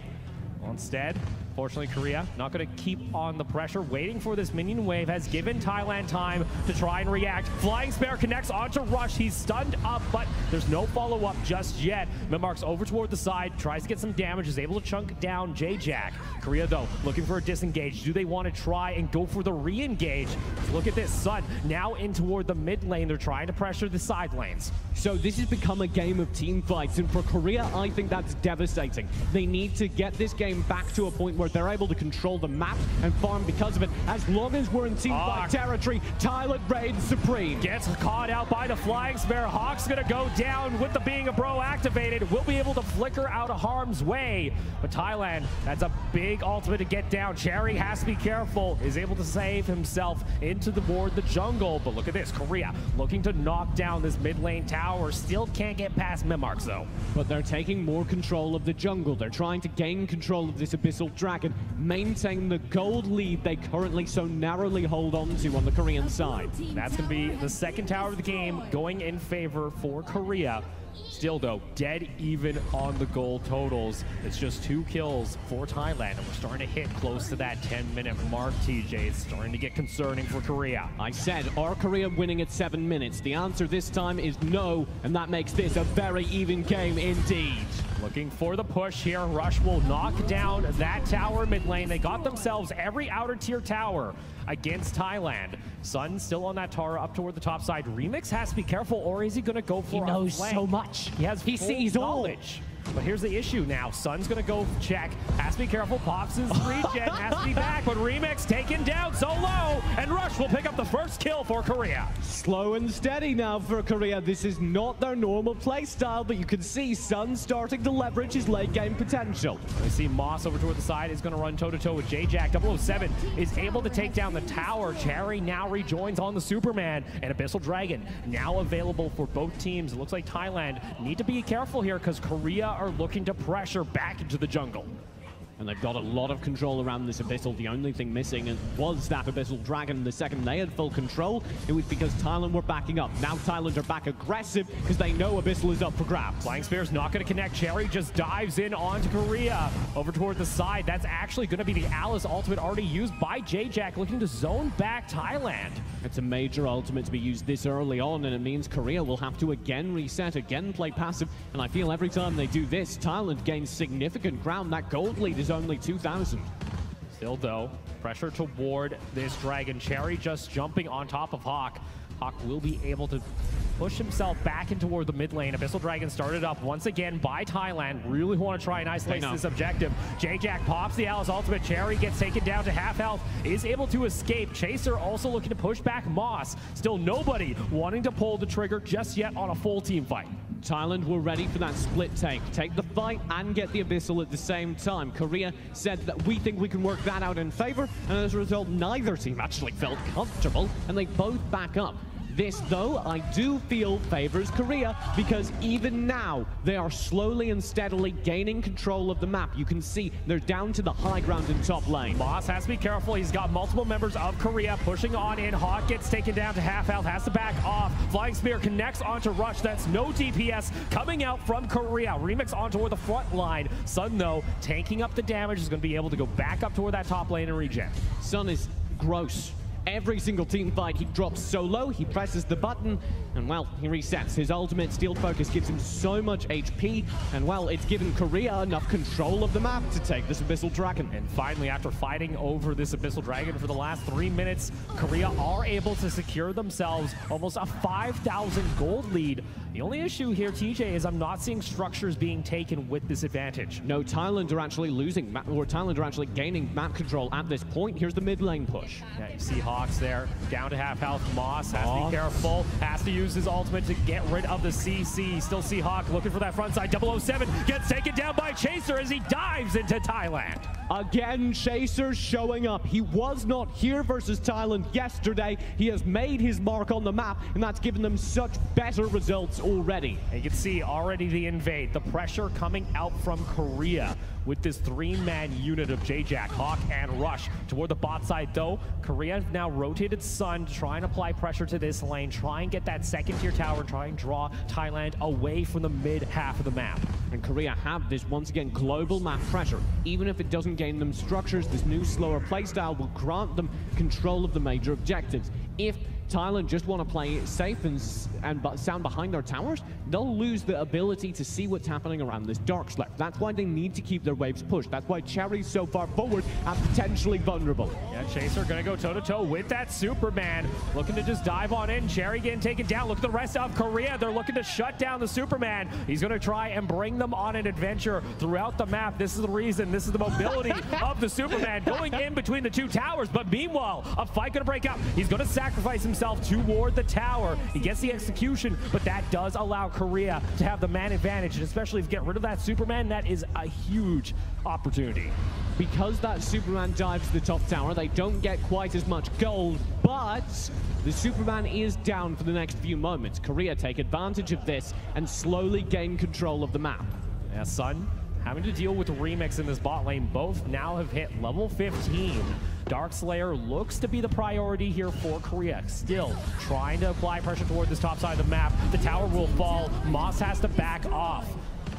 Well, instead, fortunately, Korea not going to keep on the pressure. Waiting for this minion wave has given Thailand time to try and react. Flying Spare connects onto Rush. He's stunned up, but there's no follow-up just yet. Minmarks over toward the side, tries to get some damage, is able to chunk down J-Jack. Korea, though, looking for a disengage. Do they want to try and go for the re-engage? Look at this. Sun now in toward the mid lane. They're trying to pressure the side lanes. So this has become a game of team fights, and for Korea, I think that's devastating. They need to get this game back to a point where they're able to control the map and farm because of it. As long as we're in team fight territory, Thailand reigns supreme. Gets caught out by the Flying Spare. Hawk's gonna go down with the Being a Bro activated. Will be able to flicker out of harm's way. But Thailand, that's a big ultimate to get down. Cherry has to be careful, is able to save himself into toward the jungle. But look at this, Korea looking to knock down this mid lane tower. Still can't get past Minmarks though. But they're taking more control of the jungle. They're trying to gain control control of this Abyssal Dragon, maintain the gold lead they currently so narrowly hold on to on the Korean side. That's going to be the second tower of the game going in favor for Korea. Still, though, dead even on the gold totals. It's just 2 kills for Thailand, and we're starting to hit close to that 10-minute mark, TJ. It's starting to get concerning for Korea. I said, are Korea winning at 7 minutes? The answer this time is no, and that makes this a very even game indeed. Looking for the push here. Rush will knock down that tower mid lane. They got themselves every outer tier tower against Thailand. Sun still on that tower up toward the top side. Remix has to be careful, or is he going to go for He knows so much. He sees knowledge. But here's the issue now. Sun's going to go check. Has to be careful. Pops his regen. Has to be back. But Remix taken down so low. And Rush will pick up the first kill for Korea. Slow and steady now for Korea. This is not their normal play style, but you can see Sun starting to leverage his late game potential. We see Moss over toward the side is going to run toe-to-toe with J-Jack. 007 is able to take down the tower. Cherry now rejoins on the Superman. And Abyssal Dragon now available for both teams. It looks like Thailand need to be careful here because Korea are looking to pressure back into the jungle. And they've got a lot of control around this Abyssal. The only thing missing was that Abyssal Dragon. The second they had full control, it was because Thailand were backing up. Now Thailand are back aggressive because they know Abyssal is up for grabs. Flying Spear's not going to connect. Cherry just dives in onto Korea. Over toward the side. That's actually going to be the Alice ultimate already used by J-Jack, looking to zone back Thailand. It's a major ultimate to be used this early on, and it means Korea will have to again reset, again play passive. And I feel every time they do this, Thailand gains significant ground. That gold lead is only 2,000. Still, though, pressure toward this Dragon. Cherry just jumping on top of Hawk. Hawk will be able to push himself back in toward the mid lane. Abyssal Dragon started up once again by Thailand. Really want to try and isolate this objective. J-Jack pops the Alice ultimate. Cherry gets taken down to half health. Is able to escape. Chaser also looking to push back Moss. Still nobody wanting to pull the trigger just yet on a full team fight. Thailand were ready for that split take the fight and get the Abyssal at the same time. Korea said that we think we can work that out in favor, and as a result, neither team actually felt comfortable, and they both back up. This, though, I do feel favors Korea because even now they are slowly and steadily gaining control of the map. You can see they're down to the high ground in top lane. Moss has to be careful. He's got multiple members of Korea pushing on in. Hawk gets taken down to half health, has to back off. Flying Spear connects onto Rush. That's no DPS coming out from Korea. Remix on toward the front line. Sun, though, tanking up the damage, is going to be able to go back up toward that top lane and regen. Sun is gross. Every single team fight, he drops so low, he presses the button, and well, he resets. His ultimate Steel Focus gives him so much HP, and well, it's given Korea enough control of the map to take this Abyssal Dragon. And finally, after fighting over this Abyssal Dragon for the last 3 minutes, Korea are able to secure themselves almost a 5,000 gold lead. The only issue here, TJ, is I'm not seeing structures being taken with this advantage. No, Thailand are actually losing, or Thailand are actually gaining map control at this point. Here's the mid lane push. Yeah, you see Hawks there, down to half health. Moss has to be careful, has to use his ultimate to get rid of the CC. Still see Hawk looking for that front side. 007 gets taken down by Chaser as he dives into Thailand. Again, Chaser showing up. He was not here versus Thailand yesterday. He has made his mark on the map, and that's given them such better results already. And you can see already the invade, the pressure coming out from Korea with this 3-man unit of J-Jack, Hawk, and Rush. Toward the bot side, though, Korea have now rotated Sun to try and apply pressure to this lane, try and get that second-tier tower, try and draw Thailand away from the mid half of the map. And Korea have this, once again, global map pressure. Even if it doesn't gain them structures, this new, slower playstyle will grant them control of the major objectives. If Thailand just want to play safe and sound behind their towers, they'll lose the ability to see what's happening around this dark slip. That's why they need to keep their waves pushed. That's why Cherry's so far forward and potentially vulnerable. Yeah, Chaser gonna go toe-to-toe with that Superman, looking to just dive on in. Cherry getting taken down. Look at the rest of Korea. They're looking to shut down the Superman. He's gonna try and bring them on an adventure throughout the map. This is the reason. This is the mobility of the Superman going in between the two towers. But meanwhile, a fight gonna break out. He's gonna sacrifice himself toward the tower. He gets the execution, but that does allow Korea to have the man advantage, and especially if you get rid of that Superman, that is a huge opportunity. Because that Superman dives to the top tower, they don't get quite as much gold, but the Superman is down for the next few moments. Korea take advantage of this and slowly gain control of the map. Yeah, Sun having to deal with Remix in this bot lane. Both now have hit level 15. Darkslayer looks to be the priority here for Korea. Still trying to apply pressure toward this top side of the map. The tower will fall. Moss has to back off.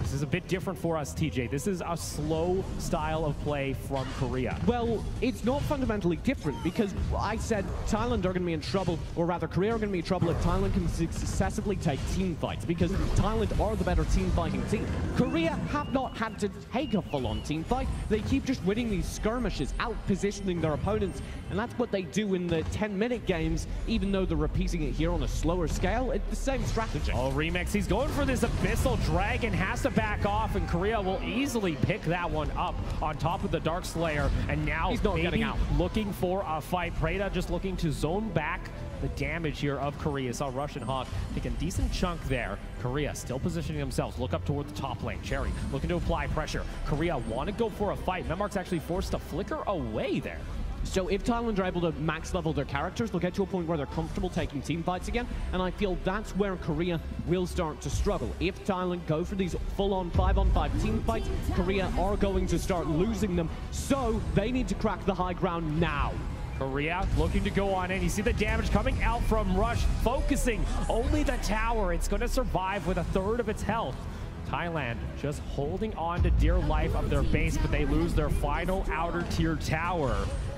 This is a bit different for us, TJ. This is a slow style of play from Korea. Well, it's not fundamentally different because I said Thailand are going to be in trouble, or rather Korea are going to be in trouble if Thailand can successfully take team fights, because Thailand are the better team fighting team. Korea have not had to take a full-on team fight. They keep just winning these skirmishes, out-positioning their opponents, and that's what they do in the 10-minute games, even though they're repeating it here on a slower scale. It's the same strategy. Oh, Remix, he's going for this Abyssal Dragon, has to back off, and Korea will easily pick that one up on top of the Darkslayer, and now he's not getting out. Looking for a fight. Preda just looking to zone back the damage here of Korea. Saw Russian Hawk take a decent chunk there. Korea still positioning themselves. Look up toward the top lane. Cherry looking to apply pressure. Korea want to go for a fight. Memark's actually forced to flicker away there. So if Thailand are able to max level their characters, they'll get to a point where they're comfortable taking team fights again, and I feel that's where Korea will start to struggle. If Thailand go for these full-on 5-on-5 team fights, Korea are going to start losing them, so they need to crack the high ground now. Korea looking to go on in. You see the damage coming out from Rush, focusing only the tower. It's going to survive with a third of its health. Thailand just holding on to dear life of their base, but they lose their final outer tier tower.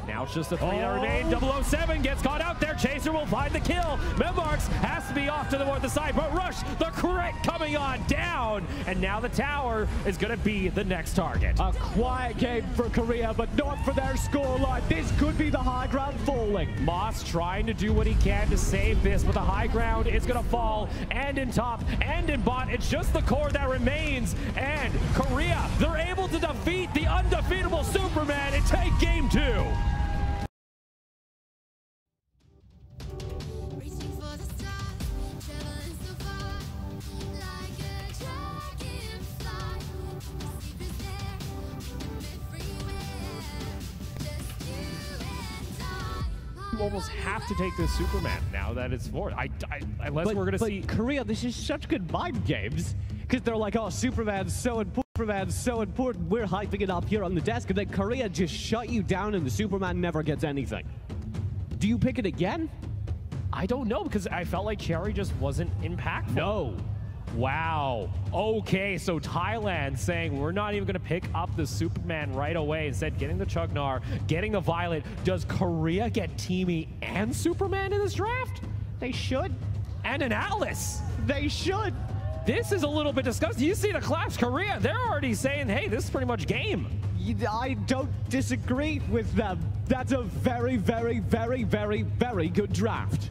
Now it's just a 3 that remain. 007 gets caught out there. Chaser will find the kill. Memarks has to be off to the north side, but Rush, the crit coming on down. And now the tower is going to be the next target. A quiet game for Korea, but not for their scoreline. This could be the high ground falling. Moss trying to do what he can to save this, but the high ground is going to fall. And in top and in bot, it's just the core that remains. And Korea, they're able to defeat the undefeatable Superman and take game 2. Almost have to take this Superman now that it's forward. Unless we're going to see Korea, this is such good mind games because they're like, oh, Superman's so important. We're hyping it up here on the desk, and then Korea just shut you down, and the Superman never gets anything. Do you pick it again? I don't know, because I felt like Cherry just wasn't impactful. No. Wow. Okay, so Thailand saying we're not even going to pick up the Superman right away. Instead, getting the Chugnar, getting the Violet. Does Korea get Teamy and Superman in this draft? They should. And an Atlas. They should. This is a little bit disgusting. You see the claps, Korea, they're already saying, hey, this is pretty much game. I don't disagree with them. That's a very, very, very, very, very good draft.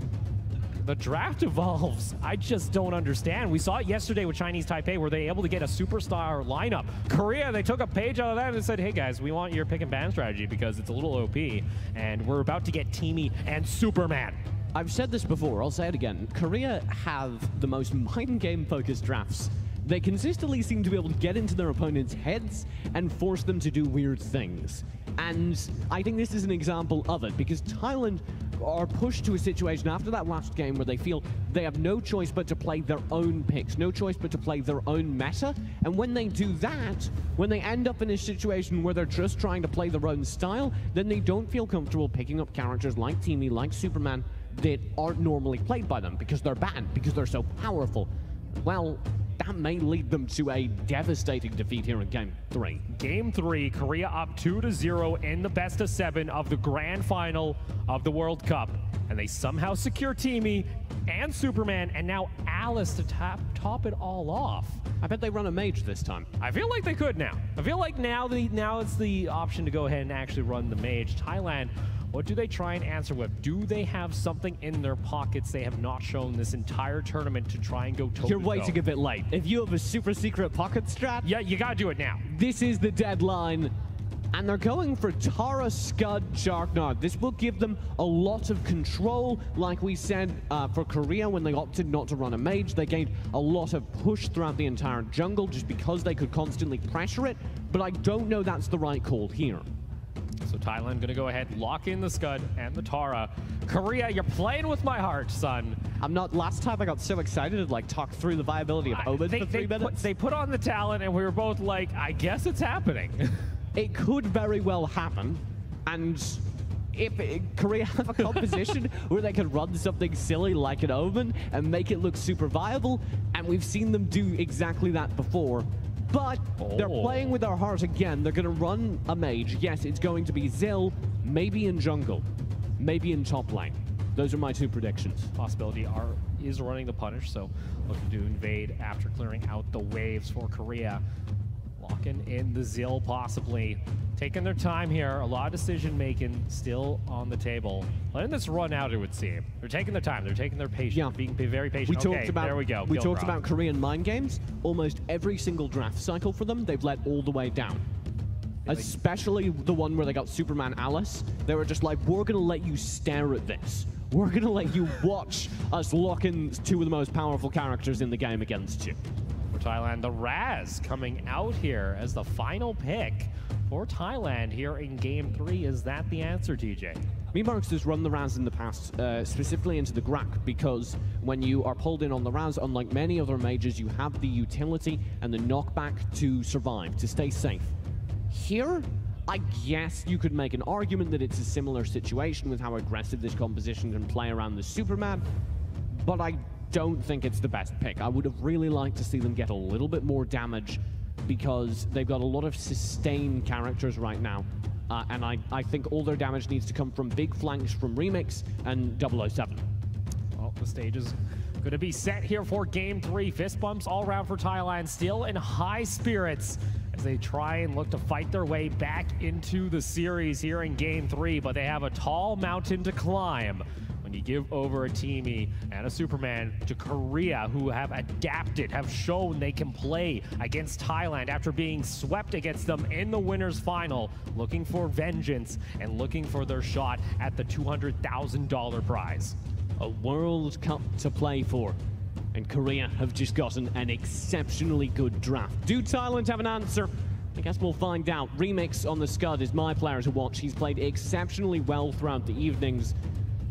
The draft evolves. I just don't understand. We saw it yesterday with Chinese Taipei. Were they able to get a superstar lineup? Korea, they took a page out of that and said, hey guys, we want your pick and ban strategy because it's a little OP, and we're about to get Teamy and Superman. I've said this before, I'll say it again. Korea have the most mind game focused drafts. They consistently seem to be able to get into their opponents' heads and force them to do weird things. And I think this is an example of it, because Thailand are pushed to a situation after that last game where they feel they have no choice but to play their own picks, no choice but to play their own meta. And when they do that, when they end up in a situation where they're just trying to play their own style, then they don't feel comfortable picking up characters like Teamy, like Superman, that aren't normally played by them because they're banned, because they're so powerful. Well, that may lead them to a devastating defeat here in Game 3. Game 3, Korea up 2-0 in the best of 7 of the grand final of the World Cup. And they somehow secure Teamy and Superman, and now Alice to top it all off. I bet they run a mage this time. I feel like they could now. I feel like now it's the option to go ahead and actually run the mage. Thailand, what do they try and answer with? Do they have something in their pockets they have not shown this entire tournament to try and go toe-to-toe? You're waiting a bit late. If you have a super secret pocket strat... Yeah, you gotta do it now. This is the deadline. And they're going for Tara, Scud, Sharknard. This will give them a lot of control. Like we said for Korea, when they opted not to run a mage, they gained a lot of push throughout the entire jungle just because they could constantly pressure it. But I don't know that's the right call here. So Thailand gonna go ahead, lock in the Scud and the Tara. Korea, you're playing with my heart, son. I'm not. Last time I got so excited to like talk through the viability of Omen for 3 minutes. They put on the talent and we were both like, I guess it's happening. It could very well happen, and if Korea have a composition where they can run something silly like an Omen and make it look super viable, and we've seen them do exactly that before. But they're playing with our heart again. They're going to run a mage. Yes, it's going to be Zill, maybe in jungle, maybe in top lane. Those are my 2 predictions. Possibility is running the punish, so looking to invade after clearing out the waves for Korea. Locking in the Zill possibly. Taking their time here. A lot of decision making still on the table. Letting this run out, it would seem. They're taking their time. They're taking their patience. Yeah. Being very patient. There we go. We talked about Korean mind games. Almost every single draft cycle for them, they've let all the way down. Especially the one where they got Superman Alice. They were just like, we're going to let you stare at this. We're going to let you watch us lock in 2 of the most powerful characters in the game against you. For Thailand, the Raz coming out here as the final pick for Thailand here in Game 3. Is that the answer, TJ? Memarks has run the Raz in the past, specifically into the Grak, because when you are pulled in on the Raz, unlike many other mages, you have the utility and the knockback to survive, to stay safe. Here, I guess you could make an argument that it's a similar situation with how aggressive this composition can play around the Superman, but I don't think it's the best pick. I would have really liked to see them get a little bit more damage because they've got a lot of sustained characters right now. And I think all their damage needs to come from big flanks from Remix and 007. Well, the stage is going to be set here for Game 3. Fist bumps all around for Thailand, still in high spirits as they try and look to fight their way back into the series here in Game 3. But they have a tall mountain to climb when you give over a Teamy and a Superman to Korea, who have adapted, have shown they can play against Thailand after being swept against them in the winners final, looking for vengeance and looking for their shot at the $200,000 prize. A World Cup to play for, and Korea have just gotten an exceptionally good draft. Do Thailand have an answer? I guess we'll find out. Remix on the Scud is my player to watch. He's played exceptionally well throughout the evenings.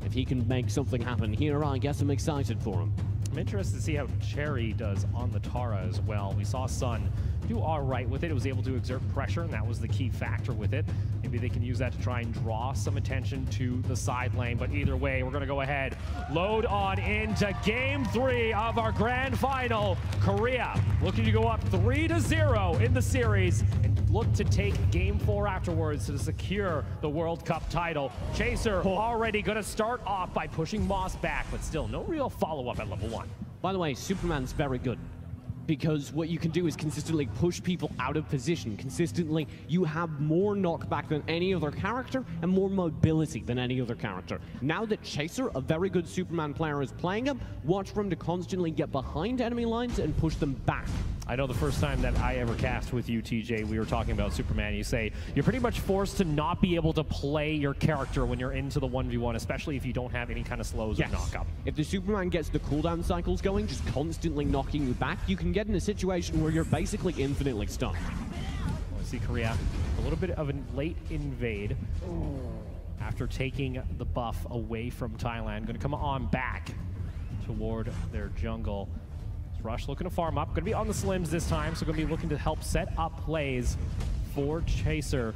If he can make something happen here, I guess I'm excited for him. I'm interested to see how Cherry does on the Tara as well. We saw Sun do all right with it. It was able to exert pressure, and that was the key factor with it. Maybe they can use that to try and draw some attention to the side lane. But either way, we're going to go ahead, load on into Game 3 of our grand final. Korea looking to go up 3-0 in the series and look to take Game 4 afterwards to secure the World Cup title. Chaser already going to start off by pushing Moss back, but still no real follow-up at level 1. By the way, Superman's very good, because what you can do is consistently push people out of position. Consistently, you have more knockback than any other character and more mobility than any other character. Now that Chaser, a very good Superman player, is playing him, watch for him to constantly get behind enemy lines and push them back. I know the first time that I ever cast with you, TJ, we were talking about Superman. You say you're pretty much forced to not be able to play your character when you're into the 1v1, especially if you don't have any kind of slows or knock-up. If the Superman gets the cooldown cycles going, just constantly knocking you back, you can get in a situation where you're basically infinitely stunned. I see Korea, a little bit of a late invade after taking the buff away from Thailand. Going to come on back toward their jungle. Rush looking to farm up, going to be on the slims this time, so going to be looking to help set up plays for Chaser.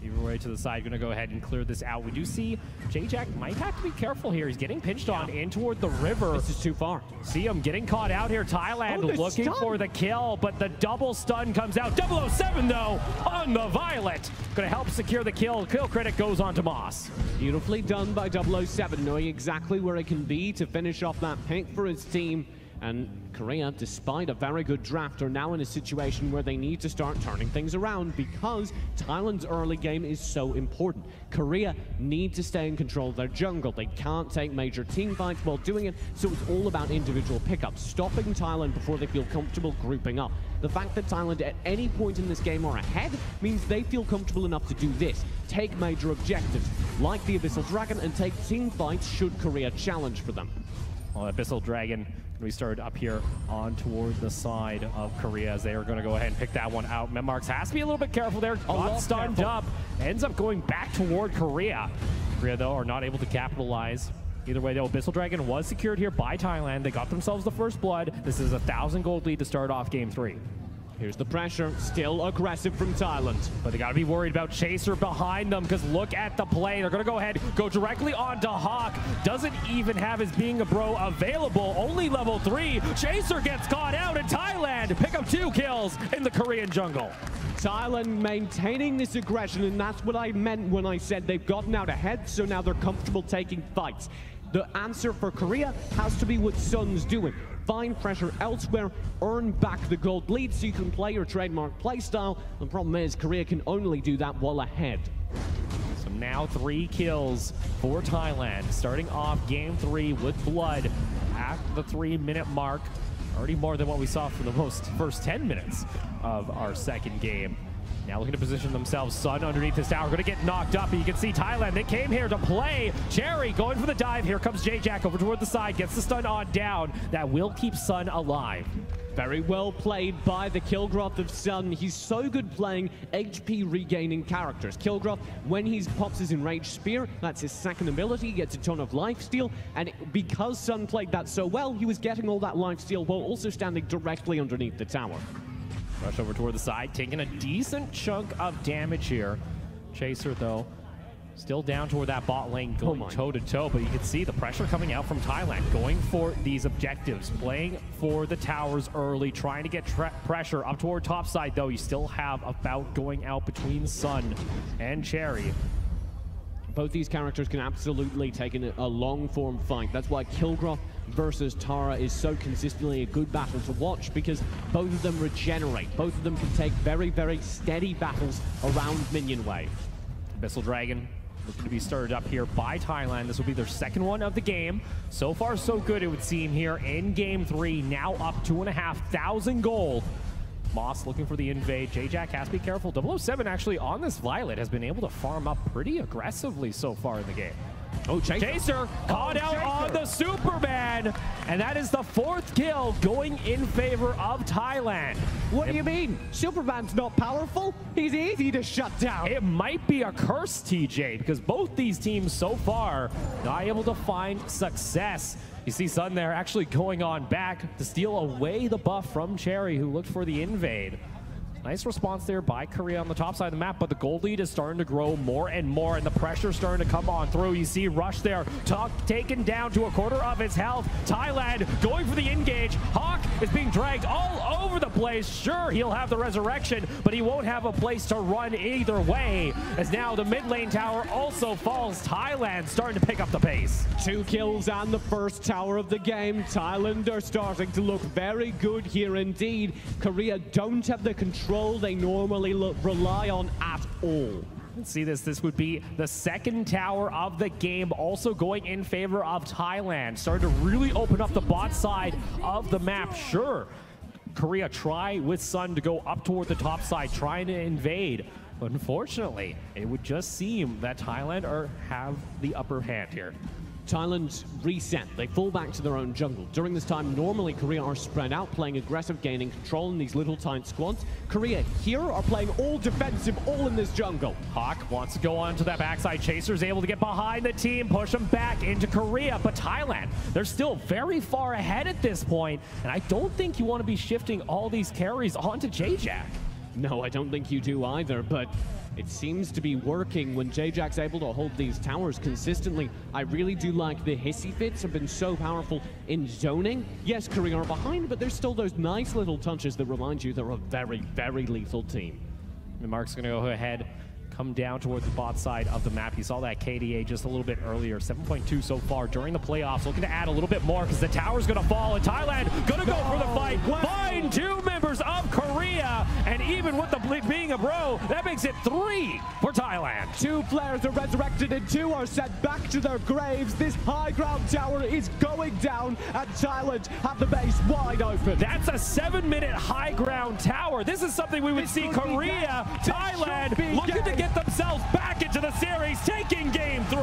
Either way to the side, going to go ahead and clear this out. We do see J-Jack might have to be careful here. He's getting pinched on in toward the river. This is too far. See him getting caught out here. Thailand looking for the kill, but the double stun comes out. 007 though on the Violet. Going to help secure the kill. Kill credit goes on to Moss. Beautifully done by 007, knowing exactly where it can be to finish off that pick for his team. And Korea, despite a very good draft, are now in a situation where they need to start turning things around because Thailand's early game is so important. Korea need to stay in control of their jungle. They can't take major team fights while doing it, so it's all about individual pickups, stopping Thailand before they feel comfortable grouping up. The fact that Thailand at any point in this game are ahead means they feel comfortable enough to do this, take major objectives, like the Abyssal Dragon, and take team fights should Korea challenge for them. Well, Abyssal Dragon We started up here on toward the side of Korea as they are going to go ahead and pick that one out. Memmarks has to be a little bit careful there. Got stunned up. Ends up going back toward Korea. Korea, though, are not able to capitalize. Either way, though, Abyssal Dragon was secured here by Thailand. They got themselves the first blood. This is a 1,000 gold lead to start off game 3. Here's the pressure, still aggressive from Thailand. But they got to be worried about Chaser behind them because look at the play. They're going to go ahead, go directly onto Hawk. Doesn't even have his Being a Bro available. Only level 3. Chaser gets caught out and Thailand pick up 2 kills in the Korean jungle. Thailand maintaining this aggression, and that's what I meant when I said they've gotten out ahead, so now they're comfortable taking fights. The answer for Korea has to be what Sun's doing. Find pressure elsewhere, earn back the gold lead so you can play your trademark playstyle. The problem is Korea can only do that while ahead. So now 3 kills for Thailand, starting off game 3 with blood at the 3-minute mark. Already more than what we saw for the first 10 minutes of our second game. Now looking to position themselves. Sun underneath this tower, going to get knocked up. And you can see Thailand, they came here to play. Cherry going for the dive. Here comes J-Jack over toward the side, gets the stun on down. That will keep Sun alive. Very well played by the Kilgroth of Sun. He's so good playing HP regaining characters. Kilgroth, when he pops his Enraged Spear, that's his second ability, gets a ton of lifesteal, and because Sun played that so well, he was getting all that lifesteal while also standing directly underneath the tower. Rush over toward the side, taking a decent chunk of damage here. Chaser, though, still down toward that bot lane, going toe-to-toe, but you can see the pressure coming out from Thailand, going for these objectives, playing for the towers early, trying to get pressure up toward top side, though. You still have a bout going out between Sun and Cherry. Both these characters can absolutely take a long-form fight. That's why Kilgroth versus Tara is so consistently a good battle to watch, because both of them regenerate. Both of them can take very, very steady battles around minion wave. Abyssal Dragon looking to be started up here by Thailand. This will be their second one of the game. So far, so good, it would seem, here in game 3. Now up 2,500 gold. Moss looking for the invade. J-Jack has to be careful. 007 actually on this Violet has been able to farm up pretty aggressively so far in the game. Oh, Chaser caught out on the Superman, and that is the 4th kill going in favor of Thailand. What do you mean? Superman's not powerful? He's easy to shut down. It might be a curse, TJ, because both these teams so far not able to find success. You see Sun there actually going on back to steal away the buff from Cherry, who looked for the invade. Nice response there by Korea on the top side of the map, but the gold lead is starting to grow more and more, and the pressure starting to come on through. You see Rush there, taken down to a quarter of his health. Thailand going for the engage. Hawk is being dragged all over the place. Sure, he'll have the resurrection, but he won't have a place to run either way, as now the mid lane tower also falls. Thailand starting to pick up the pace. 2 kills and the first tower of the game. Thailand are starting to look very good here indeed. Korea don't have the control they normally rely on at all. Let's see this. This would be the second tower of the game, also going in favor of Thailand. Starting to really open up the bot side of the map. Sure, Korea try with Sun to go up toward the top side, trying to invade. But unfortunately, it would just seem that Thailand have the upper hand here. Thailand reset. They fall back to their own jungle. During this time, normally Korea are spread out, playing aggressive, gaining control in these little tight squads. Korea here are playing all defensive, all in this jungle. Hawk wants to go on to that backside. Chaser's able to get behind the team, push them back into Korea. But Thailand, they're still very far ahead at this point, and I don't think you want to be shifting all these carries onto J-Jack. No, I don't think you do either, but it seems to be working when J-Jack's able to hold these towers consistently. I really do like the hissy fits have been so powerful in zoning. Yes, Korea are behind, but there's still those nice little touches that remind you they're a very, very lethal team. And Mark's going to go ahead, come down towards the bot side of the map. You saw that KDA just a little bit earlier, 7.2 so far during the playoffs. Looking to add a little bit more because the tower's going to fall, and Thailand going to go for the fight. Find 2 members of Korea, and even with the Being a Bro, that makes it 3 for Thailand. 2 players are resurrected and 2 are sent back to their graves. This high ground tower is going down, and Thailand have the base wide open. That's a 7-minute high ground tower. This is something we would see Korea, Thailand looking to get themselves back into the series, taking game 3.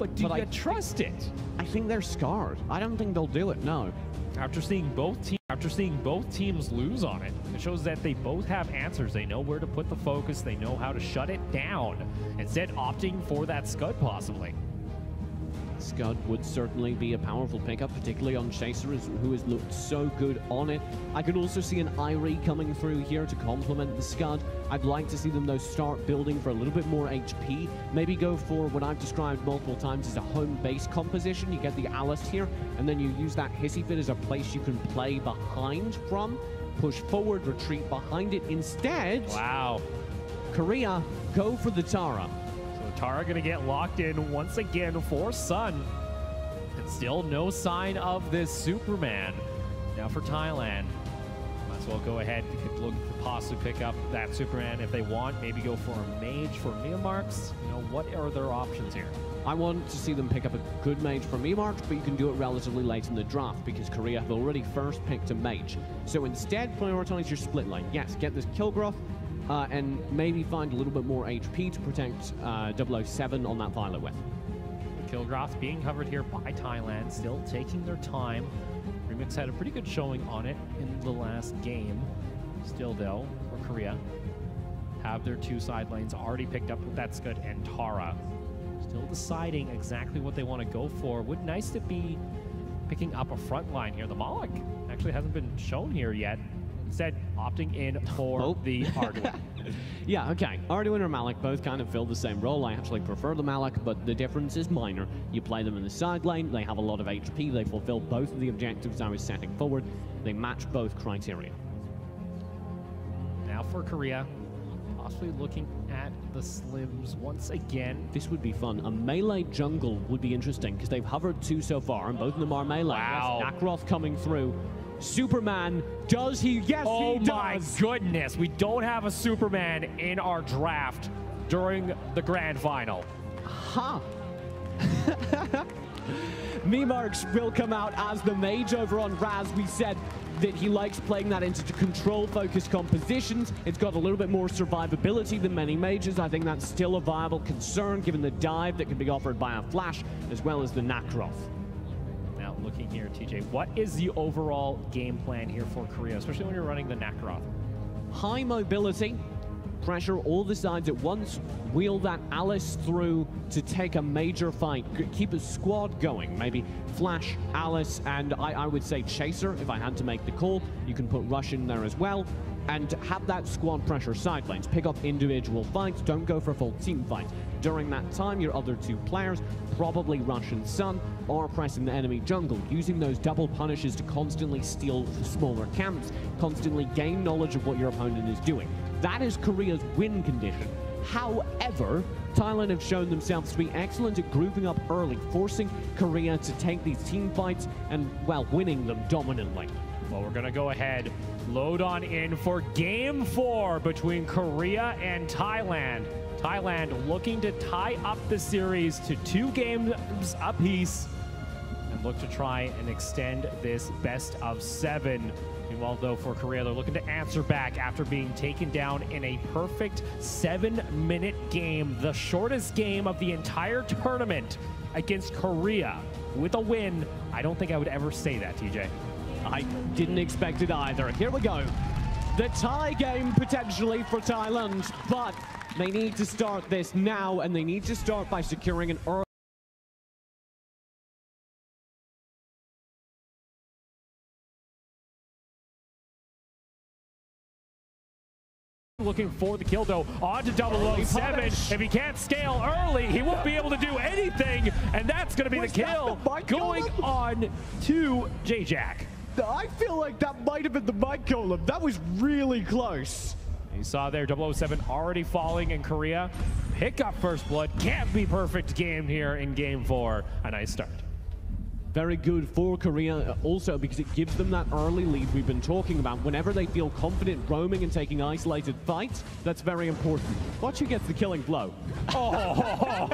But do you trust it? I think they're scarred. I don't think they'll do it, no. After seeing both teams lose on it, it shows that they both have answers. They know where to put the focus. They know how to shut it down. Instead, opting for that Scud possibly. Scud would certainly be a powerful pickup, particularly on Chaser, who has looked so good on it. I could also see an Irie coming through here to complement the Scud. I'd like to see them, though, start building for a little bit more HP. Maybe go for what I've described multiple times as a home base composition. You get the Alice here, and then you use that Hissy Fit as a place you can play behind from. Push forward, retreat behind it. Instead, wow, Korea go for the Tara. Tara gonna get locked in once again for Sun. And still no sign of this Superman. Now for Thailand, might as well go ahead and look to possibly pick up that Superman if they want. Maybe go for a mage for Miamarks. You know, what are their options here? I want to see them pick up a good mage from Miamarks, but you can do it relatively late in the draft because Korea have already first picked a mage. So instead, prioritize your split lane. Yes, get this Kilgroth, and maybe find a little bit more HP to protect 007 on that Violet whip. Kilgroth being covered here by Thailand, still taking their time. Remix had a pretty good showing on it in the last game. Still, though, for Korea, have their two side lanes already picked up with that Scud and Tara. Still deciding exactly what they want to go for. Would nice to be picking up a front line here. The Moloch actually hasn't been shown here yet. Instead, opting in for the Arduin. Yeah, okay. Arduin or Malik both kind of fill the same role. I actually prefer the Malik, but the difference is minor. You play them in the side lane, they have a lot of HP, they fulfill both of the objectives I was setting forward. They match both criteria. Now for Korea, possibly looking at the Slims once again. This would be fun. A melee jungle would be interesting because they've hovered two so far, and both of them are melee. Wow. Yes, Nakroth coming through. Superman, does he? Yes, he does. Oh my goodness, we don't have a Superman in our draft during the grand final. Huh. Miamarks will come out as the mage over on Raz. We said that he likes playing that into control-focused compositions. It's got a little bit more survivability than many mages. I think that's still a viable concern given the dive that can be offered by a flash as well as the Nakroth. Now looking here, TJ, what is the overall game plan here for Korea, especially when you're running the Nakroth? High mobility, pressure all the sides at once, wheel that Alice through to take a major fight, keep a squad going, maybe Flash, Alice, and I would say Chaser if I had to make the call. You can put Rush in there as well, and have that squad pressure side lanes. Pick up individual fights, don't go for full team fights. During that time, your other two players, probably Rush and Sun, are pressing the enemy jungle, using those double punishes to constantly steal smaller camps, constantly gain knowledge of what your opponent is doing. That is Korea's win condition. However, Thailand have shown themselves to be excellent at grouping up early, forcing Korea to take these team fights and, well, winning them dominantly. Well, we're going to go ahead, load on in for Game 4 between Korea and Thailand. Thailand looking to tie up the series to 2 games apiece and look to try and extend this best of 7. Meanwhile, though, for Korea, they're looking to answer back after being taken down in a perfect 7-minute game, the shortest game of the entire tournament against Korea with a win. I don't think I would ever say that, TJ. I didn't expect it either. Here we go. The tie game potentially for Thailand, but they need to start this now, and they need to start by securing an early. Looking for the kill, though, on to 007. If he can't scale early, he won't be able to do anything, and that's going to be the kill going on to J-Jack. I feel like that might have been the mic golem. That was really close. You saw there 007 already falling in Korea. Pick up first blood. Can't be perfect game here in Game 4. A nice start. Very good for Korea also because it gives them that early lead we've been talking about. Whenever they feel confident roaming and taking isolated fights, that's very important. Watch who gets the killing blow. Oh,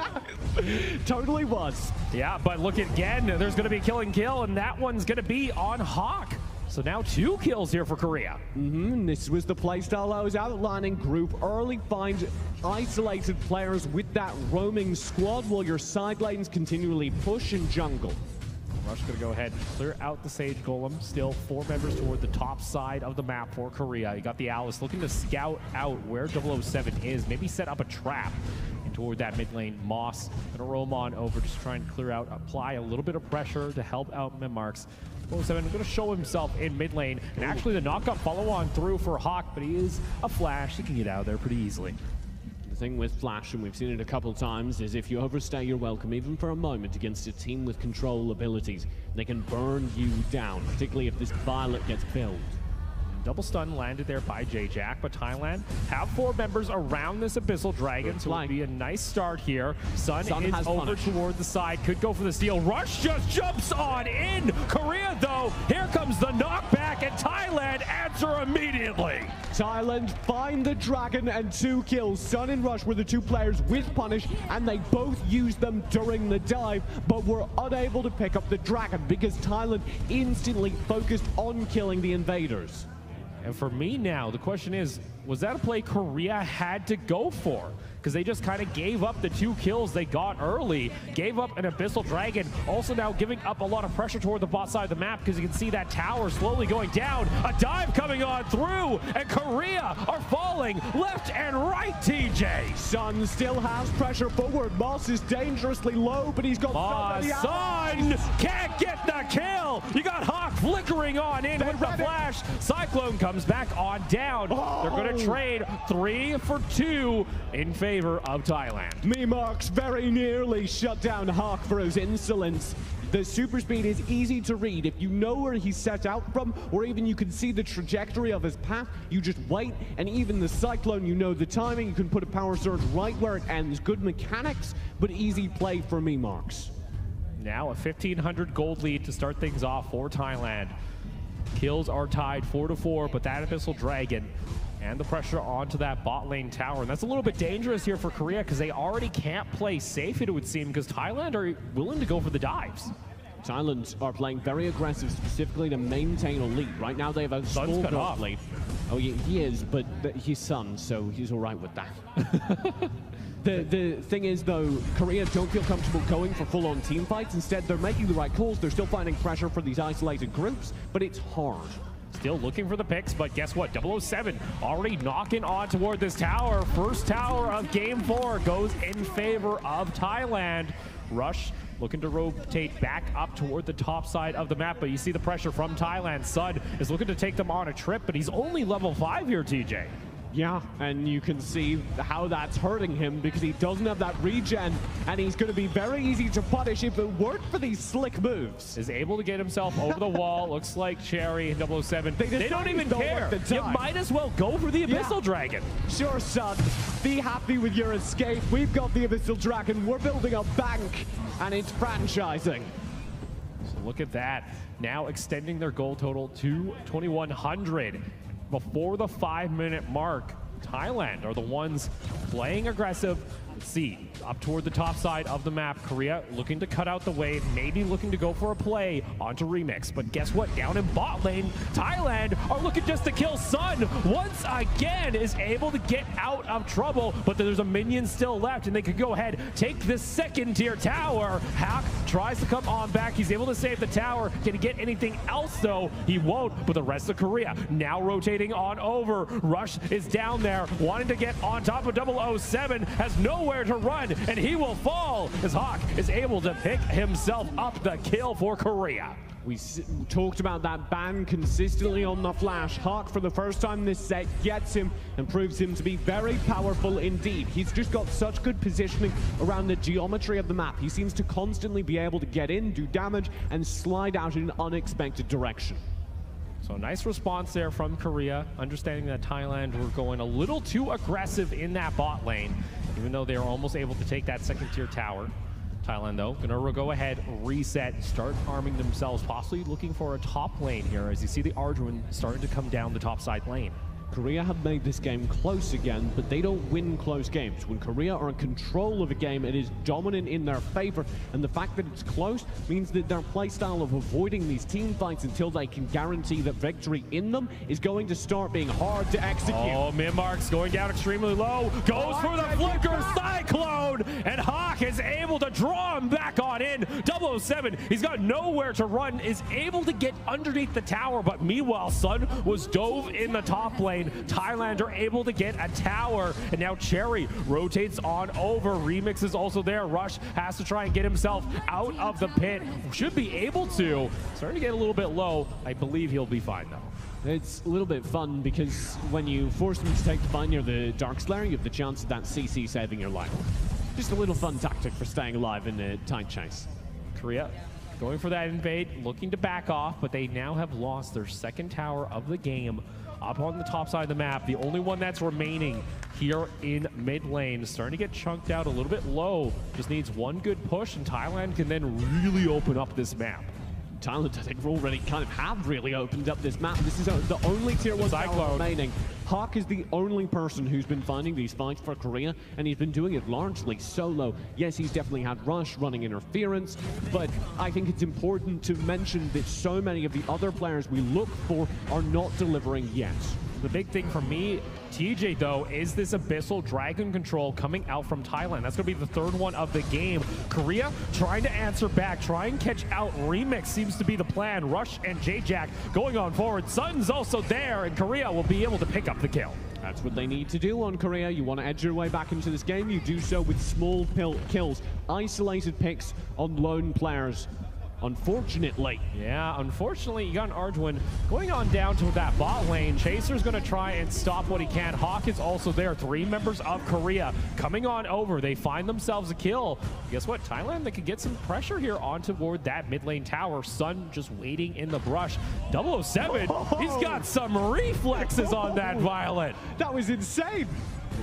totally was. Yeah, but look again, there's going to be a killing kill, and that one's going to be on Hawk. So now 2 kills here for Korea. This was the playstyle I was outlining. Group early, find isolated players with that roaming squad while your side lanes continually push and jungle. Rush gonna go ahead and clear out the Sage Golem. Still 4 members toward the top side of the map for Korea. You got the AWC looking to scout out where 007 is. Maybe set up a trap toward that mid lane. Moss gonna roam on over, just try and clear out, apply a little bit of pressure to help out Mimmarks. 007 gonna show himself in mid lane, and actually the knockup follow on through for Hawk, but he is a flash. He can get out of there pretty easily. The thing with Flash, and we've seen it a couple of times, is if you overstay your welcome, even for a moment, against a team with control abilities, they can burn you down, particularly if this Violet gets killed. Double stun landed there by J-Jack, but Thailand have 4 members around this Abyssal Dragon, so it'll be a nice start here. Sun is over toward the side, could go for the steal. Rush just jumps on in. Korea, though, here comes the knockback, and Thailand answer immediately. Thailand find the Dragon and 2 kills. Sun and Rush were the 2 players with Punish, and they both used them during the dive, but were unable to pick up the Dragon because Thailand instantly focused on killing the invaders. And for me now, the question is, was that a play Korea had to go for? Because they just kind of gave up the 2 kills they got early, gave up an Abyssal Dragon, also now giving up a lot of pressure toward the bot side of the map because you can see that tower slowly going down, a dive coming on through, and Korea are falling left and right, TJ. Sun still has pressure forward. Moss is dangerously low, but he's got Sun can't get the kill. You got Hawk flickering on in with the flash. Cyclone comes back on down. They're going to trade 3 for 2 in favor of Thailand. Mimmarks very nearly shut down Hawk for his insolence. The super speed is easy to read. If you know where he's set out from, or even you can see the trajectory of his path, you just wait, and even the Cyclone, you know the timing, you can put a power surge right where it ends. Good mechanics, but easy play for Mimmarks. Now a 1,500 gold lead to start things off for Thailand. Kills are tied 4-4, but that Abyssal Dragon and the pressure onto that bot lane tower. And that's a little bit dangerous here for Korea because they already can't play safe, it would seem, because Thailand are willing to go for the dives. Thailand are playing very aggressive, specifically to maintain a lead. Right now they have a small gold lead. Oh, yeah, he is, but he's Sun, so he's all right with that. The thing is, though, Korea don't feel comfortable going for full-on team fights. Instead, they're making the right calls. They're still finding pressure for these isolated groups, but it's hard. Still looking for the picks, but guess what? 007 already knocking on toward this tower. First tower of Game 4 goes in favor of Thailand. Rush looking to rotate back up toward the top side of the map, but you see the pressure from Thailand. Sun is looking to take them on a trip, but he's only level 5 here, TJ. Yeah, and you can see how that's hurting him because he doesn't have that regen, and he's going to be very easy to punish if it weren't for these slick moves. Is able to get himself over the wall. Looks like Cherry and 007. They don't even care. You might as well go for the Abyssal Dragon. Sure, Sun. Be happy with your escape. We've got the Abyssal Dragon. We're building a bank, and it's franchising. So look at that. Now extending their goal total to 2,100. Before the 5-minute mark, Thailand are the ones playing aggressive. Let's see, up toward the top side of the map, Korea looking to cut out the wave, maybe looking to go for a play onto Remix. But guess what? Down in bot lane, Thailand are looking just to kill Sun. Once again is able to get out of trouble, but there's a minion still left, and they could go ahead, take this second-tier tower. Hawk tries to come on back. He's able to save the tower. Can he get anything else, though? He won't, but the rest of Korea now rotating on over. Rush is down there, wanting to get on top of 007, has nowhere to run, and he will fall as Hawk is able to pick himself up the kill for Korea. We talked about that ban consistently on the Flash. Hawk, for the first time this set, gets him and proves him to be very powerful indeed. He's just got such good positioning around the geometry of the map. He seems to constantly be able to get in, do damage, and slide out in an unexpected direction. So nice response there from Korea, understanding that Thailand were going a little too aggressive in that bot lane, even though they were almost able to take that second-tier tower. Thailand, though, gonna go ahead, reset, start arming themselves, possibly looking for a top lane here, as you see the Arduin starting to come down the top side lane. Korea have made this game close again, but they don't win close games. When Korea are in control of a game, it is dominant in their favor, and the fact that it's close means that their playstyle of avoiding these team fights until they can guarantee that victory in them is going to start being hard to execute. Oh, Minmark's going down extremely low, goes for the flicker cyclone, and Hawk is able to draw him back on in. 007, he's got nowhere to run, is able to get underneath the tower, but meanwhile, Sun was dove in the top lane. Thailand are able to get a tower, and now Cherry rotates on over. Remix is also there. Rush has to try and get himself out of the pit. Should be able to. Starting to get a little bit low. I believe he'll be fine, though. It's a little bit fun because when you force them to take the fight near the Dark Slayer, you have the chance of that CC saving your life. Just a little fun tactic for staying alive in a tight chase. Korea going for that invade, looking to back off, but they now have lost their second tower of the game. Up on the top side of the map, the only one that's remaining here in mid lane. Starting to get chunked out a little bit low. Just needs one good push, and Thailand can then really open up this map. Thailand, I think, already kind of have really opened up this map. This is the only tier 1 tower remaining. Hawk is the only person who's been finding these fights for Korea, and he's been doing it largely solo. Yes, he's definitely had Rush running interference, but I think it's important to mention that so many of the other players we look for are not delivering yet. The big thing for me, TJ, though, is this Abyssal Dragon control coming out from Thailand. That's going to be the third one of the game. Korea trying to answer back, try and catch out. Remix seems to be the plan. Rush and J-Jack going on forward. Sun's also there, and Korea will be able to pick up the kill. That's what they need to do on Korea. You want to edge your way back into this game, you do so with small kills, isolated picks on lone players. Unfortunately. Yeah, unfortunately, you got an Arduin going on down to that bot lane. Chaser's going to try and stop what he can. Hawk is also there. 3 members of Korea coming on over. They find themselves a kill. Guess what? Thailand, they could get some pressure here on toward that mid lane tower. Sun just waiting in the brush. 007, he's got some reflexes on that Violet. That was insane.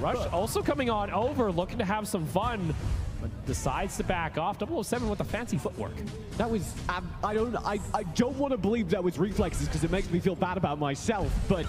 Rush also coming on over, looking to have some fun, but decides to back off. 007 with the fancy footwork. That was, I don't want to believe that was reflexes because it makes me feel bad about myself, but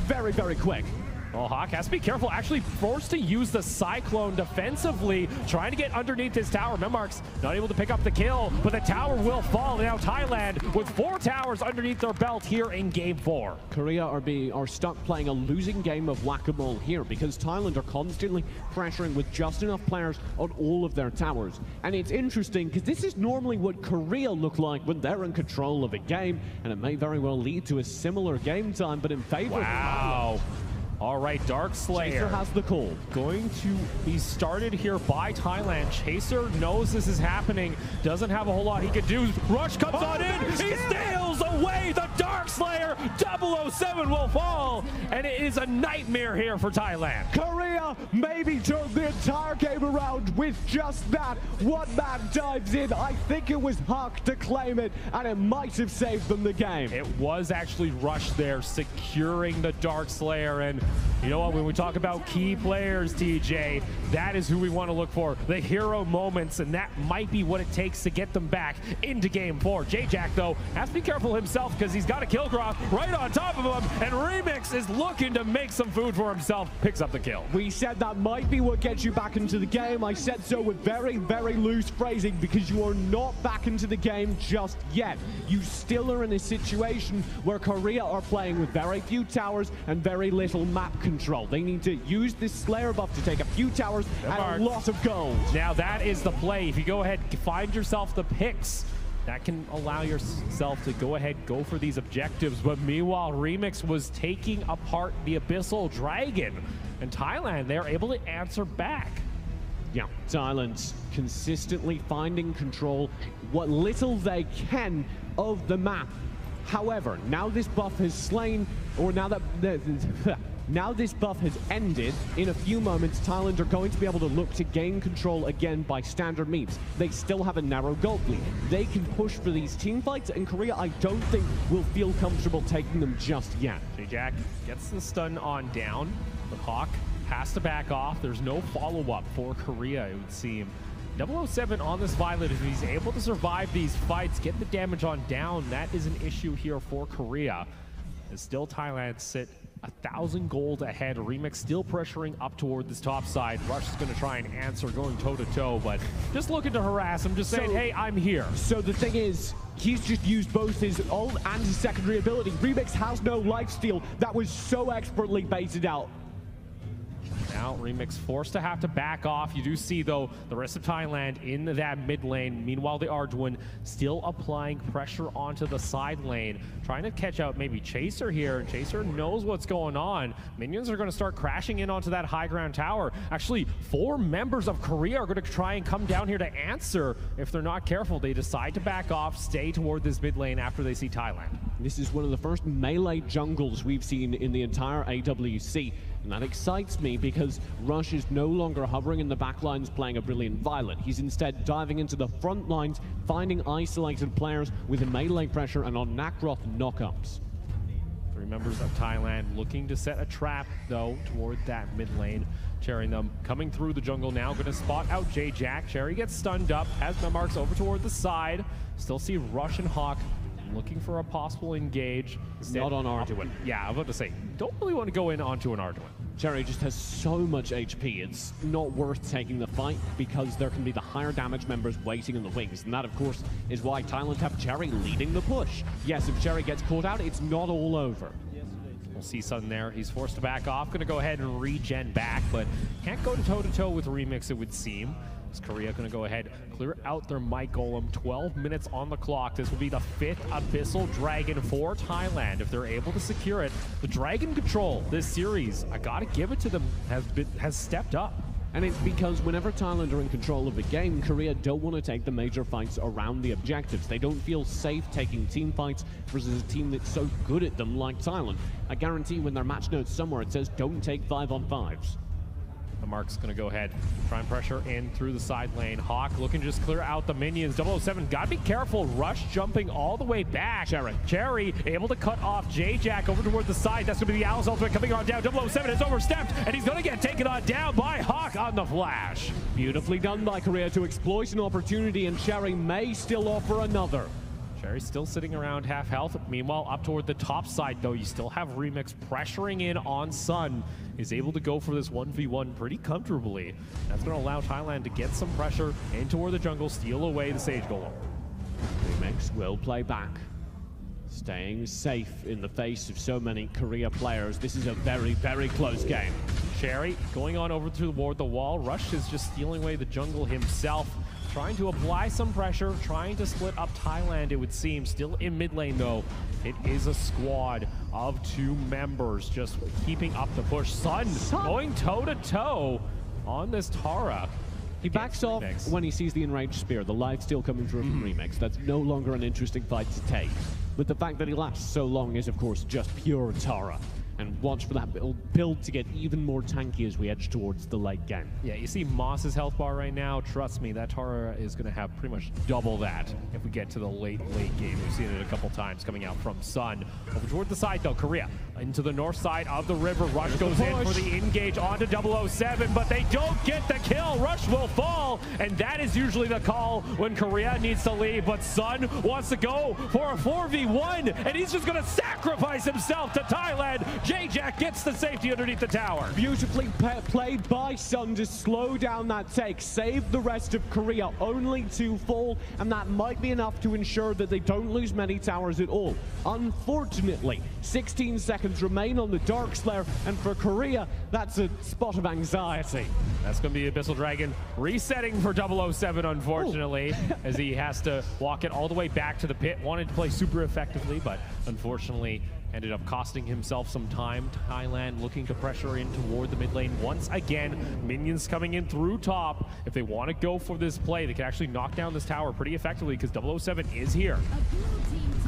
very, very quick. Well, Hawk has to be careful. Actually forced to use the Cyclone defensively, trying to get underneath his tower. Memark's not able to pick up the kill, but the tower will fall. Now Thailand with 4 towers underneath their belt here in Game 4. Korea are stuck playing a losing game of whack-a-mole here because Thailand are constantly pressuring with just enough players on all of their towers. And it's interesting because this is normally what Korea look like when they're in control of a game, and it may very well lead to a similar game time, but in favor of Valor. All right, Dark Slayer Chaser has the call. Going to be started here by Thailand. Chaser knows this is happening. Doesn't have a whole lot he could do. Rush comes on in. He steals away the Dark Slayer. 007 will fall. And it is a nightmare here for Thailand. Korea maybe turned the entire game around with just that. One man dives in. I think it was Hawk to claim it, and it might have saved them the game. It was actually Rush there securing the Dark Slayer, and you know what, when we talk about key players, TJ, that is who we want to look for, the hero moments, and that might be what it takes to get them back into Game 4. J-Jack, though, has to be careful himself because he's got a Killcroft right on top of him, and Remix is looking to make some food for himself, picks up the kill. We said that might be what gets you back into the game. I said so with very, very loose phrasing because you are not back into the game just yet. You still are in a situation where Korea are playing with very few towers and very little map control. They need to use this Slayer buff to take a few towers and a lot of gold. Now that is the play. If you go ahead, find yourself the picks, that can allow yourself to go ahead, go for these objectives. But meanwhile, Remix was taking apart the Abyssal Dragon, and Thailand, they're able to answer back. Yeah, Thailand's consistently finding control, what little they can, of the map. However, now this buff has slain, or now that now this buff has ended, in a few moments, Thailand are going to be able to look to gain control again by standard means. They still have a narrow gold lead. They can push for these team fights, and Korea, I don't think, will feel comfortable taking them just yet. J-Jack gets the stun on down, but Hawk has to back off. There's no follow-up for Korea, it would seem. 007 on this Violet, if he's able to survive these fights, get the damage on down, that is an issue here for Korea. And still Thailand sit 1,000 gold ahead. Remix still pressuring up toward this top side. Rush is going to try and answer, going toe-to-toe, but just looking to harass him, just saying, hey, I'm here. So the thing is, he's just used both his ult and his secondary ability. Remix has no lifesteal. That was so expertly baited out. Now Remix forced to have to back off. You do see, though, the rest of Thailand in that mid lane. Meanwhile, the Arduin still applying pressure onto the side lane, trying to catch out maybe Chaser here. Chaser knows what's going on. Minions are going to start crashing in onto that high ground tower. Actually, 4 members of Korea are going to try and come down here to answer. If they're not careful, they decide to back off, stay toward this mid lane after they see Thailand. This is one of the first melee jungles we've seen in the entire AWC. And that excites me because Rush is no longer hovering in the back lines playing a brilliant Violet. He's instead diving into the front lines, finding isolated players with melee pressure and on Nakroth knockups. 3 members of Thailand looking to set a trap, though, toward that mid lane. Cherry them coming through the jungle now, going to spot out J-Jack. Cherry gets stunned up, has Memarks over toward the side. Still see Rush and Hawk looking for a possible engage. Not on Arduin. Yeah, I was about to say, don't really want to go in onto an Arduin. Cherry just has so much HP, it's not worth taking the fight because there can be the higher damage members waiting in the wings. And that, of course, is why Thailand have Cherry leading the push. Yes, if Cherry gets caught out, it's not all over. We'll see Sun there. He's forced to back off. Going to go ahead and regen back, but can't go toe-to-toe with Remix, it would seem. Is Korea going to go ahead, clear out their Might Golem. 12 minutes on the clock. This will be the 5th Abyssal Dragon for Thailand. If they're able to secure it, the Dragon control this series, I got to give it to them, has stepped up. And it's because whenever Thailand are in control of the game, Korea don't want to take the major fights around the objectives. They don't feel safe taking team fights versus a team that's so good at them like Thailand. I guarantee when their match notes somewhere it says don't take 5-on-5s. The Mark's going to go ahead, try and pressure in through the side lane. Hawk looking to just clear out the minions. 007, got to be careful. Rush jumping all the way back. Cherry able to cut off J-Jack over toward the side. That's going to be the Owl's ultimate coming on down. 007 has overstepped, and he's going to get taken on down by Hawk on the flash. Beautifully done by Korea to exploit an opportunity, and Cherry may still offer another. Cherry's still sitting around half health. Meanwhile, up toward the top side, though, you still have Remix pressuring in on Sun. Is able to go for this 1v1 pretty comfortably. That's going to allow Thailand to get some pressure in toward the jungle, steal away the Sage Golem. Remix will play back. Staying safe in the face of so many Korea players. This is a very, very close game. Cherry going on over toward the wall. Rush is just stealing away the jungle himself. Trying to apply some pressure, trying to split up Thailand, it would seem. Still in mid lane, though. It is a squad of 2 members just keeping up the push. Sun going toe-to-toe on this Tara. He backs off when he sees the enraged spear. The life still coming through from Remix. That's no longer an interesting fight to take. But the fact that he lasts so long is, of course, just pure Tara. And watch for that build to get even more tanky as we edge towards the late game. Yeah, you see Moss's health bar right now. Trust me, that Tara is going to have pretty much double that if we get to the late game. We've seen it a couple times coming out from Sun. Over toward the side, though, Korea into the north side of the river. Rush goes in for the engage onto 007, but they don't get the kill. Rush will fall, and that is usually the call when Korea needs to leave. But Sun wants to go for a 4v1, and he's just going to sacrifice himself to Thailand. J-Jack gets the safety underneath the tower. Beautifully played by Sun to slow down that take, save the rest of Korea only to fall, and that might be enough to ensure that they don't lose many towers at all. Unfortunately, 16 seconds remain on the Dark Slayer, and for Korea, that's a spot of anxiety. That's going to be Abyssal Dragon resetting for 007, unfortunately, as he has to walk it all the way back to the pit. Wanted to play super effectively, but unfortunately, ended up costing himself some time. Thailand looking to pressure in toward the mid lane once again. Minions coming in through top. If they want to go for this play, they can actually knock down this tower pretty effectively because 007 is here.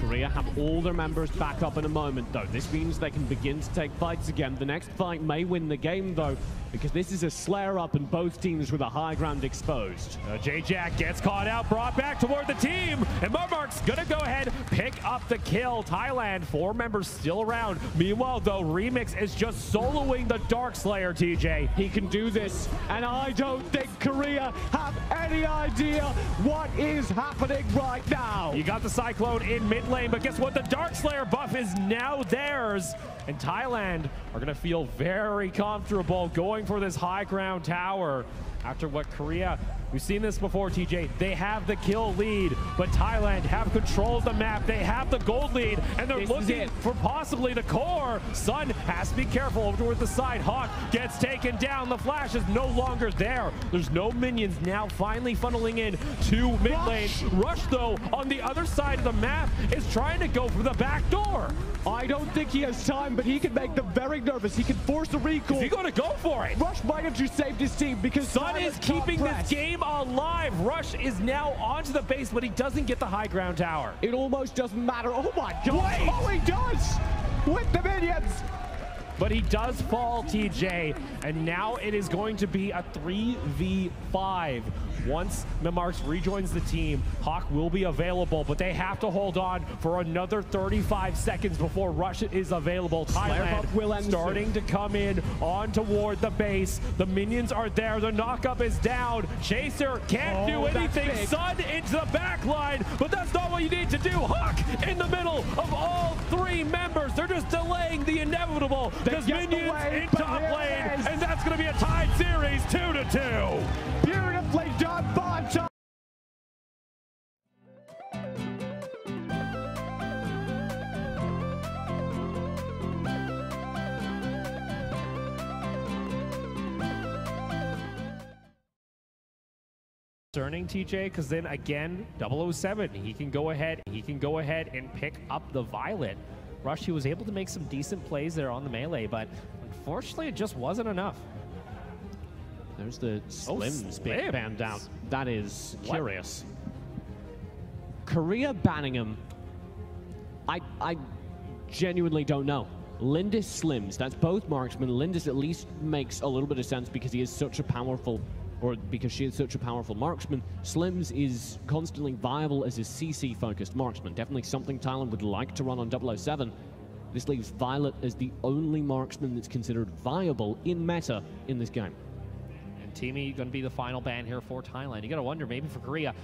Korea have all their members back up in a moment, though. This means they can begin to take fights again. The next fight may win the game, though, because this is a Slayer up and both teams with a high ground exposed. J-Jack gets caught out, brought back toward the team, and Memarks gonna go ahead, pick up the kill. Thailand, 4 members still around. Meanwhile, though, Remix is just soloing the Dark Slayer, TJ. He can do this, and I don't think Korea have any idea what is happening right now. You got the Cyclone in mid lane, but guess what? The Darkslayer buff is now theirs. And Thailand are going to feel very comfortable going for this high ground tower after what Korea, we've seen this before, TJ. They have the kill lead, but Thailand have control of the map. They have the gold lead, and they're looking for possibly the core. Sun has to be careful over towards the side. Hawk gets taken down. The flash is no longer there. There's no minions now finally funneling in to mid lane. Rush, though, on the other side of the map is trying to go for the back door. I don't think he has time, but he can make them very nervous. He can force a recall. Is he going to go for it? Rush might have just saved his team because Sun is keeping this game alive. Rush is now onto the base, but he doesn't get the high ground tower. It almost doesn't matter. Oh my God. Wait. Oh, he does with the minions. But he does fall, TJ, and now it is going to be a 3v5. Once Mimarks rejoins the team, Hawk will be available, but they have to hold on for another 35 seconds before Rush is available. Thailand starting to come in on toward the base. The minions are there. The knockup is down. Chaser can't do anything. Sun into the back line, but that's not what you need to do. Hawk in the middle of all three members. They're just delaying the inevitable because minions in top lane, and that's going to be a tied series, 2-2. Beautifully done by Thailand. Concerning, TJ, because then again 007 he can go ahead and pick up the Violet. Rush, he was able to make some decent plays there on the melee, but unfortunately it just wasn't enough. There's the Slims being banned down. That is curious. Korea banning him. I genuinely don't know. Lindis Slims, that's both marksmen. Lindis at least makes a little bit of sense because he is such a powerful, or because she is such a powerful marksman. Slims is constantly viable as a CC focused marksman. Definitely something Thailand would like to run on 007. This leaves Violet as the only marksman that's considered viable in meta in this game. Teamy going to be the final ban here for Thailand. You got to wonder, maybe for Korea,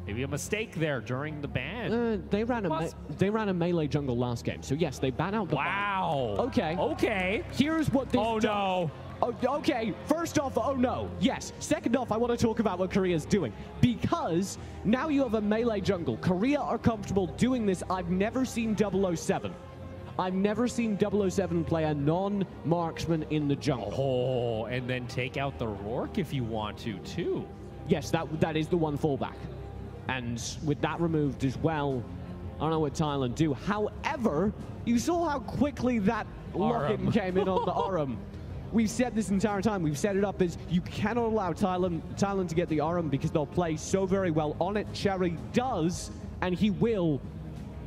maybe a mistake there during the ban. They ran a melee jungle last game, so yes, they ban out the Wow. Okay. Okay. Here's what this Oh, no. Oh, okay, first off, oh no, yes. Second off, I want to talk about what Korea's doing. Because now you have a melee jungle. Korea are comfortable doing this. I've never seen 007. I've never seen 007 play a non-marksman in the jungle. Oh, and then take out the Rourke if you want to, too. Yes, that is the one fallback. And with that removed as well, I don't know what Thailand do. However, you saw how quickly that lock-in came in on the Arum. We've said this entire time. We've set it up as you cannot allow Thailand to get the Arum because they'll play so very well on it. Cherry does, and he will.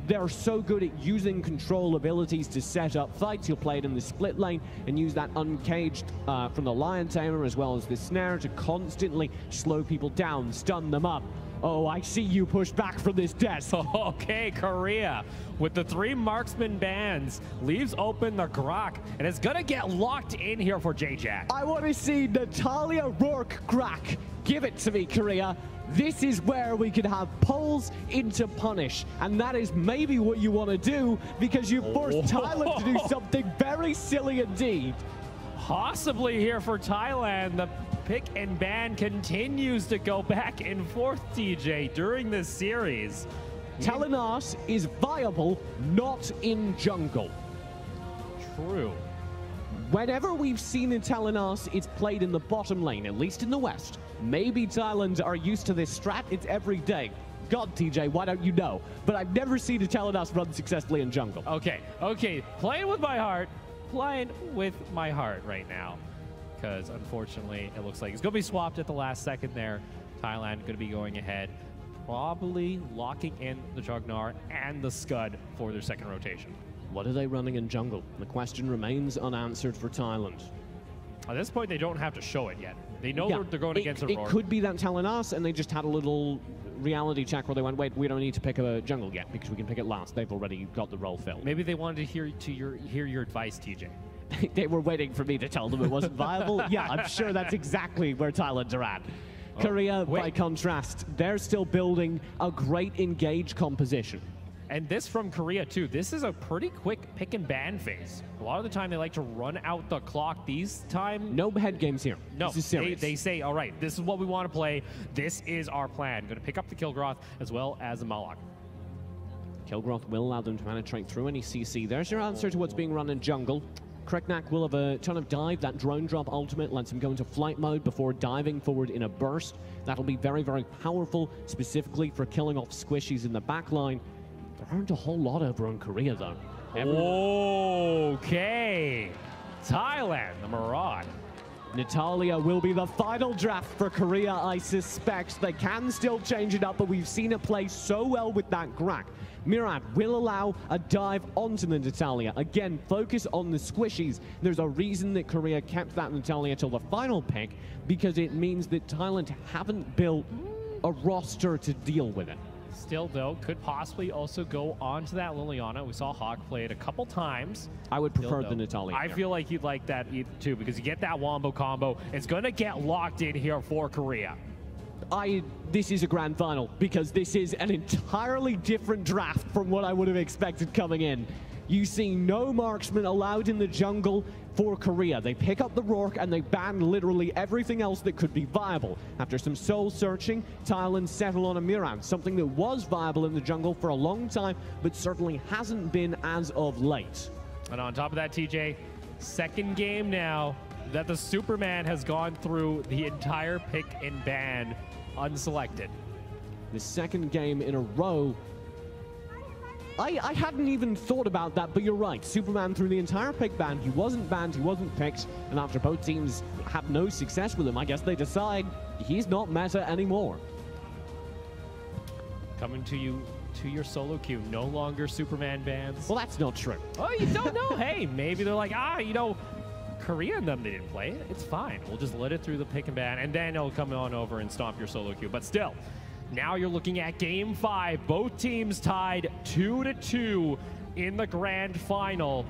They're so good at using control abilities to set up fights. He'll play it in the split lane and use that uncaged from the Lion Tamer as well as the snare to constantly slow people down, stun them up. Oh, I see you push back from this desk. Okay, Korea with the 3 marksman bans leaves open the Grok, and it's gonna get locked in here for J-Jack. I want to see Natalia Rourke Grok. Give it to me, Korea. This is where we could have pulls into punish, and that is maybe what you want to do because you forced Thailand to do something very silly indeed. Possibly here for Thailand. The pick and ban continues to go back and forth, TJ, during this series. Telenas is viable, not in jungle. True. Whenever we've seen in Telenas, it's played in the bottom lane, at least in the West. Maybe Thailand are used to this strat. It's every day. God, TJ, why don't you know? But I've never seen a Telenas run successfully in jungle. Okay, playing with my heart right now. Because unfortunately, it looks like it's going to be swapped at the last second there. Thailand going to be going ahead, probably locking in the Jugnar and the Scud for their second rotation. What are they running in jungle? The question remains unanswered for Thailand. At this point, they don't have to show it yet. They know they're going against a Roar. It could be that Telenas, and they just had a little reality check where they went, wait, we don't need to pick a jungle yet because we can pick it last. They've already got the role filled. Maybe they wanted to hear your advice, TJ. They were waiting for me to tell them it wasn't viable. Yeah, I'm sure that's exactly where Thailand are at. Korea, by contrast, they're still building a great engage composition. And this from Korea too. This is a pretty quick pick and ban phase. A lot of the time they like to run out the clock. These time, no head games here. No, this is serious. They say, all right, this is what we want to play. This is our plan. Going to pick up the Kilgroth as well as the Malak. Kilgroth will allow them to penetrate through any CC. There's your answer to what's being run in jungle. Kreknak will have a ton of dive. That drone drop ultimate lets him go into flight mode before diving forward in a burst. That'll be very, very powerful, specifically for killing off squishies in the back line. There aren't a whole lot over on Korea, though. Okay. Thailand, the Murad. Natalia will be the final draft for Korea, I suspect. They can still change it up, but we've seen it play so well with that Grak. Murad will allow a dive onto the Natalia. Again, focus on the squishies. There's a reason that Korea kept that Natalia till the final pick, because it means that Thailand haven't built a roster to deal with it. Still, though, could possibly also go onto that Liliana. We saw Hawk play it a couple times. I would prefer the Natalia. I feel like he'd like that too, because you get that Wombo combo. It's going to get locked in here for Korea. This is a grand final, because this is an entirely different draft from what I would have expected coming in. You see no marksman allowed in the jungle for Korea. They pick up the Rourke and they ban literally everything else that could be viable. After some soul searching, Thailand settle on a Murad, something that was viable in the jungle for a long time, but certainly hasn't been as of late. And on top of that, TJ, second game now that the Superman has gone through the entire pick and ban unselected. The second game in a row. I hadn't even thought about that, but you're right. Superman through the entire pick ban. He wasn't banned, he wasn't picked, and after both teams have no success with him, I guess they decide he's not meta anymore. Coming to you to your solo queue, no longer Superman bans. Well, that's not true. Oh, you don't know. Hey, maybe they're like, you know, Korea and them, they didn't play it. It's fine. We'll just let it through the pick and ban, and then it'll come on over and stomp your solo queue. But still, now you're looking at Game 5. Both teams tied 2-2 in the grand final.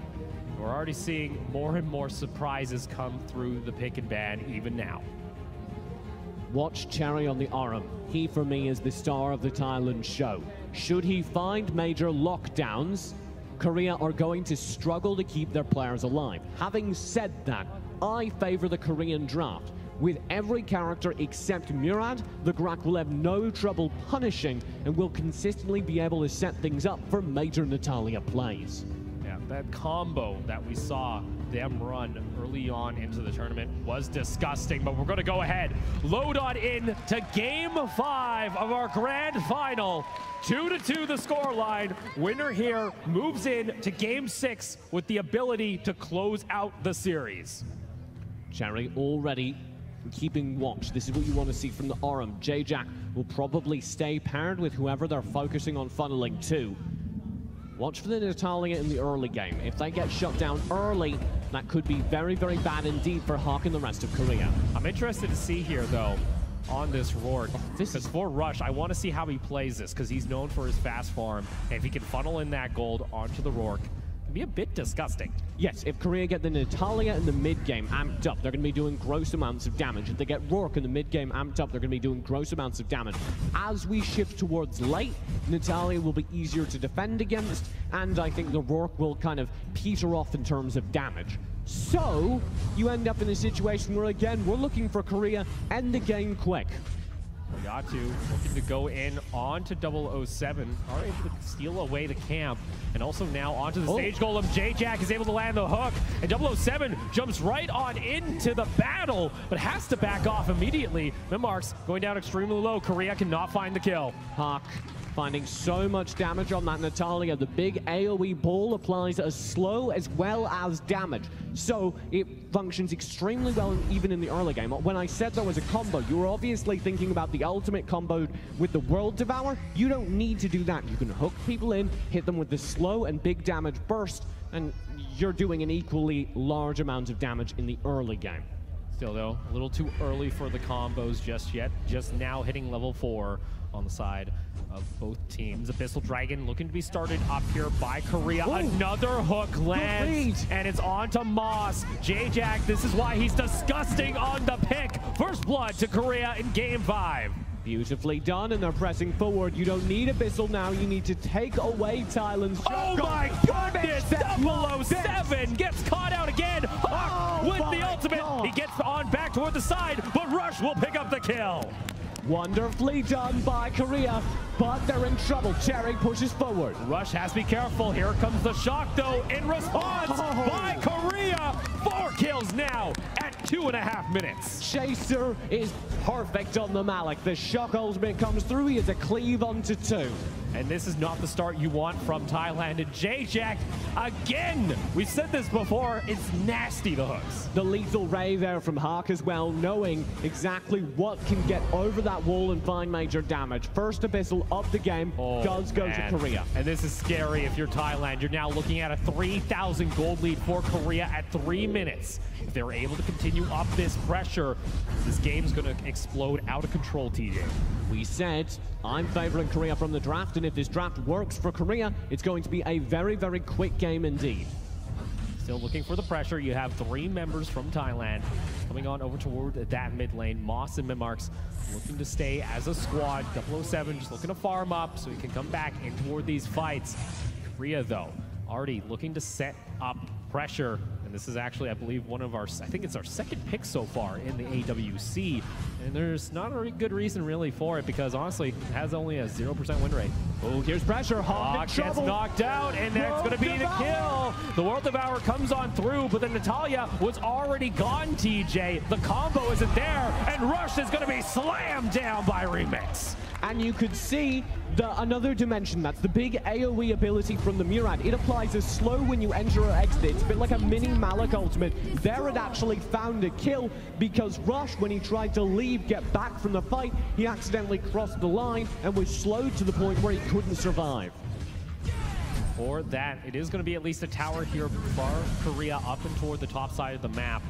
We're already seeing more and more surprises come through the pick and ban even now. Watch Cherry on the arm. He, for me, is the star of the Thailand show. Should he find major lockdowns, Korea are going to struggle to keep their players alive. Having said that, I favor the Korean draft. With every character except Murad, the Grak will have no trouble punishing and will consistently be able to set things up for major Natalia plays. Yeah, that combo that we saw them run early on into the tournament was disgusting, but we're going to go ahead, load on in to Game 5 of our grand final. 2-2 the scoreline. Winner here moves in to Game 6 with the ability to close out the series. Cherry already keeping watch. This is what you want to see from the Aurum. J-Jack will probably stay paired with whoever they're focusing on funneling to. Watch for the Natalia in the early game. If they get shut down early, that could be very, very bad indeed for Hawk and the rest of Korea. I'm interested to see here, though, on this Rourke, because for Rush, I want to see how he plays this, because he's known for his fast farm, and if he can funnel in that gold onto the Rourke, it can be a bit disgusting. Yes, if Korea get the Natalia in the mid-game amped up, they're going to be doing gross amounts of damage. If they get Rourke in the mid-game amped up, they're going to be doing gross amounts of damage. As we shift towards late, Natalia will be easier to defend against, and I think the Rourke will kind of peter off in terms of damage. So, you end up in a situation where, again, we're looking for Korea end the game quick. Got to, looking to go in onto 007, are able to steal away the camp, and also now onto the stage golem. J-Jack is able to land the hook, and 007 jumps right on into the battle, but has to back off immediately. Mimarks going down extremely low. Korea cannot find the kill. Hawk finding so much damage on that Natalia. The big AoE ball applies as slow as well as damage. So it functions extremely well even in the early game. When I said there was a combo, you were obviously thinking about the ultimate combo with the World Devour. You don't need to do that. You can hook people in, hit them with the slow and big damage burst, and you're doing an equally large amount of damage in the early game. Still, though, a little too early for the combos just yet. Just now hitting level 4 on the side of both teams. Abyssal Dragon looking to be started up here by Korea. Ooh. Another hook lands, and it's on to Moss. J-Jack, this is why he's disgusting on the pick. First blood to Korea in Game 5. Beautifully done, and they're pressing forward. You don't need Abyssal now. You need to take away Thailand's Oh my goodness! 007 gets caught out again. Hawk with the ultimate. God. He gets on back toward the side, but Rush will pick up the kill. Wonderfully done by Korea, but they're in trouble. Cherry pushes forward. Rush has to be careful. Here comes the shock, though, in response by Korea. 4 kills now at 2.5 minutes. Chaser is perfect on the Malik. The shock ultimate comes through. He has a cleave onto 2. And this is not the start you want from Thailand. And J-Jack, again, we've said this before, it's nasty, the hooks. The lethal ray there from Hawk as well, knowing exactly what can get over that wall and find major damage. First Abyssal of the game does go to Korea. And this is scary if you're Thailand. You're now looking at a 3,000 gold lead for Korea at 3 minutes. If they're able to continue up this pressure, this game's going to explode out of control, TJ. We said, I'm favoring Korea from the draft, and if this draft works for Korea, it's going to be a very, very quick game indeed. Still looking for the pressure. You have 3 members from Thailand coming on over toward that mid lane. Moss and Mimarks looking to stay as a squad. 007 just looking to farm up so he can come back in toward these fights. Korea, though, already looking to set up pressure. And this is actually, I believe, one of our, I think it's our second pick so far in the AWC. And there's not a good reason really for it because honestly, it has only a 0% win rate. Oh, here's pressure. Hawk gets knocked out, and that's going to be the kill. The World Devourer comes on through, but then Natalia was already gone, TJ. The combo isn't there, and Rush is going to be slammed down by Remix. And you could see another dimension. That's the big AoE ability from the Murad. It applies as slow when you enter or exit. It's a bit like a mini Malik ultimate. There it actually found a kill because Rush, when he tried to leave, get back from the fight, he accidentally crossed the line and was slowed to the point where he couldn't survive. For that, it is going to be at least a tower here for Korea up and toward the top side of the map.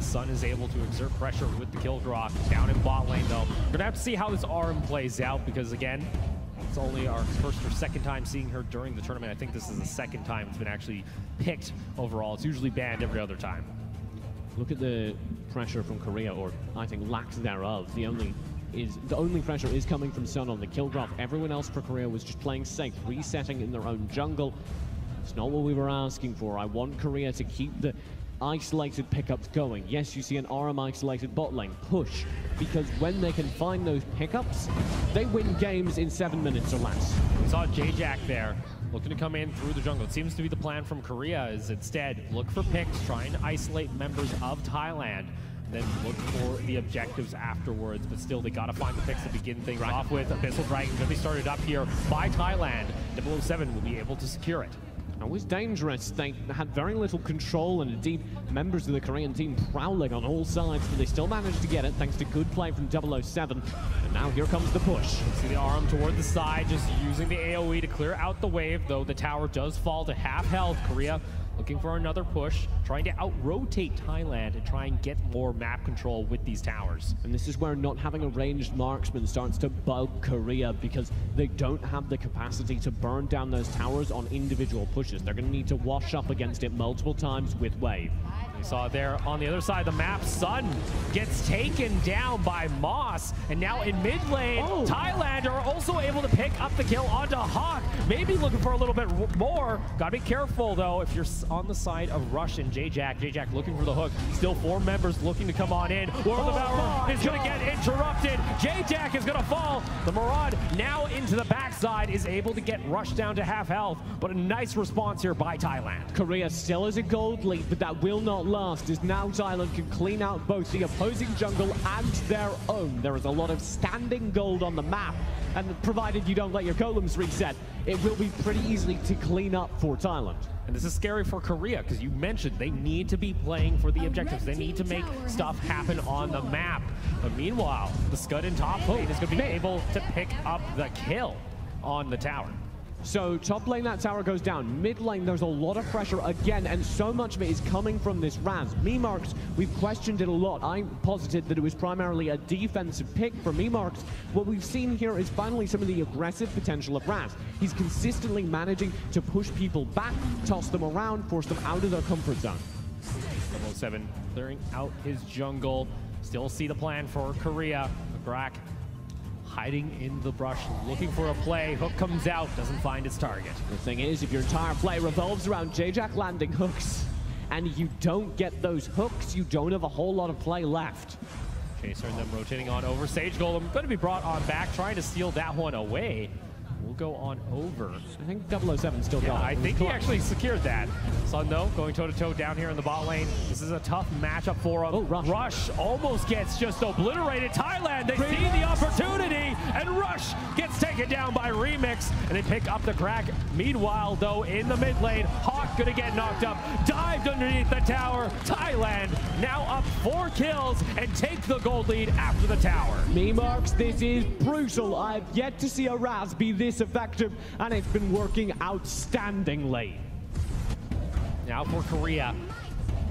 Sun is able to exert pressure with the kill drop down in bot lane, though. We're gonna have to see how this ARM plays out because, again, it's only our first or second time seeing her during the tournament. I think this is the second time it's been actually picked overall. It's usually banned every other time. Look at the pressure from Korea, or I think lack thereof. The only pressure is coming from Sun on the kill drop. Everyone else for Korea was just playing safe, resetting in their own jungle. It's not what we were asking for. I want Korea to keep the isolated pickups going. Yes, you see an RM isolated bot lane push, because when they can find those pickups, they win games in 7 minutes or less. We saw J-Jack there looking to come in through the jungle. It seems to be the plan from Korea is instead look for picks, trying to isolate members of Thailand, then look for the objectives afterwards. But still, they gotta find the picks to begin things off with. Abyssal Dragon gonna be started up here by Thailand. 007 will be able to secure it. It was dangerous. They had very little control, and indeed members of the Korean team prowling on all sides, but they still managed to get it thanks to good play from 007. And now here comes the push. See the arm toward the side, just using the AoE to clear out the wave, though the tower does fall to half health. Korea looking for another push, trying to out-rotate Thailand and try and get more map control with these towers. And this is where not having a ranged marksman starts to bug Korea, because they don't have the capacity to burn down those towers on individual pushes. They're going to need to wash up against it multiple times with wave. You saw there on the other side of the map, Sun gets taken down by Moss, and now in mid lane, Thailand are also able to pick up the kill onto Hawk. Maybe looking for a little bit more. Gotta be careful though if you're on the side of Rush and J-Jack. J-Jack looking for the hook. Still 4 members looking to come on in. World Devourer is gonna get interrupted. J-Jack is gonna fall. The Maraud now into the backside is able to get Rush down to half health, but a nice response here by Thailand. Korea still has a gold lead, but that will not last, as now Thailand can clean out both the opposing jungle and their own. There is a lot of standing gold on the map, and provided you don't let your golems reset, it will be pretty easy to clean up for Thailand. And this is scary for Korea, because you mentioned they need to be playing for the objectives. They need to make stuff happen on the map. But meanwhile, the Scud in top lane is going to be able to pick up the kill on the tower. So top lane, that tower goes down. Mid lane, there's a lot of pressure again, and so much of it is coming from this Raz. Memarks, we've questioned it a lot. I posited that it was primarily a defensive pick for Memarks. What we've seen here is finally some of the aggressive potential of Raz. He's consistently managing to push people back, toss them around, force them out of their comfort zone. 007 clearing out his jungle. Still see the plan for Korea. Grak hiding in the brush, looking for a play. Hook comes out, doesn't find its target. The thing is, if your entire play revolves around J-Jack landing hooks, and you don't get those hooks, you don't have a whole lot of play left. Chaser and them rotating on over. Sage Golem going to be brought on back, trying to steal that one away. We'll go on over. I think 007 still got it. I think he actually secured that. Sun, though, going toe-to-toe down here in the bot lane. This is a tough matchup for him. Oh, Rush almost gets just obliterated. Thailand, they see the opportunity, and Rush gets taken down by Remix, and they pick up the crack. Meanwhile, though, in the mid lane, Hawk gonna get knocked up, dived underneath the tower. Thailand now up 4 kills and take the gold lead after the tower. Memarks, this is brutal. I've yet to see a Raz be this effective, and it's been working outstandingly. Now for Korea.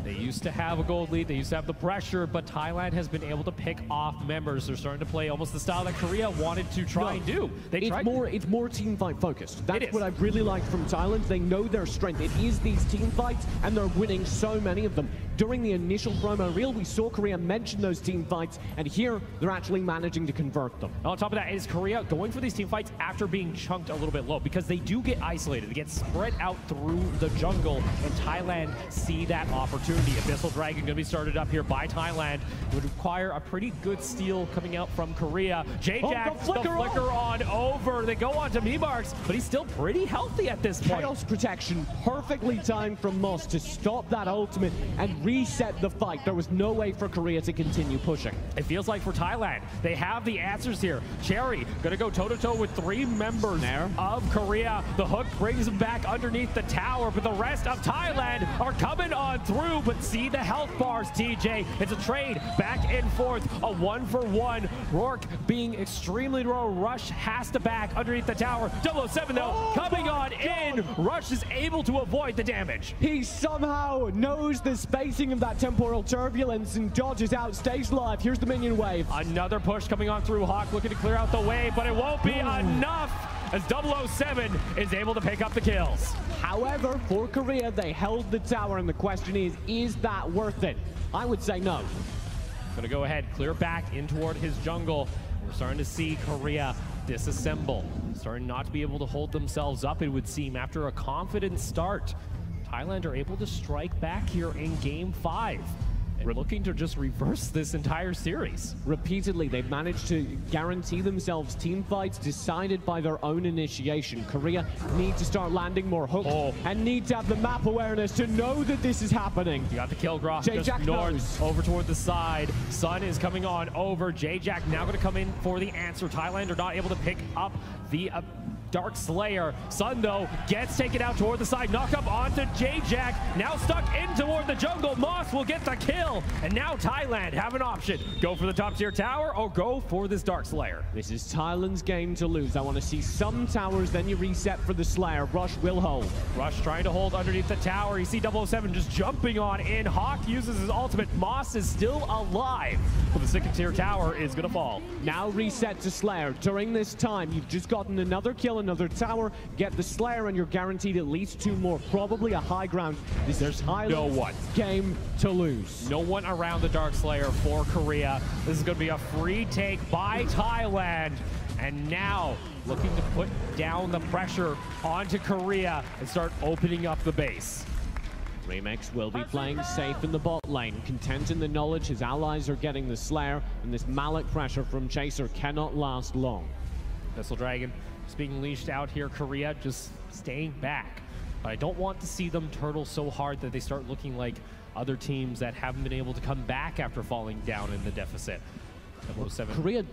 They used to have a gold lead, they used to have the pressure, but Thailand has been able to pick off members. They're starting to play almost the style that Korea wanted to try and do. It's more team fight focused. That's what I've really liked from Thailand. They know their strength. It is these team fights, and they're winning so many of them. During the initial promo reel, we saw Korea mention those team fights, and here they're actually managing to convert them. On top of that is Korea going for these team fights after being chunked a little bit low, because they do get isolated. They get spread out through the jungle, and Thailand see that opportunity. Abyssal Dragon going to be started up here by Thailand. It would require a pretty good steal coming out from Korea. J-Jack, the flicker on over. They go on to Memarks, but he's still pretty healthy at this point. Chaos protection, perfectly timed from Moss to stop that ultimate and reset the fight. There was no way for Korea to continue pushing. It feels like for Thailand, they have the answers here. Cherry going to go toe-to-toe with 3 members of Korea. The hook brings him back underneath the tower, but the rest of Thailand are coming on through. But see the health bars, TJ. It's a trade back and forth, a 1-for-1. Rourke being extremely low. Rush has to back underneath the tower. 007 though coming on in. Rush is able to avoid the damage. He somehow knows the spacing of that temporal turbulence and dodges out, stays alive. Here's the minion wave. Another push coming on through. Hawk looking to clear out the wave, but it won't be enough as 007 is able to pick up the kills. However, for Korea, they held the tower, and the question is that worth it? I would say no. Gonna go ahead, clear back in toward his jungle. We're starting to see Korea disassemble, starting not to be able to hold themselves up, it would seem, after a confident start. Thailand are able to strike back here in Game 5. And looking to just reverse this entire series. Repeatedly, they've managed to guarantee themselves team fights decided by their own initiation. Korea need to start landing more hooks and need to have the map awareness to know that this is happening. You got the kill, Groff. J-Jack north, over toward the side. Sun is coming on over. J-Jack now going to come in for the answer. Thailand are not able to pick up the Dark Slayer. Sun, though, gets taken out toward the side. Knock up onto J-Jack. Now stuck in toward the jungle. Moss will get the kill. And now Thailand have an option. Go for the top tier tower or go for this Dark Slayer. This is Thailand's game to lose. I want to see some towers, then you reset for the Slayer. Rush will hold. Rush trying to hold underneath the tower. You see 007 just jumping on in. Hawk uses his ultimate. Moss is still alive. But the second tier tower is going to fall. Now reset to Slayer. During this time, you've just gotten another kill, another tower, get the Slayer, and you're guaranteed at least 2 more, probably a high ground. This is Thailand's game to lose. No one around the Dark Slayer for Korea. This is going to be a free take by Thailand. And now looking to put down the pressure onto Korea and start opening up the base. Remix will be playing safe in the bot lane, content in the knowledge his allies are getting the Slayer, and this Malik pressure from Chaser cannot last long. Abyssal Dragon is being leashed out here. Korea just staying back. But I don't want to see them turtle so hard that they start looking like other teams that haven't been able to come back after falling down in the deficit. 007. Korea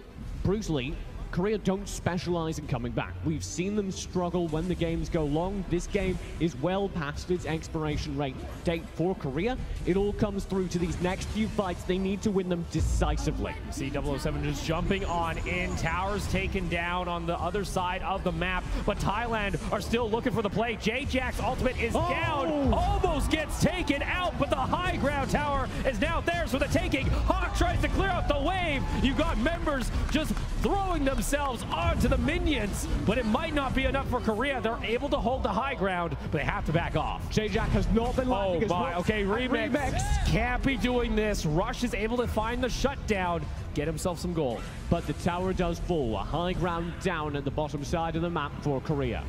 brutally Korea don't specialize in coming back. We've seen them struggle when the games go long. This game is well past its expiration date for Korea. It all comes through to these next few fights. They need to win them decisively. You see 007 just jumping on in. Towers taken down on the other side of the map, but Thailand are still looking for the play. J-Jack's ultimate is down, almost gets taken out, but the high ground tower is now theirs for the taking. Hawk tries to clear out the wave. You got members just throwing themselves onto the minions, but it might not be enough for Korea. They're able to hold the high ground, but they have to back off. J-Jack has not been landing as my, okay, Remix can't be doing this. Rush is able to find the shutdown, get himself some gold. But the tower does fall. A high ground down at the bottom side of the map for Korea.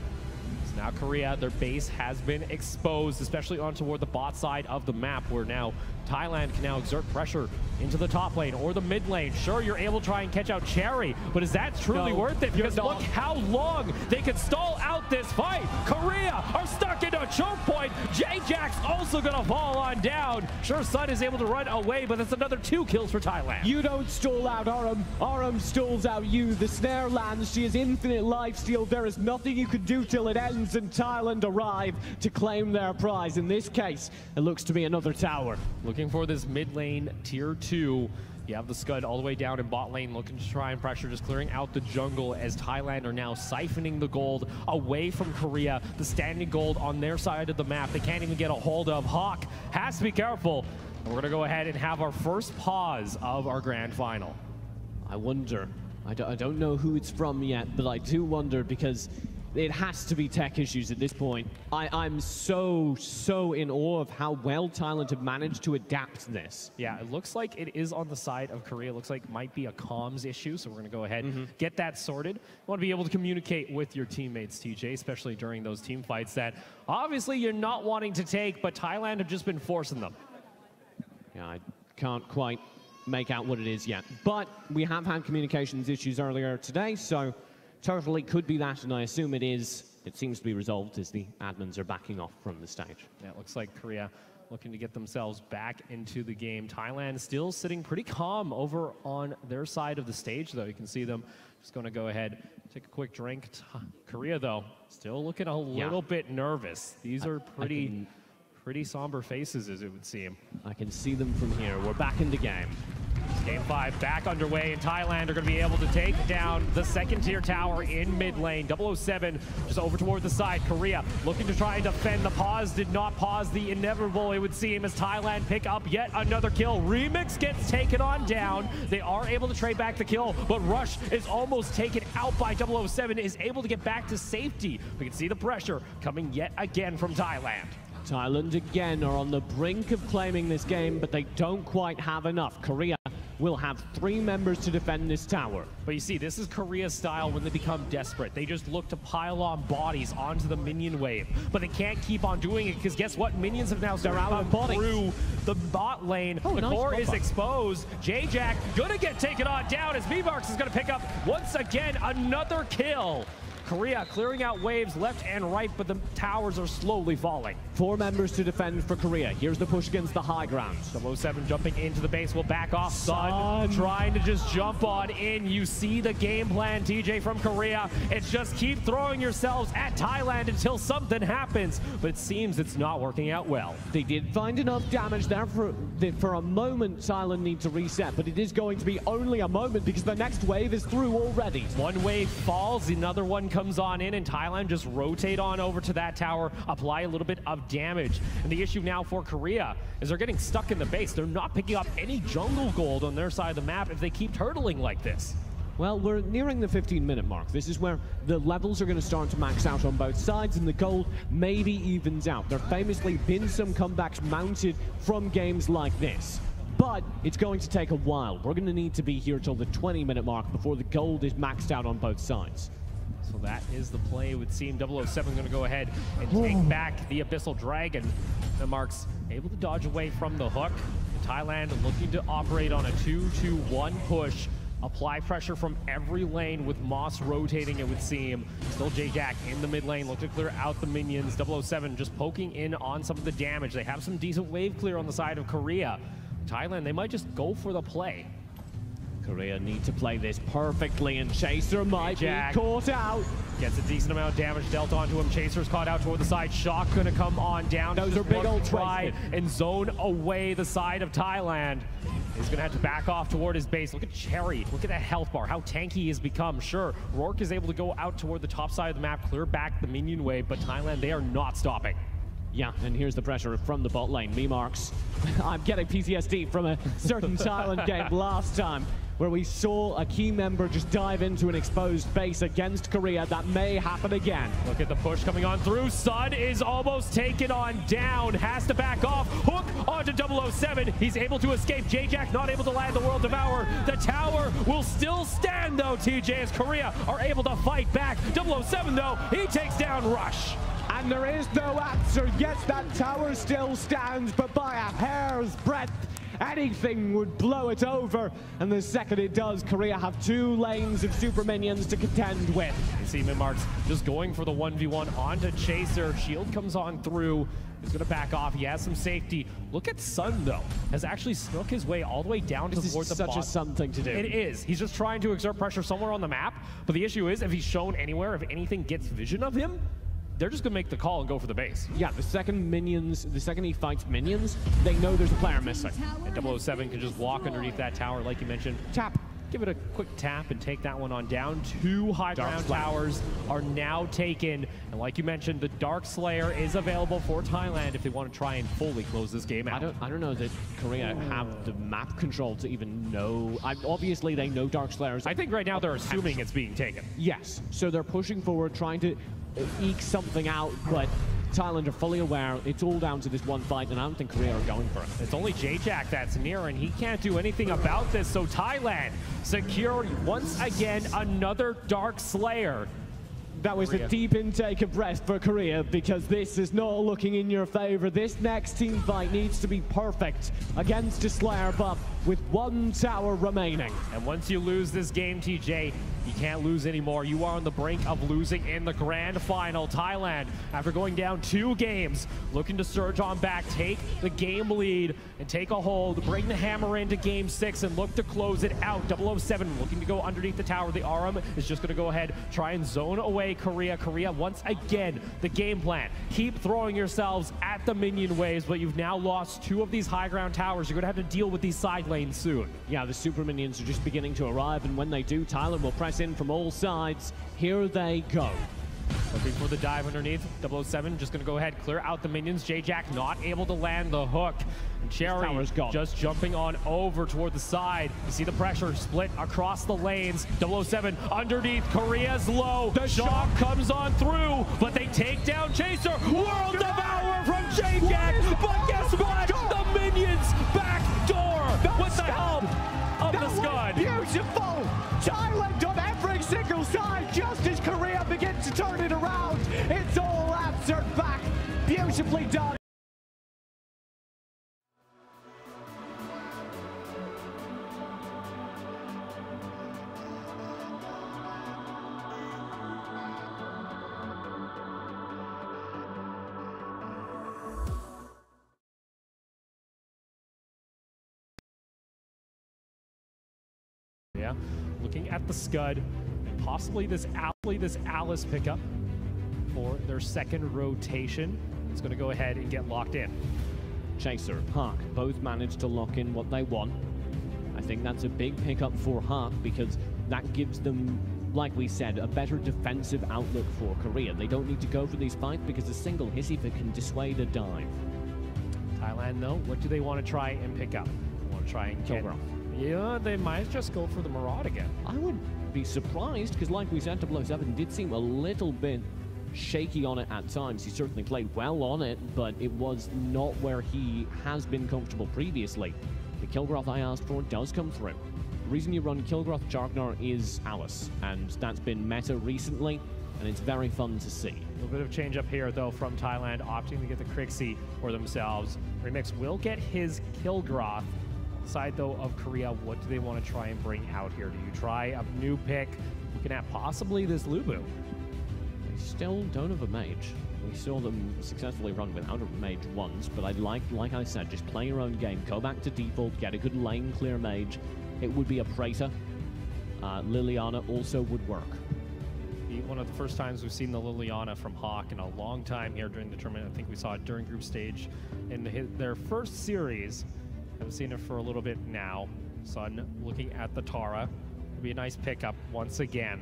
So now Korea, their base has been exposed, especially on toward the bot side of the map, where now Thailand can now exert pressure into the top lane or the mid lane. Sure, you're able to try and catch out Cherry, but is that truly worth it? Because look how long they can stall out this fight. Korea are stuck into a choke point. J-Jack's also gonna fall on down. Sure, Sun is able to run away, but that's another 2 kills for Thailand. You don't stall out Aram. Aram stalls out you. The snare lands. She has infinite lifesteal. There is nothing you can do till it ends, and Thailand arrive to claim their prize. In this case, it looks to be another tower. Looking for this mid lane tier 2. You have the Scud all the way down in bot lane, looking to try and pressure, just clearing out the jungle as Thailand are now siphoning the gold away from Korea. The standing gold on their side of the map, they can't even get a hold of. Hawk has to be careful. And we're gonna go ahead and have our first pause of our grand final. I wonder, I don't know who it's from yet, but I do wonder, because it has to be tech issues at this point. I'm so in awe of how well Thailand have managed to adapt this. Yeah, it looks like it is on the side of Korea. It looks like it might be a comms issue, so we're going to go ahead and get that sorted. You want to be able to communicate with your teammates, TJ, especially during those team fights that obviously you're not wanting to take, but Thailand have just been forcing them. Yeah, I can't quite make out what it is yet. But we have had communications issues earlier today, so totally could be that, and I assume it is. It seems to be resolved as the admins are backing off from the stage. Yeah, it looks like Korea looking to get themselves back into the game. Thailand still sitting pretty calm over on their side of the stage, though. You can see them just going to go ahead, take a quick drink. Korea, though, still looking a little bit nervous. These are pretty somber faces, as it would seem. I can see them from here. We're back in the game. Game 5 back underway, and Thailand are going to be able to take down the second tier tower in mid lane. 007 just over toward the side. Korea looking to try and defend. The pause did not pause the inevitable, it would seem, as Thailand pick up yet another kill. Remix gets taken on down. They are able to trade back the kill, but Rush is almost taken out by 007, is able to get back to safety. We can see the pressure coming yet again from Thailand. Thailand again are on the brink of claiming this game, but they don't quite have enough. Korea will have 3 members to defend this tower. But you see, this is Korea's style when they become desperate. They just look to pile on bodies onto the minion wave. But they can't keep on doing it, because guess what? Minions have now started through the bot lane. The core is exposed. J-Jack gonna get taken on down as V-Marks is gonna pick up, once again, another kill. Korea clearing out waves left and right, but the towers are slowly falling. 4 members to defend for Korea. Here's the push against the high ground. 007 jumping into the base will back off. Sun trying to just jump on in. You see the game plan, TJ, from Korea. It's just keep throwing yourselves at Thailand until something happens. But it seems it's not working out well. They did find enough damage there for a moment. Thailand need to reset, but it is going to be only a moment, because the next wave is through already. One wave falls, another one comes on in, and Thailand just rotate on over to that tower, apply a little bit of damage. And the issue now for Korea is they're getting stuck in the base. They're not picking up any jungle gold on their side of the map if they keep turtling like this. Well, we're nearing the 15-minute mark. This is where the levels are going to start to max out on both sides, and the gold maybe evens out. There have famously been some comebacks mounted from games like this. But it's going to take a while. We're going to need to be here till the 20-minute mark before the gold is maxed out on both sides. So that is the play. It would seem 007 going to go ahead and take back the Abyssal Dragon. The Marks able to dodge away from the hook. And Thailand looking to operate on a 2-2-1 push. Apply pressure from every lane with Moss rotating, it would seem. Still J-Jack in the mid lane, look to clear out the minions. 007 just poking in on some of the damage. They have some decent wave clear on the side of Korea. Thailand, they might just go for the play. Korea need to play this perfectly, and Chaser might be caught out. Gets a decent amount of damage dealt onto him. Chaser's caught out toward the side. Shock gonna come on down. Those are big old try and zone away the side of Thailand. He's gonna have to back off toward his base. Look at Cherry. Look at that health bar. How tanky he has become. Sure, Rourke is able to go out toward the top side of the map, clear back the minion wave, but Thailand, they are not stopping. Yeah, and here's the pressure from the bot lane. Memarks. I'm getting PTSD from a certain Thailand game last time, where we saw a key member just dive into an exposed base against Korea. That may happen again. Look at the push coming on through. Sun is almost taken on down. Has to back off. Hook onto 007. He's able to escape. J-Jack not able to land the World Devourer. The tower will still stand though, TJ, as Korea are able to fight back. 007 though, he takes down Rush. And there is no answer. Yes, that tower still stands, but by a hair's breadth. Anything would blow it over, and the second it does, Korea have 2 lanes of super minions to contend with. You see Minmarks just going for the 1v1 onto Chaser. Shield comes on through. He's going to back off. He has some safety. Look at Sun, though. Has actually snuck his way all the way down towards the bot. This is such a Sun thing to do. It is. He's just trying to exert pressure somewhere on the map, but the issue is if he's shown anywhere, if anything gets vision of him, they're just gonna make the call and go for the base. Yeah, the second he fights minions, they know there's a player missing. And 007 can just walk underneath that tower, like you mentioned. Tap. Give it a quick tap and take that one on down. 2 high ground towers are now taken. And like you mentioned, the Dark Slayer is available for Thailand if they want to try and fully close this game out. I don't know that Korea have the map control to even know. Obviously, they know Dark Slayers. I think right now they're assuming it's being taken. Yes, so they're pushing forward, trying to eke something out, but Thailand are fully aware it's all down to this one fight, and I don't think Korea are going for it. It's only J-Jack that's near, and he can't do anything about this, so Thailand secured once again another Dark Slayer. That was a deep intake of breath for Korea, because this is not looking in your favor. This next team fight needs to be perfect against a Slayer buff with 1 tower remaining. And once you lose this game, TJ, you can't lose anymore. You are on the brink of losing in the grand final. Thailand, after going down 2 games, looking to surge on back, take the game lead and take a hold, bring the hammer into game 6 and look to close it out. 007 looking to go underneath the tower. The Aram is just going to go ahead, try and zone away Korea. Korea, once again, the game plan. Keep throwing yourselves at the minion waves, but you've now lost 2 of these high ground towers. You're going to have to deal with these side lanes soon. Yeah, the super minions are just beginning to arrive, and when they do, Thailand will press in from all sides. Here they go. Looking for the dive underneath. 007 just going to go ahead, clear out the minions. J-Jack not able to land the hook. And Cherry just jumping on over toward the side. You see the pressure split across the lanes. 007 underneath. Korea's low. The shock comes on through, but they take down Chaser. World Devourer from J-Jack. But guess what? The minions back door with the help of the Scud. Beautiful! Thailand on every single side, just as Korea begins to turn it around. It's all answered back. Beautifully done. Yeah, looking at the Scud and possibly this Alice pickup for their second rotation. It's going to go ahead and get locked in. Chaser, Hawk, both managed to lock in what they want. I think that's a big pickup for Hawk, because that gives them, like we said, a better defensive outlook for Korea. They don't need to go for these fights because a single hissy fit can dissuade a dive. Thailand, though, what do they want to try and pick up? Want to try and get... Yeah, they might just go for the Maraud again. I would be surprised, because like we said, 007 did seem a little bit shaky on it at times. He certainly played well on it, but it was not where he has been comfortable previously. The Kilgroth I asked for does come through. The reason you run Kilgroth Jargnar is Alice, and that's been meta recently, and it's very fun to see. A little bit of change up here, though, from Thailand, opting to get the Crixie for themselves. Remix will get his Kilgroth. Side, though, of Korea, what do they want to try and bring out here? Do you try a new pick? Looking at possibly this Lubu. They still don't have a mage. We saw them successfully run without a mage once, but I'd like I said, just play your own game. Go back to default, get a good lane clear mage, it would be a Praetor. Liliana also would work. One of the first times we've seen the Liliana from Hawk in a long time here during the tournament. I think we saw it during group stage in their first series. Haven't seen it for a little bit now. Sun looking at the Tara. Would be a nice pickup once again.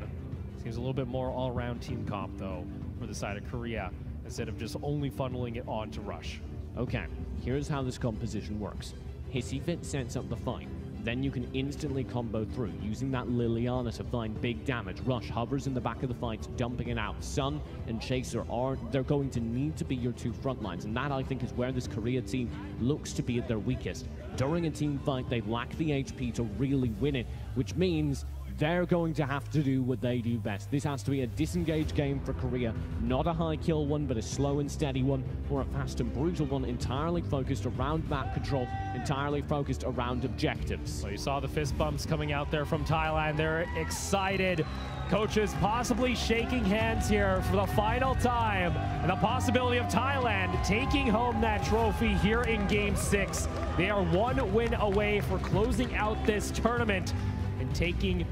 Seems a little bit more all-around team comp though for the side of Korea instead of just only funneling it on to Rush. Okay, here's how this composition works. Hissifit sets up the fight. Then you can instantly combo through, using that Liliana to find big damage. Rush hovers in the back of the fight, dumping it out. Sun and Chaser they're going to need to be your two front lines, and that I think is where this Korea team looks to be at their weakest. During a team fight, they lack the HP to really win it, which means they're going to have to do what they do best. This has to be a disengaged game for Korea, not a high kill one, but a slow and steady one, or a fast and brutal one, entirely focused around map control, entirely focused around objectives. So you saw the fist bumps coming out there from Thailand. They're excited. Coaches possibly shaking hands here for the final time, and the possibility of Thailand taking home that trophy here in Game 6. They are one win away for closing out this tournament and taking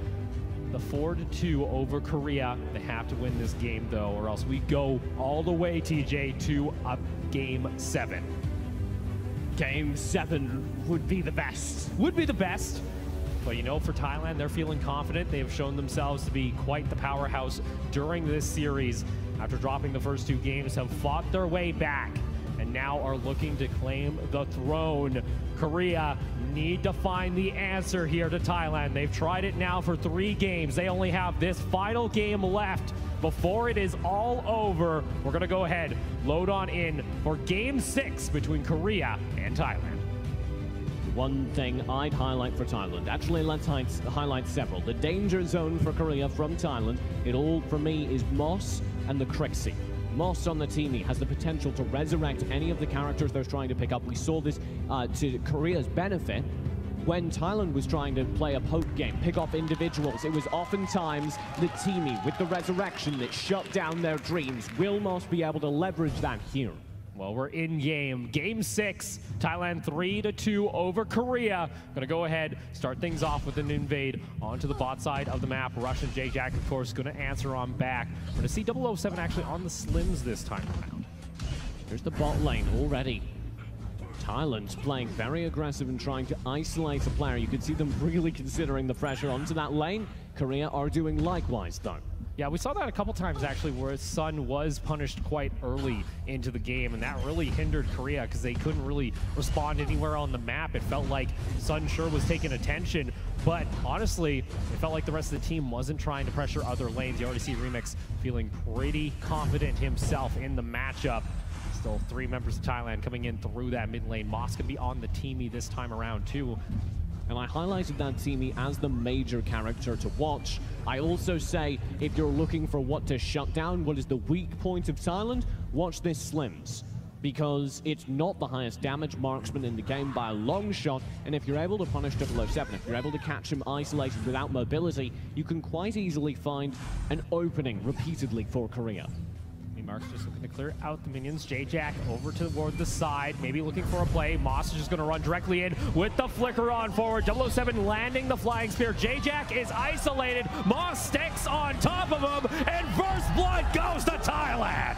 the 4-2 over Korea. They have to win this game though, or else we go all the way, TJ, to a Game 7. Game 7 would be the best. Would be the best. But you know, for Thailand, they're feeling confident. They have shown themselves to be quite the powerhouse during this series. After dropping the first 2 games, have fought their way back and now are looking to claim the throne. Korea need to find the answer here to Thailand. They've tried it now for 3 games. They only have this final game left before it is all over. We're gonna go ahead, load on in for Game 6 between Korea and Thailand. One thing I'd highlight for Thailand, actually let's highlight several. The danger zone for Korea from Thailand, it all for me is Moss and the Krixie. Moss on the teamie has the potential to resurrect any of the characters they're trying to pick up. We saw this to Korea's benefit when Thailand was trying to play a poke game, pick off individuals. It was oftentimes the teamie with the resurrection that shut down their dreams. Will Moss be able to leverage that here? Well, we're in Game 6. Thailand 3-2 over Korea. Gonna go ahead, start things off with an invade onto the bot side of the map. Rush and J-Jack, of course, gonna answer on back. We're gonna see 007 actually on the slims this time around. Here's the bot lane already. Thailand's playing very aggressive and trying to isolate a player. You can see them really considering the pressure onto that lane. Korea are doing likewise, though. Yeah, we saw that a couple times actually where Sun was punished quite early into the game, and that really hindered Korea because they couldn't really respond anywhere on the map. It felt like Sun sure was taking attention, but honestly, it felt like the rest of the team wasn't trying to pressure other lanes. You already see Remix feeling pretty confident himself in the matchup. Still 3 members of Thailand coming in through that mid lane. Moss can be on the teamie this time around too. And I highlighted that teamie as the major character to watch. I also say, if you're looking for what to shut down, what is the weak point of Thailand, watch this Slims. Because it's not the highest damage marksman in the game by a long shot, and if you're able to punish 007, if you're able to catch him isolated without mobility, you can quite easily find an opening repeatedly for Korea. Mark's just looking to clear out the minions. J-Jack over toward the side, maybe looking for a play. Moss is just going to run directly in with the flicker on forward. 007 landing the flying spear. J-Jack is isolated. Moss sticks on top of him, and first blood goes to Thailand.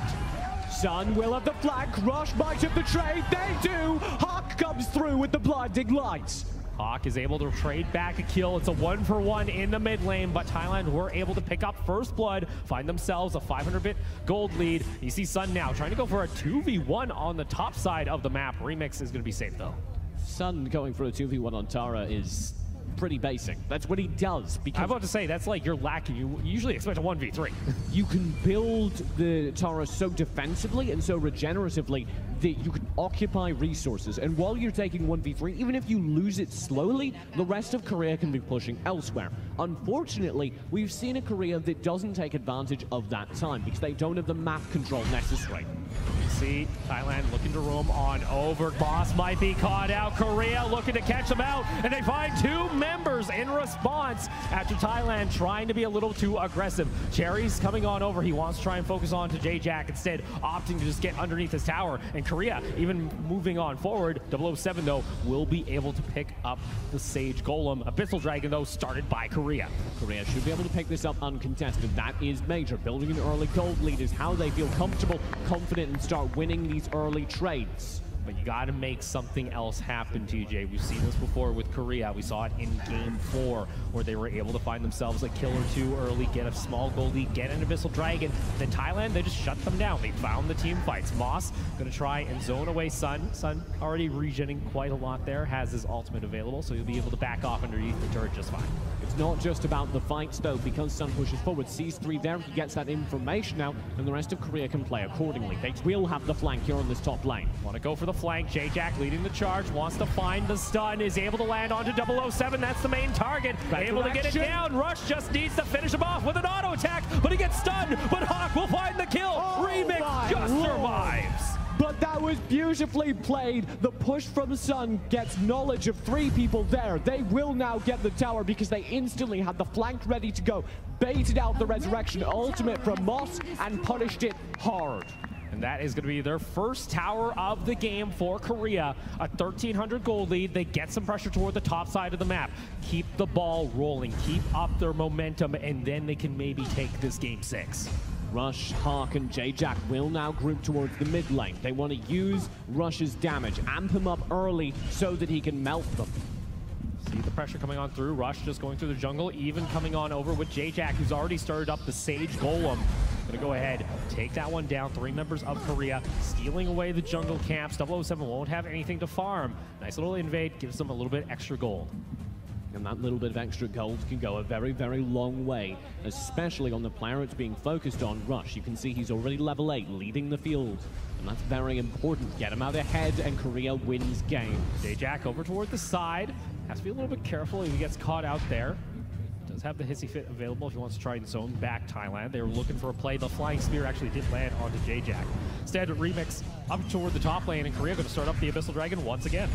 Sun will have the flank. Rush might have the trade. They do. Hawk comes through with the blinding lights. Hawk is able to trade back a kill. It's a 1-for-1 in the mid lane, but Thailand were able to pick up first blood, find themselves a 500-bit gold lead. You see Sun now trying to go for a 2v1 on the top side of the map. Remix is going to be safe though. Sun going for a 2v1 on Tara is pretty basic. That's what he does. Because I'm about to say, that's like you're lacking. You usually expect a 1v3. You can build the Tara so defensively and so regeneratively that you can occupy resources. And while you're taking 1v3, even if you lose it slowly, the rest of Korea can be pushing elsewhere. Unfortunately, we've seen a Korea that doesn't take advantage of that time because they don't have the map control necessary. see Thailand looking to roam on over. Boss might be caught out. Korea looking to catch them out, and they find 2 members in response after Thailand trying to be a little too aggressive. Cherry's coming on over. He wants to try and focus on to J-Jack, instead opting to just get underneath his tower. And Korea, even moving on forward, 007 though, will be able to pick up the Sage Golem. Abyssal Dragon though, started by Korea. Korea should be able to pick this up uncontested. That is major. Building an early gold lead is how they feel comfortable, confident, and start winning these early trades. But you got to make something else happen, TJ. We've seen this before with Korea. We saw it in Game 4, where they were able to find themselves a kill or 2 early, get a small gold lead, get an Abyssal Dragon. Then Thailand, they just shut them down. They found the team fights. Moss going to try and zone away Sun. Sun already regenning quite a lot there, has his ultimate available, so he'll be able to back off underneath the turret just fine. It's not just about the fights, though, because Sun pushes forward, sees 3 there, he gets that information out, and the rest of Korea can play accordingly. They will have the flank here on this top lane. Want to go for the flank. J-Jack leading the charge, wants to find the stun, is able to land onto 007. That's the main target. Able to get it down. Rush just needs to finish him off with an auto attack, but he gets stunned. But Hawk will find the kill. Remix just survives. But that was beautifully played. The push from Sun gets knowledge of 3 people there. They will now get the tower because they instantly had the flank ready to go. Baited out the resurrection ultimate from Moss and punished it hard. And that is going to be their first tower of the game for Korea. A 1,300 gold lead. They get some pressure toward the top side of the map. Keep the ball rolling. Keep up their momentum, and then they can maybe take this game 6. Rush, Hawk, and J-Jack will now group towards the mid lane. They want to use Rush's damage, amp him up early so that he can melt them. See the pressure coming on through. Rush just going through the jungle, even coming on over with J-Jack, who's already started up the Sage Golem. Gonna go ahead, take that one down. 3 members of Korea stealing away the jungle camps. 007 won't have anything to farm. Nice little invade, gives them a little bit extra gold. And that little bit of extra gold can go a very, very long way, especially on the player it's being focused on, Rush. You can see he's already level 8, leading the field. And that's very important. Get him out ahead, and Korea wins game. J-Jack over toward the side. Has to be a little bit careful if he gets caught out there. Does have the Hissy Fit available if he wants to try and zone back Thailand. They were looking for a play. The Flying Spear actually did land onto J-Jack. Instead, Remix up toward the top lane, and Korea going to start up the Abyssal Dragon once again.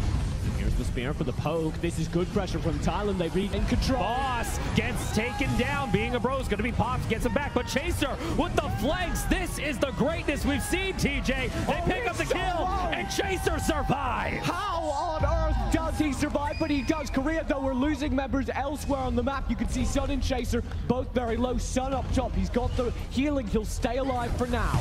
Here's the spear for the poke. This is good pressure from Thailand. They regain control. Boss gets taken down. Being a bro is going to be popped. Gets him back. But Chaser with the flanks. This is the greatness we've seen, TJ. They pick up the kill, and Chaser survives. How on earth does he survive? But he does. Korea, though, we're losing members elsewhere on the map. You can see Sun and Chaser both very low. Sun up top. He's got the healing. He'll stay alive for now.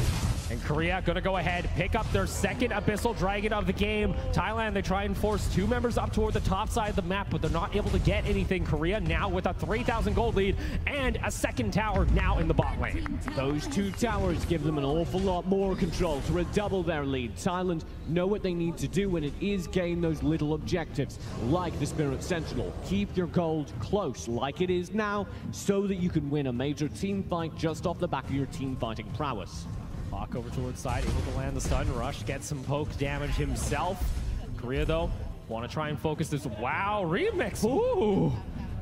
And Korea going to go ahead, pick up their second Abyssal Dragon of the game. Thailand, they try and force 2 members up toward the top side of the map, but they're not able to get anything. Korea now with a 3,000 gold lead and a second tower now in the bot lane. Those 2 towers give them an awful lot more control to redouble their lead. Thailand know what they need to do, and it is gain those little objectives, like the Spirit Sentinel. Keep your gold close, like it is now, so that you can win a major team fight just off the back of your team fighting prowess. Hawk over towards side, able to land the stun. Rush gets some poke damage himself. Korea, though, want to try and focus this. Wow, Remix. Ooh.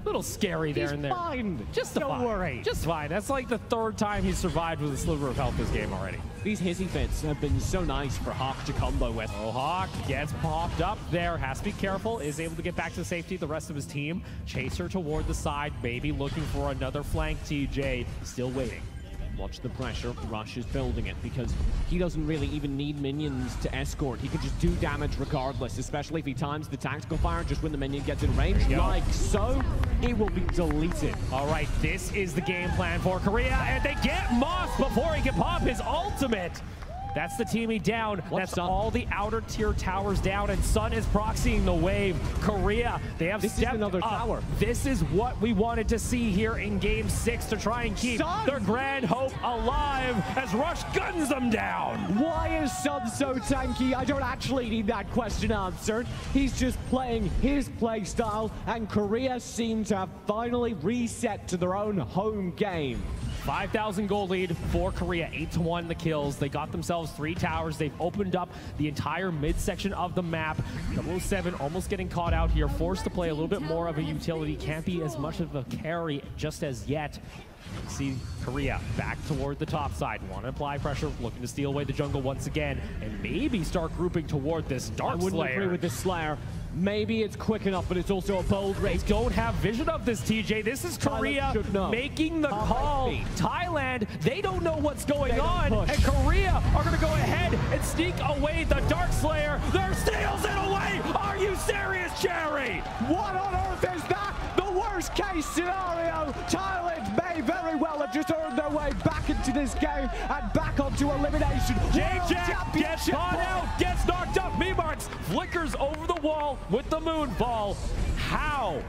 Little scary there and there. Fine. Don't worry. Just fine. That's like the 3rd time he's survived with a sliver of health this game already. These Hissy Fits have been so nice for Hawk to combo with. Oh, Hawk gets popped up there. Has to be careful. Is able to get back to safety. The rest of his team. Chaser toward the side. Maybe looking for another flank. TJ still waiting. Watch the pressure. Rush is building it because he doesn't really even need minions to escort. He can just do damage regardless, especially if he times the tactical fire just when the minion gets in range. Like so, it will be deleted. All right, this is the game plan for Korea, and they get Moss before he can pop his ultimate. That's the teaming down. That's all the outer tier towers down, and Sun is proxying the wave. Korea, they have stepped another up. tower. This is what we wanted to see here in Game 6 to try and keep their grand hope alive as Rush guns them down. Why is Sun so tanky? I don't actually need that question answered. He's just playing his play style, and Korea seem to have finally reset to their own home game. 5,000 gold lead for Korea, 8-1 the kills. They got themselves 3 towers. They've opened up the entire midsection of the map. AWC almost getting caught out here, forced to play a little bit more of a utility. Can't be as much of a carry just as yet. See Korea back toward the top side. Want to apply pressure, looking to steal away the jungle once again, and maybe start grouping toward this Dark Slayer. I wouldn't agree with this Slayer. Maybe it's quick enough, but it's also a bold race. They don't have vision of this, TJ. This is Korea making the call. Thailand, they don't know what's going on, and Korea are going to go ahead and sneak away the Dark Slayer. There steals it away. Are you serious, Cherry? What on earth is that? The worst case scenario. Thailand may very well have just earned their way back into this game and back onto elimination. J-Jack gets caught out, gets knocked up. Memarks flickers over the wall with the moonfall. How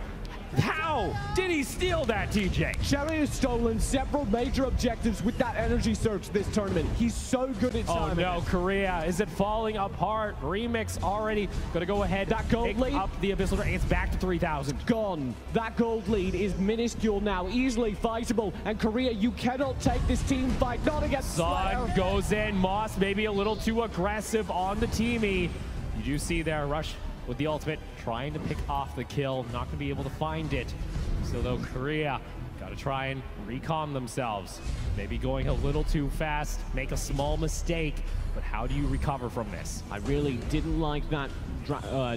did he steal that, TJ? Cherry has stolen several major objectives with that energy surge this tournament. He's so good at timing. Oh no, Korea, is it falling apart? Remix already gonna go ahead. That gold lead up the Abyssal Dragon. It's back to 3,000. Gone. That gold lead is minuscule now, easily fightable. And Korea, you cannot take this team fight, not against Sun goes in. Moss maybe a little too aggressive on the teamie. You do see there, Rush with the ultimate, trying to pick off the kill, not going to be able to find it. So though Korea got to try and recon themselves. Maybe going a little too fast, make a small mistake, but how do you recover from this? I really didn't like that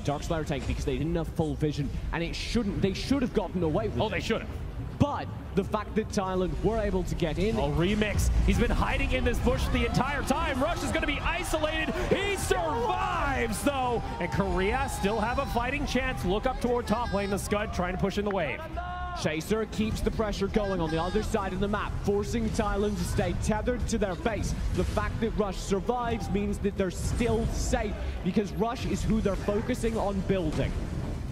Dark Slayer take because they didn't have full vision, and they should have gotten away with it. Oh, they should have. But the fact that Thailand were able to get in. Oh, Remix. He's been hiding in this bush the entire time. Rush is going to be isolated. He survives, though. And Korea still have a fighting chance. Look up toward top lane. The Scud trying to push in the wave. Chaser keeps the pressure going on the other side of the map, forcing Thailand to stay tethered to their base. The fact that Rush survives means that they're still safe because Rush is who they're focusing on building.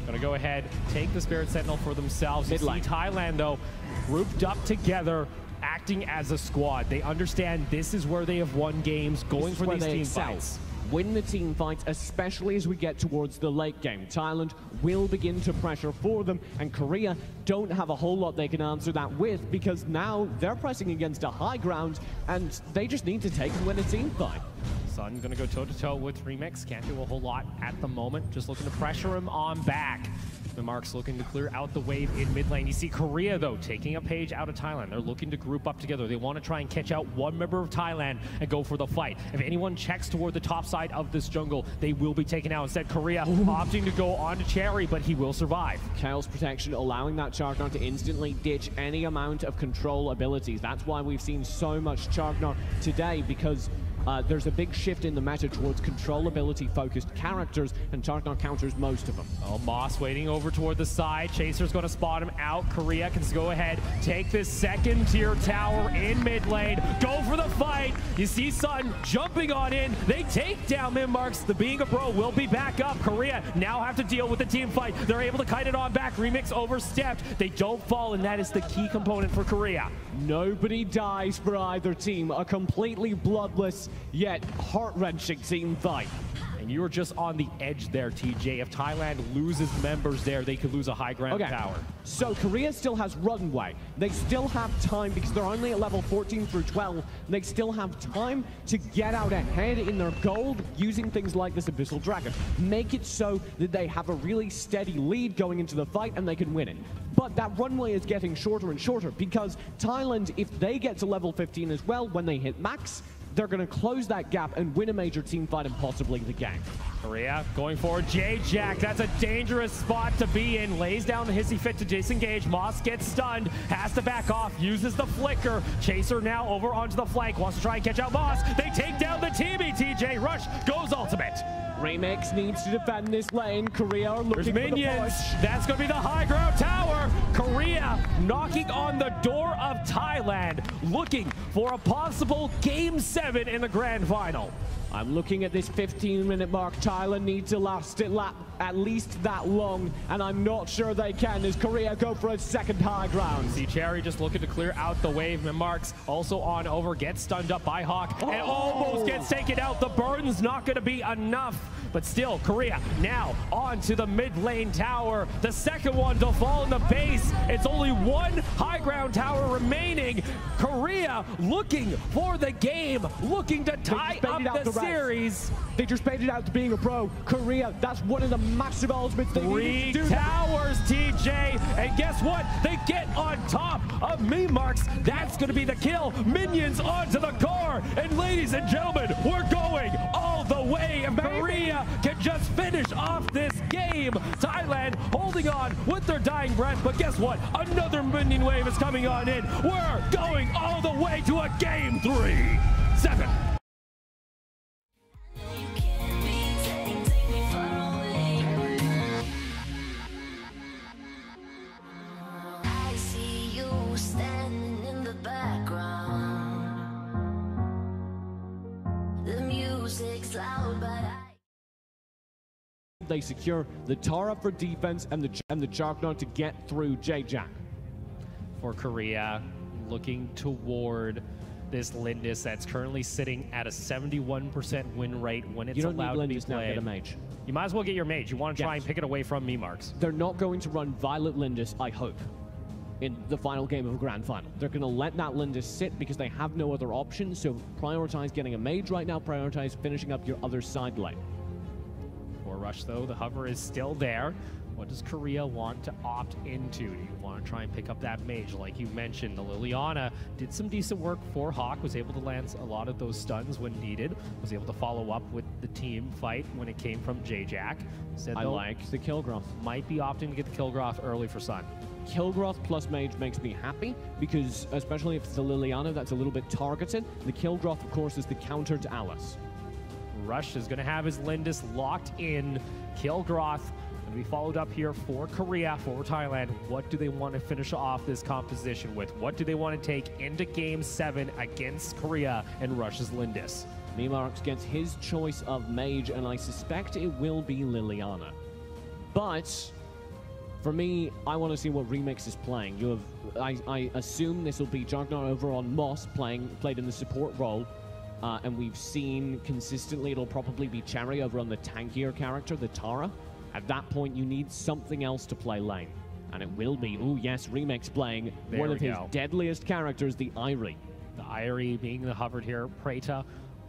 Gonna go ahead, take the Spirit Sentinel for themselves. You see Thailand, though, grouped up together, acting as a squad. They understand this is where they have won games, going for these team fights. Win the team fights, especially as we get towards the late game. Thailand will begin to pressure for them, and Korea don't have a whole lot they can answer that with because now they're pressing against a high ground, and they just need to take and win a team fight. Sun gonna go toe-to-toe with Remix. Can't do a whole lot at the moment. Just looking to pressure him on back. The Marks looking to clear out the wave in mid lane. You see Korea, though, taking a page out of Thailand. They're looking to group up together. They want to try and catch out one member of Thailand and go for the fight. If anyone checks toward the top side of this jungle, they will be taken out. Instead, Korea opting to go on to Cherry, but he will survive. Chaos Protection allowing that Chargnar to instantly ditch any amount of control abilities. That's why we've seen so much Chargnar today, because there's a big shift in the meta towards controllability-focused characters, and Chargnar counters most of them. Oh, Moss waiting over toward the side. Chaser's going to spot him out. Korea can go ahead, take this second-tier tower in mid lane, go for the fight. You see Sun jumping on in. They take down Minmarks. The Being a Pro will be back up. Korea now have to deal with the team fight. They're able to kite it on back. Remix overstepped. They don't fall, and that is the key component for Korea. Nobody dies for either team. A completely bloodless yet heart-wrenching team fight. And you were just on the edge there, TJ. If Thailand loses members there, they could lose a high ground tower. So Korea still has runway. They still have time because they're only at level 14 through 12. They still have time to get out ahead in their gold using things like this Abyssal Dragon. Make it so that they have a really steady lead going into the fight and they can win it. But that runway is getting shorter and shorter because Thailand, if they get to level 15 as well, when they hit max, they're going to close that gap and win a major team fight and possibly the game. Korea going forward. J-Jack, that's a dangerous spot to be in. Lays down the hissy fit to disengage. Moss gets stunned, has to back off, uses the flicker. Chaser now over onto the flank, wants to try and catch out Moss. They take down the teamie, TJ. Rush goes ultimate. Remix needs to defend this lane. Korea are looking for the push. That's going to be the high ground tower. Korea knocking on the door of Thailand, looking for a possible Game 7 in the grand final. I'm looking at this 15-minute mark. Thailand needs to last it at least that long, and I'm not sure they can as Korea go for a second high ground. See Cherry just looking to clear out the wave. Marks also on over, gets stunned up by Hawk, and almost gets taken out. The burn's not going to be enough, but still Korea now on to the mid lane tower. The second one to fall in the base. It's only one high ground tower remaining. Korea looking for the game, looking to tie up the series. They just made it out to being a pro. Korea, that's one of the massive ultimates they Three need to do. towers, TJ, and guess what? They get on top of Marks. That's going to be the kill. Minions onto the core, and ladies and gentlemen, we're going all the way. If Korea can just finish off this game, Thailand holding on with their dying breath, but guess what? Another minion wave is coming on in. We're going all the way to a game 3-7. They secure the Tara for defense and the Juggernaut to get through Jae-Jack. For Korea, looking toward this Lindis that's currently sitting at a 71% win rate when it's allowed to be Lindis now, played. get a mage. You might as well get your mage. You want to try and pick it away from Marks. They're not going to run Violet Lindis, I hope, in the final game of a grand final. They're going to let that Lindis sit because they have no other option, so prioritize getting a mage right now, prioritize finishing up your other side lane. For Rush, though, the hover is still there. What does Korea want to opt into? Do you want to try and pick up that mage? Like you mentioned, the Liliana did some decent work for Hawk, was able to land a lot of those stuns when needed, was able to follow up with the team fight when it came from Jae-Jack. I like the Kilgroth. Might be opting to get the Kilgroth early for Sun. Kilgroth plus mage makes me happy because, especially if it's the Liliana that's a little bit targeted, the Kilgroth, of course, is the counter to Alice. Rush is going to have his Lindis locked in. Kilgroth going to be followed up here for Korea, for Thailand. What do they want to finish off this composition with? What do they want to take into Game 7 against Korea and Rush's Lindis? Marks gets his choice of mage, and I suspect it will be Liliana. But for me, I want to see what Remix is playing. You have, I assume this will be Juggernaut over on Moss played in the support role. And we've seen consistently it'll probably be Cherry over on the tankier character, the Tara. At that point, you need something else to play lane. And it will be, oh yes, Remix playing one of his deadliest characters, the Irie. The Irie being the hovered here. Preta,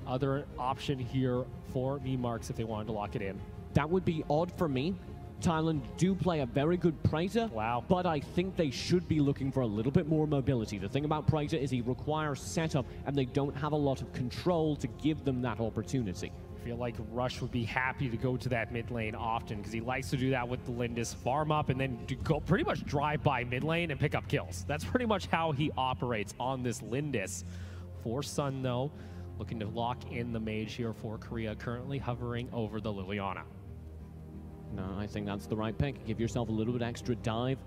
other option here for Marks if they wanted to lock it in. That would be odd for me. Thailand do play a very good Preta, but I think they should be looking for a little bit more mobility. The thing about Preta is he requires setup, and they don't have a lot of control to give them that opportunity. I feel like Rush would be happy to go to that mid lane often because he likes to do that with the Lindis, farm up, and then go pretty much drive by mid lane and pick up kills. That's pretty much how he operates on this Lindis. For Sun, though, looking to lock in the mage here for Korea, currently hovering over the Liliana. No, I think that's the right pick. Give yourself a little bit extra dive.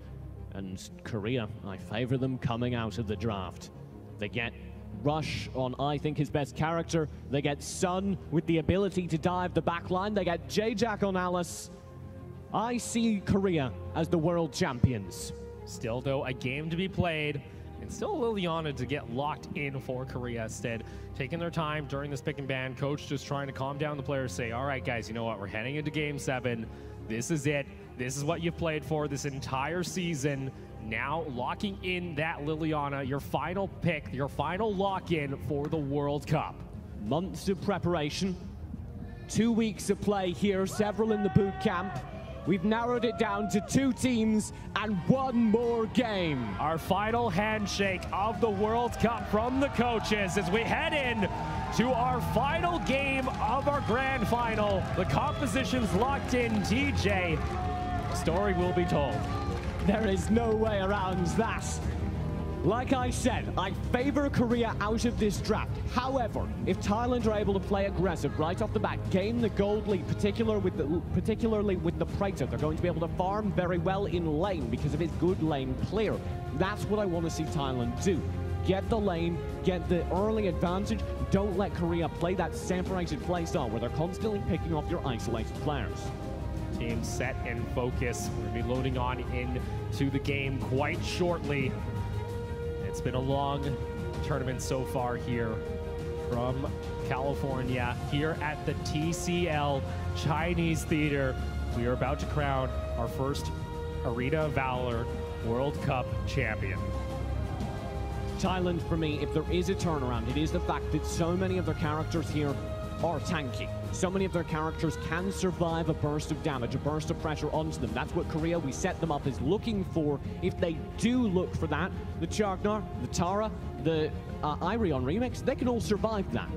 And Korea, I favor them coming out of the draft. They get Rush on, I think, his best character. They get Sun with the ability to dive the backline. They get Jae-Jack on Alice. I see Korea as the world champions. Still, though, a game to be played. And still Liliana to get locked in for Korea instead. Taking their time during this pick and ban. Coach just trying to calm down the players. Say, all right, guys, you know what? We're heading into Game 7. This is it. This is what you've played for this entire season. Now locking in that Liliana, your final pick, your final lock-in for the World Cup. Months of preparation, 2 weeks of play here, several in the boot camp. We've narrowed it down to 2 teams and 1 more game. Our final handshake of the World Cup from the coaches as we head in to our final game of our grand final. The composition's locked in, TJ. The story will be told. There is no way around that. Like I said, I favor Korea out of this draft. However, if Thailand are able to play aggressive right off the bat, gain the gold lead, particularly with the Preta, they're going to be able to farm very well in lane because of his good lane clear. That's what I want to see Thailand do. get the lane, get the early advantage. Don't let Korea play that separated playstyle where they're constantly picking off your isolated players. Team set and focus. We're going to be loading on into the game quite shortly. It's been a long tournament so far here from California, here at the TCL Chinese Theater. We are about to crown our first Arena of Valor World Cup champion. Thailand, for me, if there is a turnaround, it is the fact that so many of their characters here are tanky. So many of their characters can survive a burst of damage, a burst of pressure onto them. That's what Korea, we set them up as looking for. If they do look for that, the Chagnar, the Tara, the Irie on Remix, they can all survive that.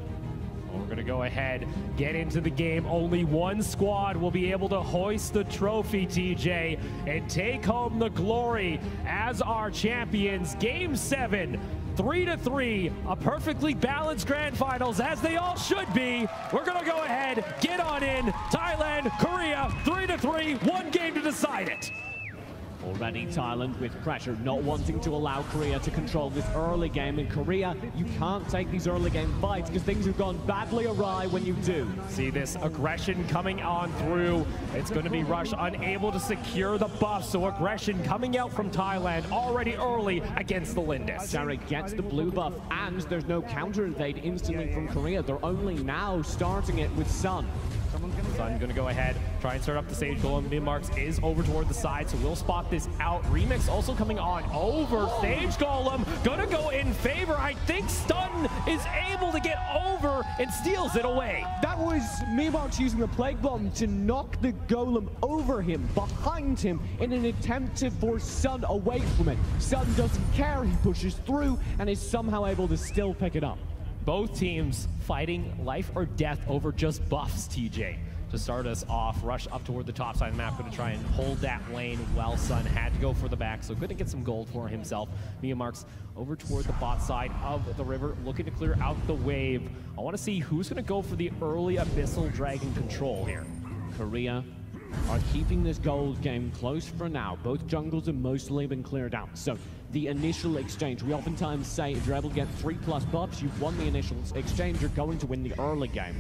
We're going to go ahead, get into the game. Only one squad will be able to hoist the trophy, TJ, and take home the glory as our champions. Game 7, 3-3, a perfectly balanced grand finals, as they all should be. We're going to go ahead, get on in. Thailand, Korea, 3-3, one game to decide it. Already Thailand with pressure, not wanting to allow Korea to control this early game. In Korea, you can't take these early game fights because things have gone badly awry when you do. See this aggression coming on through. It's going to be Rush unable to secure the buff, so aggression coming out from Thailand already early against the Lindis. Jarek gets the blue buff, and there's no counter invade instantly from Korea. They're only now starting it with Sun. Sun going to go ahead, try and start up the Sage Golem. Mid-Marks is over toward the side, so we'll spot this out. Remix also coming on over. Sage Golem going to go in favor. I think Stun is able to get over and steals it away. That was Mid-Marks using the Plague Bomb to knock the Golem over him, behind him, in an attempt to force Sun away from it. Sun doesn't care, he pushes through and is somehow able to still pick it up. Both teams fighting life or death over just buffs, TJ. To start us off, Rush up toward the top side of the map, going to try and hold that lane while Sun had to go for the back, so good to get some gold for himself. Mid-Marks over toward the bot side of the river, looking to clear out the wave. I want to see who's going to go for the early Abyssal Dragon control here. Korea are keeping this gold game close for now. Both jungles have mostly been cleared out, so the initial exchange, we oftentimes say if you're able to get 3+ buffs, you've won the initial exchange, you're going to win the early game.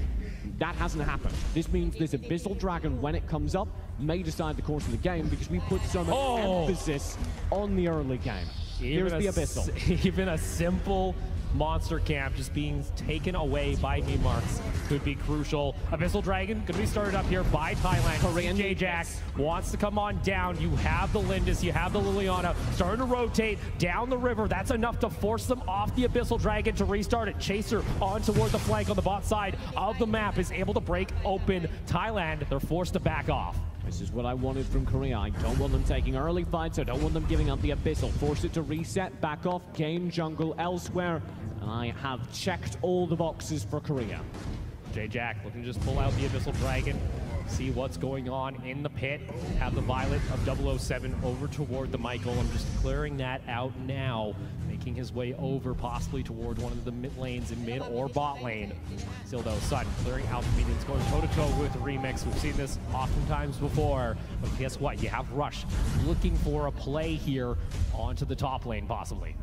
That hasn't happened. This means this Abyssal Dragon, when it comes up, may decide the course of the game because we put so much emphasis on the early game. Here's the Abyssal. Even a simple monster camp just being taken away by Mid-Marks could be crucial. Abyssal Dragon going to be started up here by Thailand. Korean J-Jack wants to come on down. You have the Lindis, you have the Liliana starting to rotate down the river. That's enough to force them off the Abyssal Dragon to restart it. Chaser on toward the flank on the bot side of the map is able to break open Thailand. They're forced to back off. This is what I wanted from Korea. I don't want them taking early fights. I don't want them giving up the Abyssal. Force it to reset, back off, gain jungle elsewhere. And I have checked all the boxes for Korea. J-Jack looking to just pull out the Abyssal Dragon, see what's going on in the pit. Have the Violet of 007 over toward the Michael. I'm just clearing that out now, making his way over possibly toward one of the mid lanes in mid or bot lane. Still though, Sun clearing out the minions, going toe-to-toe with the Remix. We've seen this oftentimes before, but guess what? You have Rush looking for a play here onto the top lane possibly.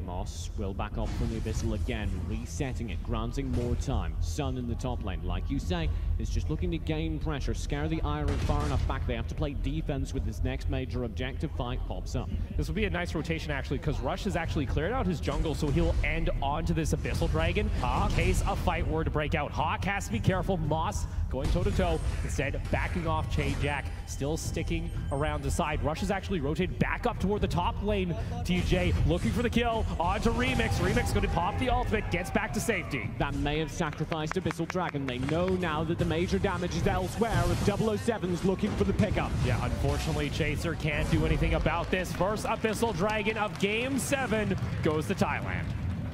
Moss will back off from the Abyssal again, resetting it, granting more time. Sun in the top lane, like you say, is just looking to gain pressure, scare the Iron far enough back. They have to play defense with this next major objective fight pops up. This will be a nice rotation actually, because Rush has actually cleared out his jungle, so he'll end onto this Abyssal Dragon in case a fight were to break out. Hawk has to be careful. Moss going toe-to-toe, instead backing off J-Jack, still sticking around the side. Rush is actually rotated back up toward the top lane. TJ looking for the kill, onto Remix. Remix going to pop the ultimate, gets back to safety. That may have sacrificed Abyssal Dragon. They know now that the major damage is elsewhere if 007's looking for the pickup. Yeah, unfortunately, Chaser can't do anything about this. First Abyssal Dragon of Game 7 goes to Thailand.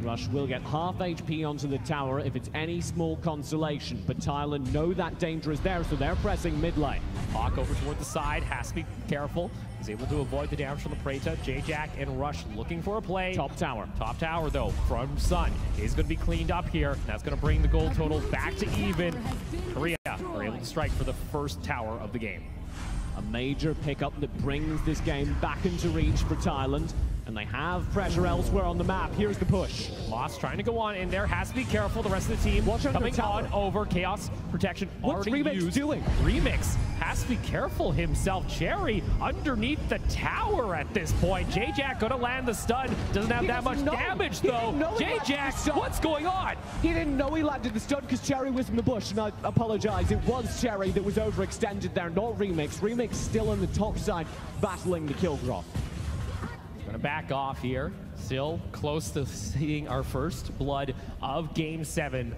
Rush will get half HP onto the tower if it's any small consolation, but Thailand know that danger is there, so they're pressing mid lane. Hawk over toward the side, has to be careful. He's able to avoid the damage from the Preta. J-Jack and Rush looking for a play. Top tower. Top tower, though, from Sun is going to be cleaned up here. That's going to bring the gold total back to even. Korea are able to strike for the first tower of the game. A major pickup that brings this game back into reach for Thailand. And they have pressure elsewhere on the map. Here's the push. Moss trying to go on in there, has to be careful. The rest of the team coming on over. Chaos protection What's already Remix used. doing? Remix has to be careful himself. Cherry underneath the tower at this point. J-Jack gonna land the stun. Doesn't have that much damage though. J-Jack, what's going on? He didn't know he landed the stun because Cherry was in the bush, and I apologize. It was Cherry that was overextended there, not Remix. Remix still on the top side, battling the kill drop. Gonna back off here. Still close to seeing our first blood of Game 7.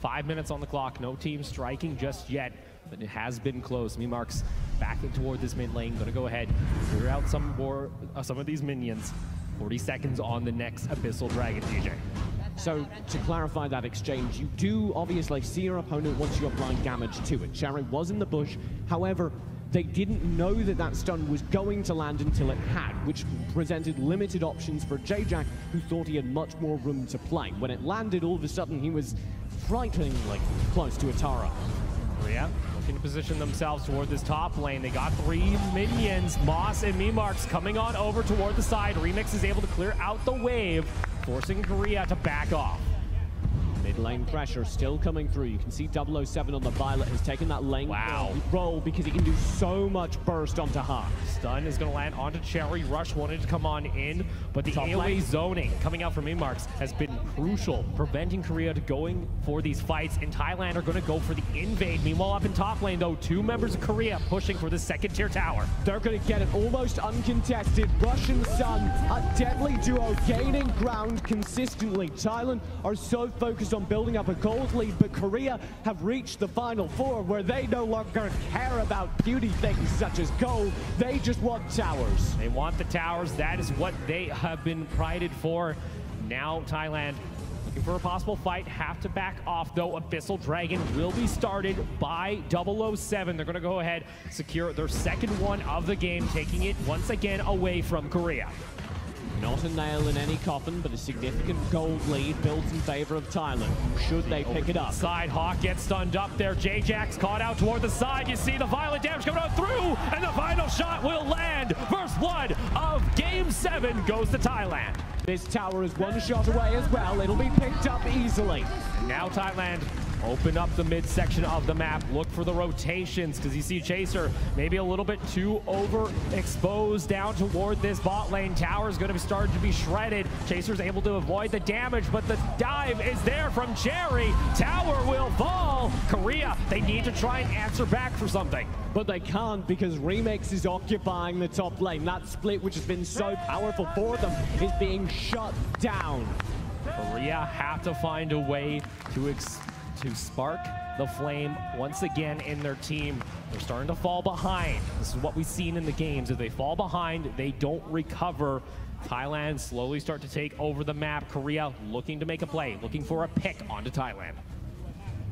5 minutes on the clock. No team striking just yet, but it has been close. Memarks backing toward this mid lane. Gonna go ahead, clear out some more, some of these minions. 40 seconds on the next Abyssal Dragon, DJ. So, to clarify that exchange, you do obviously see your opponent once you apply damage to it. Cherry was in the bush, however, they didn't know that that stun was going to land until it had, which presented limited options for J-Jack, who thought he had much more room to play. When it landed, all of a sudden, he was frighteningly close to Atara. Korea looking to position themselves toward this top lane. They got 3 minions. Moss and Memarks coming on over toward the side. Remix is able to clear out the wave, forcing Korea to back off. Mid lane pressure still coming through. You can see 007 on the Violet has taken that lane roll because he can do so much burst onto Hawk. Stun is going to land onto Cherry. Rush wanted to come on in, but the AOA zoning coming out from Memarks has been crucial, preventing Korea to going for these fights. And Thailand are going to go for the invade. Meanwhile, up in top lane, though, 2 members of Korea pushing for the 2nd tier tower. They're going to get it almost uncontested. Rush and Sun, a deadly duo, gaining ground consistently. Thailand are so focused on building up a gold lead, but Korea have reached the Final Four where they no longer care about beauty things such as gold. They just want towers. They want the towers. That is what they have been prided for. Now Thailand looking for a possible fight, have to back off though. Abyssal Dragon will be started by 007. They're going to go ahead, secure their 2nd one of the game, taking it once again away from Korea. Not a nail in any coffin, but a significant gold lead built in favor of Thailand. Should they pick it up? Side Hawk gets stunned up there. J-Jack's caught out toward the side. You see the violent damage coming on through, and the final shot will land. First blood of Game 7 goes to Thailand. This tower is 1 shot away as well. It'll be picked up easily. And now Thailand open up the midsection of the map. Look for the rotations, because you see Chaser maybe a little bit too overexposed down toward this bot lane. Tower's going to be starting to be shredded. Chaser's able to avoid the damage, but the dive is there from Cherry. Tower will fall. Korea, they need to try and answer back for something. But they can't because Remix is occupying the top lane. That split, which has been so powerful for them, is being shut down. Korea have to find a way to spark the flame once again in their team. They're starting to fall behind. This is what we've seen in the games. If they fall behind, they don't recover. Thailand slowly start to take over the map. Korea looking to make a play, looking for a pick onto Thailand.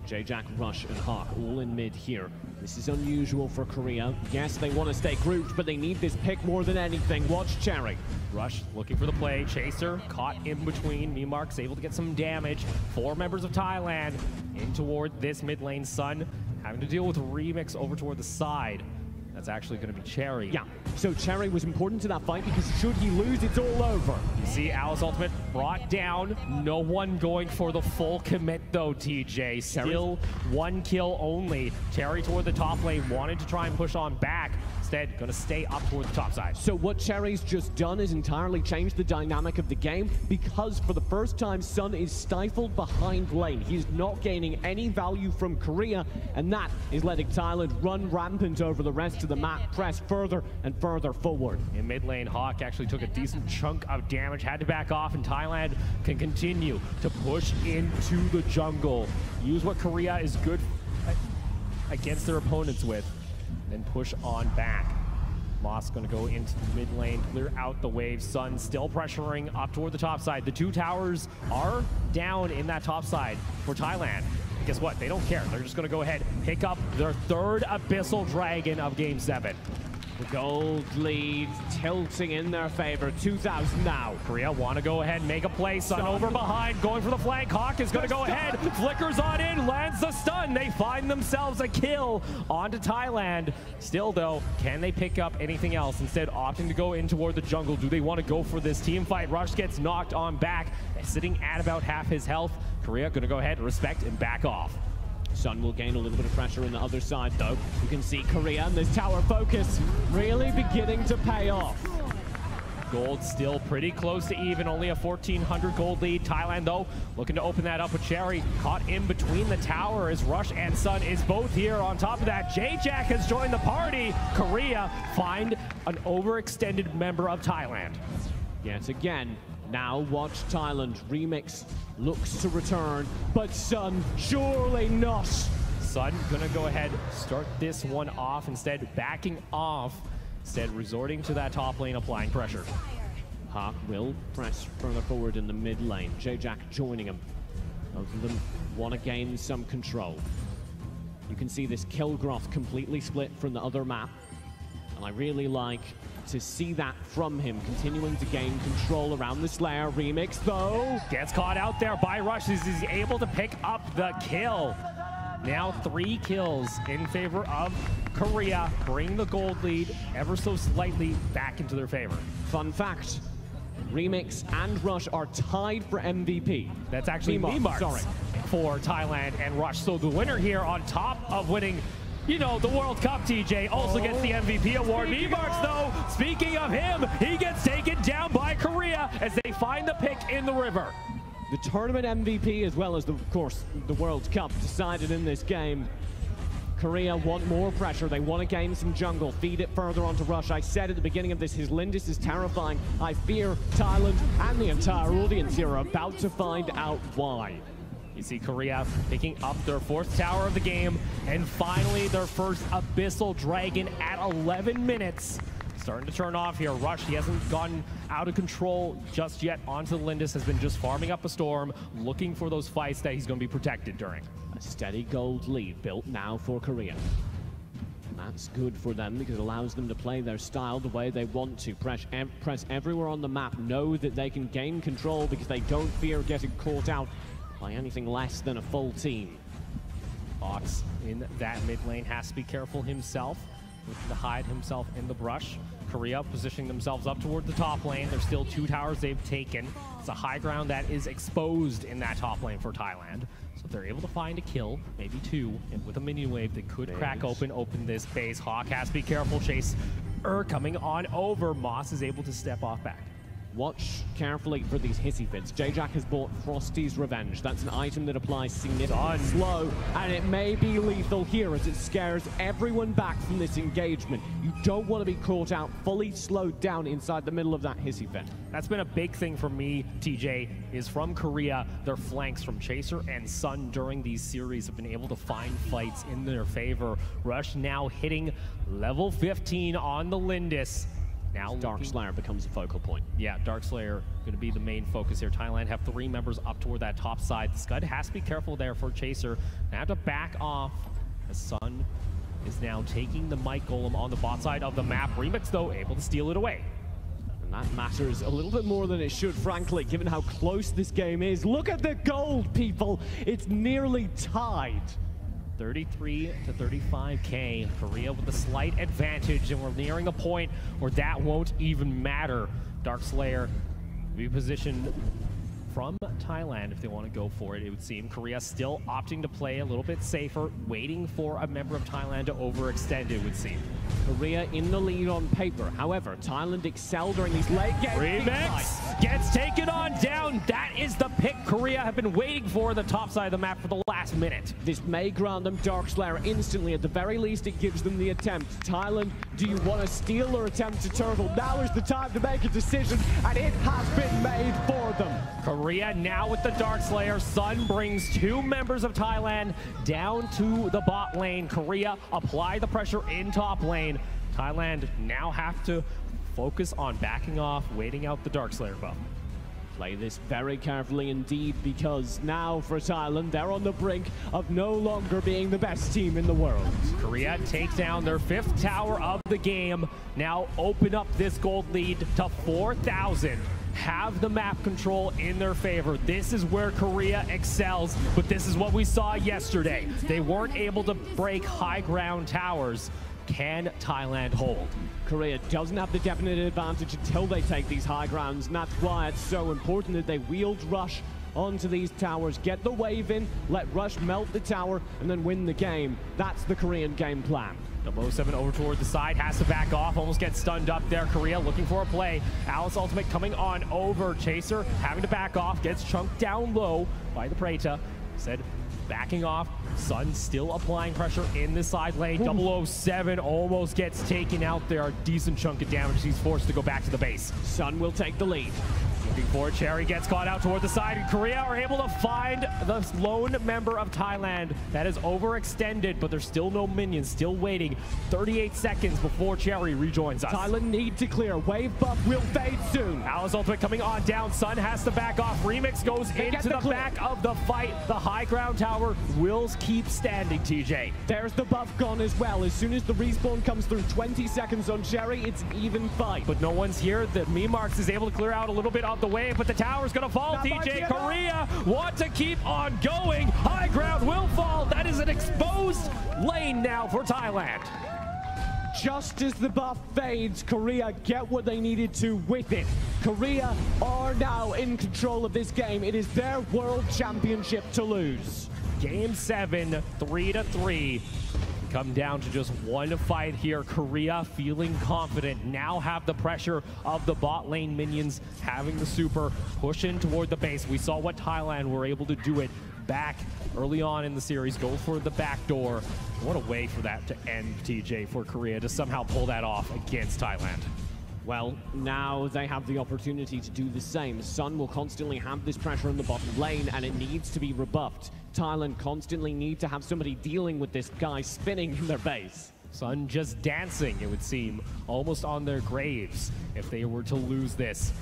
J-Jack, Rush, and Hawk all in mid here. This is unusual for Korea. Yes, they want to stay grouped, but they need this pick more than anything. Watch Cherry. Rush looking for the play. Chaser caught in between. Memarks able to get some damage. 4 members of Thailand in toward this mid lane. Sun having to deal with Remix over toward the side. That's actually going to be Cherry. Yeah, so Cherry was important to that fight because should he lose, it's all over. You see Alice ultimate brought down. No one going for the full commit though, TJ. Still 1 kill only. Cherry toward the top lane, wanted to try and push on back. Instead, going to stay up toward the top side. So what Cherry's just done is entirely changed the dynamic of the game because for the first time, Sun is stifled behind lane. He's not gaining any value from Korea, and that is letting Thailand run rampant over the rest of the map, press further and further forward. In mid lane, Hawk actually took a decent chunk of damage, had to back off, and Thailand can continue to push into the jungle. Use what Korea is good against their opponents with, then push on back. Moss going to go into the mid lane, clear out the wave. Sun still pressuring up toward the top side. The 2 towers are down in that top side for Thailand. Guess what? They don't care. They're just going to go ahead, pick up their 3rd Abyssal Dragon of Game 7. The gold lead tilting in their favor, 2,000 now. Korea want to go ahead and make a play. Sun over behind, going for the flank. Hawk is going to go ahead, flickers on in, lands the stun. They find themselves a kill onto Thailand. Still though, can they pick up anything else? Instead, opting to go in toward the jungle. Do they want to go for this team fight? Rush gets knocked on back, sitting at about half his health. Korea going to go ahead, respect, and back off. Sun will gain a little bit of pressure on the other side though. You can see Korea and this tower focus really beginning to pay off. Gold still pretty close to even, only a 1,400 gold lead. Thailand though, looking to open that up with Cherry. Caught in between the tower as Rush and Sun is both here. On top of that, J-Jack has joined the party. Korea find an overextended member of Thailand. Yet again, now watch Thailand. Remix looks to return, but Sun surely not. Sun gonna go ahead, start this one off, instead backing off, instead resorting to that top lane, applying pressure. Hawk will press further forward in the mid lane. J-Jack joining him. Both of them want to gain some control. You can see this Kilgroth completely split from the other map, and I really like to see that from him, continuing to gain control around the Slayer. Remix though gets caught out there by Rush as he's able to pick up the kill. Now 3 kills in favor of Korea, bring the gold lead ever so slightly back into their favor. Fun fact, Remix and Rush are tied for MVP. That's actually Memarks, sorry, for Thailand and Rush. So the winner here, on top of winning, you know, the World Cup, TJ, also gets the MVP award. Memarks, though, speaking of him, he gets taken down by Korea as they find the pick in the river. The tournament MVP, as well as, of course, the World Cup, decided in this game. Korea want more pressure. They want to gain some jungle, feed it further onto Rush. I said at the beginning of this, his Lindis is terrifying. I fear Thailand and the entire audience here are about to find out why. You see Korea picking up their 4th tower of the game, and finally their first Abyssal Dragon at 11 minutes. Starting to turn off here. Rush, he hasn't gotten out of control just yet onto the Lindis, has been just farming up a storm, looking for those fights that he's going to be protected during. A steady gold lead built now for Korea. And that's good for them because it allows them to play their style the way they want to. Press everywhere on the map, know that they can gain control because they don't fear getting caught out by anything less than a full team. Ox in that mid lane has to be careful himself, looking to hide himself in the brush. Korea positioning themselves up toward the top lane. There's still 2 towers they've taken. It's a high ground that is exposed in that top lane for Thailand. So if they're able to find a kill, maybe 2, and with a minion wave that could crack open this base. Hawk has to be careful. Chase coming on over. Moss is able to step off back. Watch carefully for these hissy fits. J-Jack has bought Frosty's Revenge. That's an item that applies significant slow, and it may be lethal here as it scares everyone back from this engagement. You don't want to be caught out fully slowed down inside the middle of that hissy fit. That's been a big thing for me, TJ, is from Korea. Their flanks from Chaser and Sun during these series have been able to find fights in their favor. Rush now hitting level 15 on the Lindis. Now Darkslayer becomes a focal point. Yeah, Darkslayer going to be the main focus here. Thailand have 3 members up toward that top side. The Scud has to be careful there for Chaser. They have to back off. The Sun is now taking the Might Golem on the bot side of the map. Remix, though, able to steal it away. And that matters a little bit more than it should, frankly, given how close this game is. Look at the gold, people! It's nearly tied. 33 to 35k. Korea with a slight advantage, and we're nearing a point where that won't even matter. Darkslayer will be positioned from Thailand if they want to go for it, it would seem. Korea still opting to play a little bit safer, waiting for a member of Thailand to overextend, it would seem. Korea in the lead on paper. However, Thailand excel during these late game Remix gets taken on down. That is the pick Korea have been waiting for, the top side of the map for the last minute. This may grant them Darkslayer instantly. At the very least, it gives them the attempt. Thailand, do you want to steal or attempt to turtle? Now is the time to make a decision, and it has been made for them. Korea now with the Darkslayer. Sun brings 2 members of Thailand down to the bot lane. Korea apply the pressure in top lane. Thailand now have to focus on backing off, waiting out the Darkslayer buff. Play this very carefully indeed, because now for Thailand, they're on the brink of no longer being the best team in the world. Korea take down their 5th tower of the game. Now open up this gold lead to 4,000. Have the map control in their favor. This is where Korea excels, but this is what we saw yesterday. They weren't able to break high ground towers. Can Thailand hold? Korea doesn't have the definite advantage until they take these high grounds, and that's why it's so important that they wield Rush onto these towers, get the wave in, let Rush melt the tower, and then win the game. That's the Korean game plan. 007 over toward the side, has to back off, almost gets stunned up there. Korea looking for a play. Alice Ultimate coming on over. Chaser having to back off, gets chunked down low by the Preta. Said backing off. Sun still applying pressure in the side lane. 007 almost gets taken out there. A decent chunk of damage. He's forced to go back to the base. Sun will take the lead. Looking for Cherry, gets caught out toward the side, and Korea are able to find the lone member of Thailand that is overextended, but there's still no minions, still waiting 38 seconds before Cherry rejoins us. Thailand need to clear. Wave buff will fade soon. Alice Ultimate coming on down. Sun has to back off. Remix goes into the back of the fight. The high ground tower will keep standing, TJ. There's the buff gone as well. As soon as the respawn comes through, 20 seconds on Cherry, it's even fight. But no one's here. The Memarks is able to clear out a little bit of the wave, but the tower's gonna fall. Not TJ, Korea want to keep on going. High ground will fall. That is an exposed lane now for Thailand. Just as the buff fades, Korea get what they needed to with it. Korea are now in control of this game. It is their world championship to lose. Game 7, 3-3. Come down to just one fight here. Korea feeling confident, now have the pressure of the bot lane minions having the super push in toward the base. We saw what Thailand were able to do it back early on in the series, go for the back door. What a way for that to end, TJ, for Korea to somehow pull that off against Thailand. Well, now they have the opportunity to do the same. Sun will constantly have this pressure in the bottom lane, and it needs to be rebuffed. Thailand constantly need to have somebody dealing with this guy spinning in their base. Sun just dancing, it would seem, almost on their graves if they were to lose this.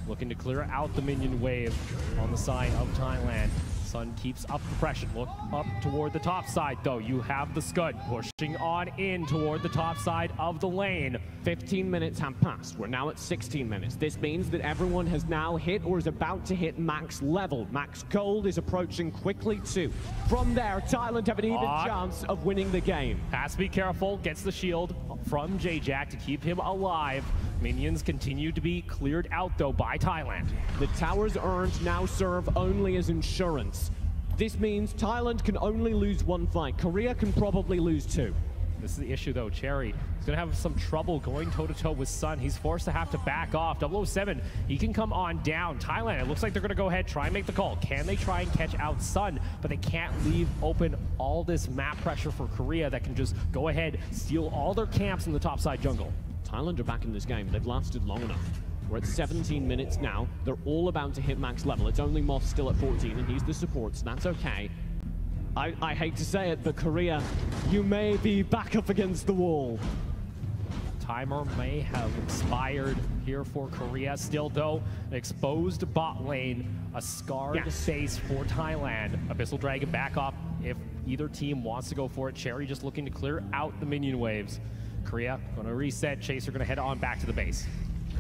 Looking to clear out the minion wave on the side of Thailand. Sun keeps up the pressure. Look up toward the top side, though. You have the Scud pushing on in toward the top side of the lane. 15 minutes have passed. We're now at 16 minutes. This means that everyone has now hit or is about to hit max level. Max gold is approaching quickly, too. From there, Thailand have an even chance of winning the game. Has to be careful. Gets the shield from J-Jack to keep him alive. Minions continue to be cleared out, though, by Thailand. The towers earned now serve only as insurance. This means Thailand can only lose one fight. Korea can probably lose 2. This is the issue, though. Cherry is going to have some trouble going toe-to-toe with Sun. He's forced to have to back off. 007, he can come on down. Thailand, it looks like they're going to go ahead, try and make the call. Can they try and catch out Sun? But they can't leave open all this map pressure for Korea that can just go ahead, steal all their camps in the topside jungle. Thailand are back in this game. They've lasted long enough. We're at 17 minutes now. They're all about to hit max level. It's only Moth still at 14, and he's the support, so that's okay. I hate to say it, but Korea, you may be back up against the wall. Timer may have expired here for Korea. Still, though, an exposed bot lane, a scarred base for Thailand. Abyssal Dragon back off if either team wants to go for it. Cherry just looking to clear out the minion waves. Korea going to reset. Chaser going to head on back to the base.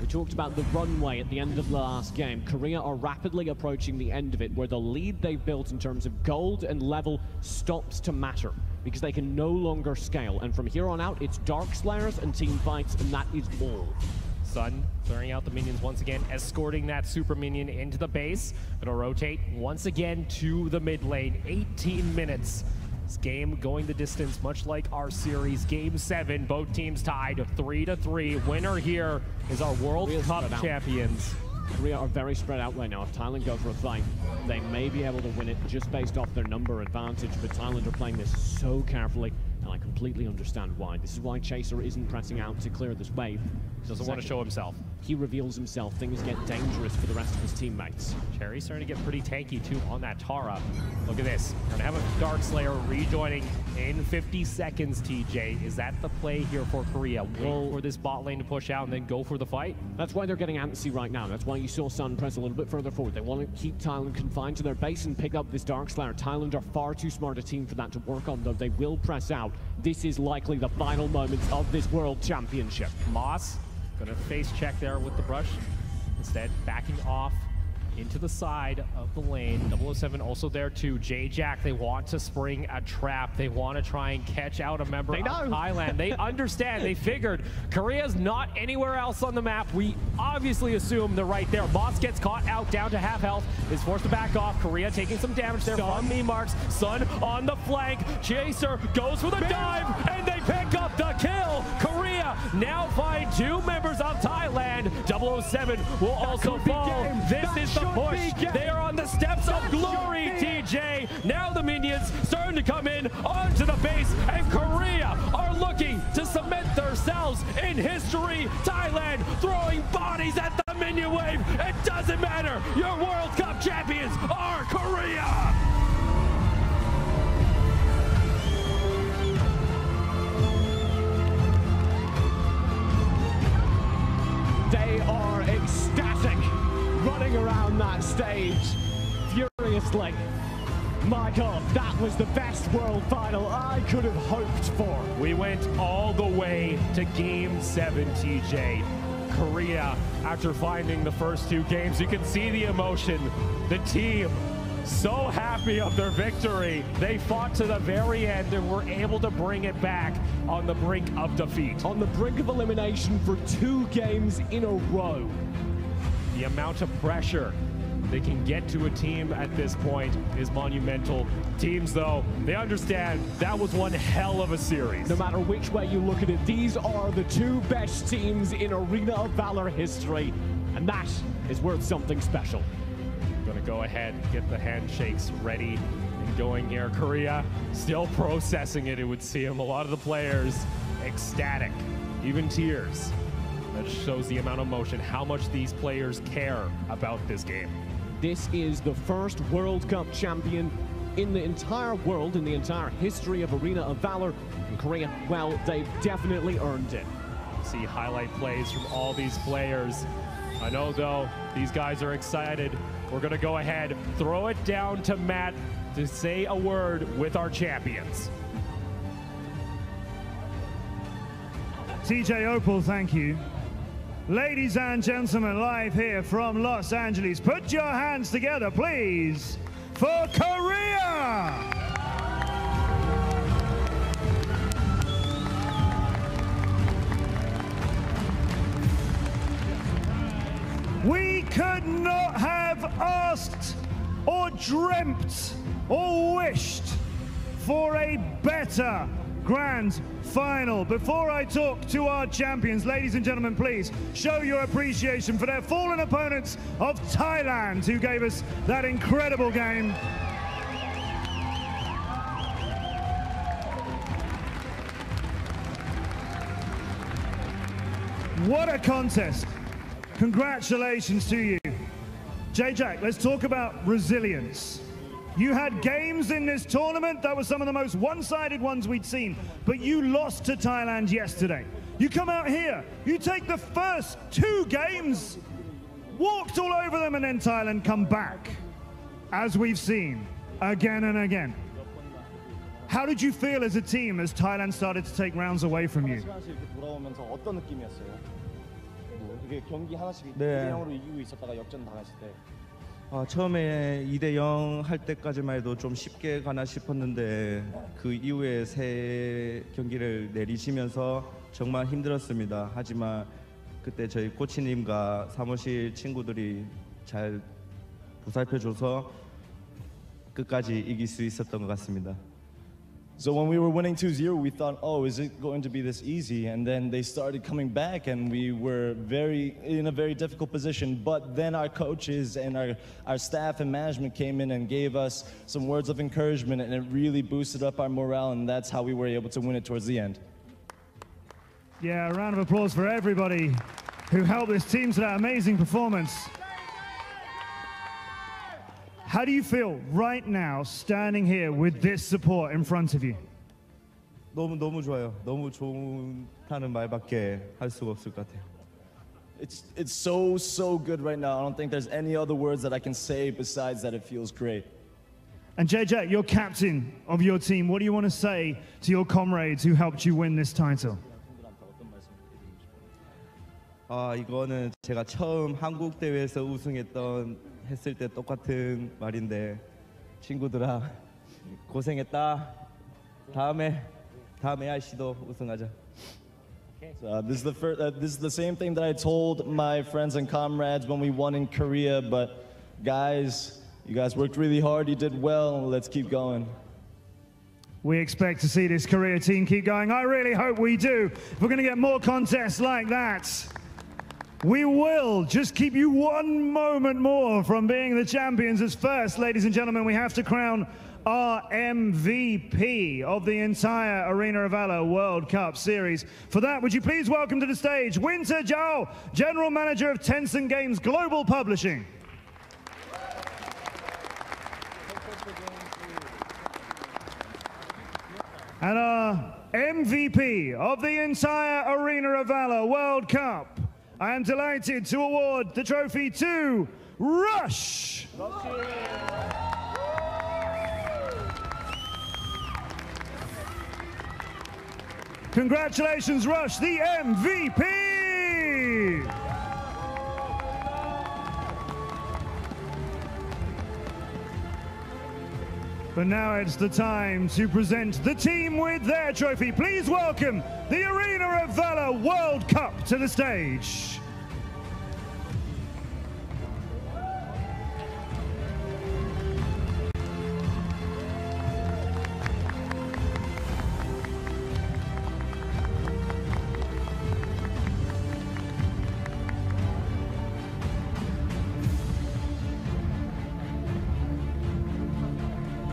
We talked about the runway at the end of the last game. Korea are rapidly approaching the end of it, where the lead they've built in terms of gold and level stops to matter, because they can no longer scale. And from here on out, it's Dark Slayers and team fights, and that is all. Sun clearing out the minions once again, escorting that super minion into the base. Gonna rotate once again to the mid lane. 18 minutes. This game going the distance, much like our series. Game 7, both teams tied 3-3. Winner here is our World Cup champions. Korea are very spread out right now. If Thailand go for a fight, they may be able to win it just based off their number advantage, but Thailand are playing this so carefully. And I completely understand why. This is why Chaser isn't pressing out to clear this wave. Doesn't want to show himself. He reveals himself. Things get dangerous for the rest of his teammates. Cherry's starting to get pretty tanky too on that Tara. Look at this. We're gonna have a Dark Slayer rejoining in 50 seconds, TJ. Is that the play here for Korea? Wait for this bot lane to push out and then go for the fight? That's why they're getting antsy right now. That's why you saw Sun press a little bit further forward. They want to keep Thailand confined to their base and pick up this Dark Slayer. Thailand are far too smart a team for that to work on, though. They will press out. This is likely the final moments of this World Championship. Moss gonna face check there with the brush. Instead, backing off into the side of the lane. 007 also there too. J-Jack, they want to spring a trap. They want to try and catch out a member of Thailand. They understand. They figured Korea's not anywhere else on the map. We obviously assume they're right there. Moss gets caught out down to half health. Is forced to back off. Korea taking some damage there from me marks. Sun on the flank. Chaser goes for the dive and they pick up the kill. Korea now find two members of Thailand. 007 will also fall. This is the push. They are on the steps of glory, TJ. Now the minions starting to come in onto the base, and Korea are looking to cement themselves in history. Thailand throwing bodies at the minion wave. It doesn't matter. Your World Cup champions are Korea. They are ecstatic, running around that stage furiously. My God, that was the best world final I could have hoped for. We went all the way to Game 7, TJ. Korea, after finding the first two games, you can see the emotion. The team so happy of their victory. They fought to the very end and were able to bring it back on the brink of defeat. On the brink of elimination for 2 games in a row. The amount of pressure they can get to a team at this point is monumental. Teams, though, they understand that was one hell of a series. No matter which way you look at it, these are the 2 best teams in Arena of Valor history, and that is worth something special. Gonna go ahead, get the handshakes ready and going here. Korea still processing it, it would seem. A lot of the players ecstatic, even tears. That shows the amount of emotion, how much these players care about this game. This is the first World Cup champion in the entire world, in the entire history of Arena of Valor. And Korea, well, they've definitely earned it. See highlight plays from all these players. I know, though, these guys are excited. We're gonna go ahead, throw it down to Matt to say a word with our champions. TJ Opal, thank you. Ladies and gentlemen, live here from Los Angeles, put your hands together, please, for Korea! We could not have asked or dreamt or wished for a better grand final. Before I talk to our champions, ladies and gentlemen, please show your appreciation for their fallen opponents of Thailand, who gave us that incredible game. What a contest. Congratulations to you. J-Jack, let's talk about resilience. You had games in this tournament that were some of the most one-sided ones we'd seen, but you lost to Thailand yesterday. You come out here, you take the first 2 games, walked all over them, and then Thailand come back, as we've seen again and again. How did you feel as a team as Thailand started to take rounds away from you? 이게 경기 하나씩 2대0으로 이기고 있었다가 역전 당했을 때 처음에 2대0 할 때까지만 해도 좀 쉽게 가나 싶었는데 그 이후에 3 경기를 내리시면서 정말 힘들었습니다. 하지만 그때 저희 코치님과 사무실 친구들이 잘 보살펴줘서 끝까지 이길 수 있었던 것 같습니다. So when we were winning 2-0, we thought, oh, is it going to be this easy? And then they started coming back, and we were in a very difficult position. But then our coaches and our staff and management came in and gave us some words of encouragement, and it really boosted up our morale, and that's how we were able to win it towards the end. Yeah, a round of applause for everybody who helped this team to that amazing performance. How do you feel right now standing here with this support in front of you? 너무 좋아요. 너무 좋다는 말밖에 할 수가 없을 것 같아요. It's so good right now. I don't think there's any other words that I can say besides that it feels great. And JJ, you're captain of your team. What do you want to say to your comrades who helped you win this title? 이거는 제가 처음 한국 대회에서 했을 때 똑같은 말인데, 친구들아 고생했다. 다음에 RC도 우승하자. So, this is the same thing that I told my friends and comrades when we won in Korea. But guys, you guys worked really hard. You did well. Let's keep going. We expect to see this Korea team keep going. I really hope we do. If we're going to get more contests like that, we will just keep you one moment more from being the champions. As first, ladies and gentlemen, we have to crown our MVP of the entire Arena of Valor World Cup Series. For that, would you please welcome to the stage Winter Zhao, General Manager of Tencent Games Global Publishing. And our MVP of the entire Arena of Valor World Cup, I am delighted to award the trophy to Rush. Congratulations, Rush, the MVP. But now it's the time to present the team with their trophy. Please welcome the Arena of Valor World Cup to the stage.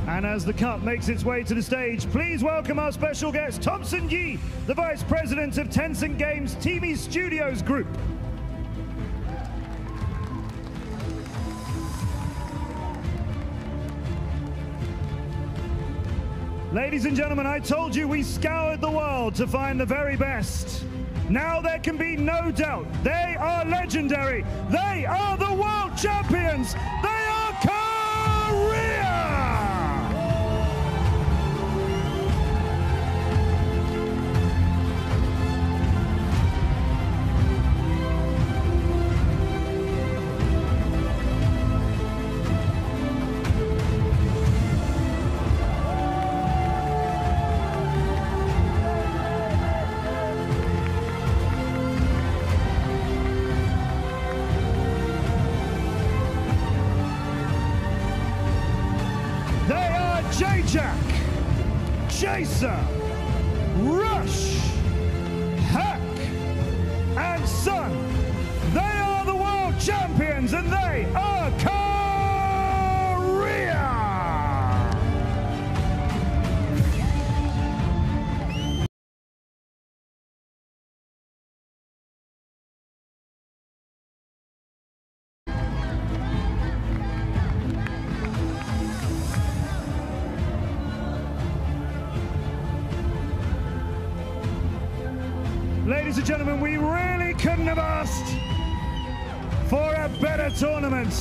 And as the cup makes its way to the stage, please welcome our special guest, Thompson Yi, the Vice President of Tencent Games TV Studios Group. Ladies and gentlemen, I told you we scoured the world to find the very best. Now there can be no doubt, they are legendary. They are the world champions. They are Korea! J-Jack, Chaser, Rush, Hack, and Sun. They are the world champions and they are Korea! Ladies and gentlemen, we really couldn't have asked for a better tournament.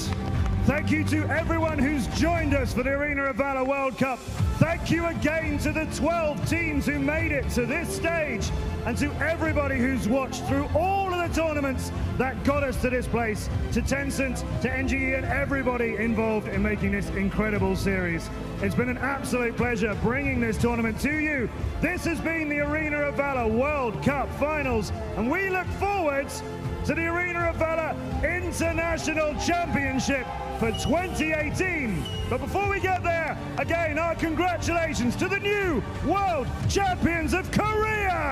Thank you to everyone who's joined us for the Arena of Valor World Cup. Thank you again to the 12 teams who made it to this stage, and to everybody who's watched through all of the tournaments that got us to this place, to Tencent, to NGE, and everybody involved in making this incredible series. It's been an absolute pleasure bringing this tournament to you. This has been the Arena of Valor World Cup Finals, and we look forward to the Arena of Valor International Championship for 2018. But before we get there, Again, our congratulations to the new world champions of Korea!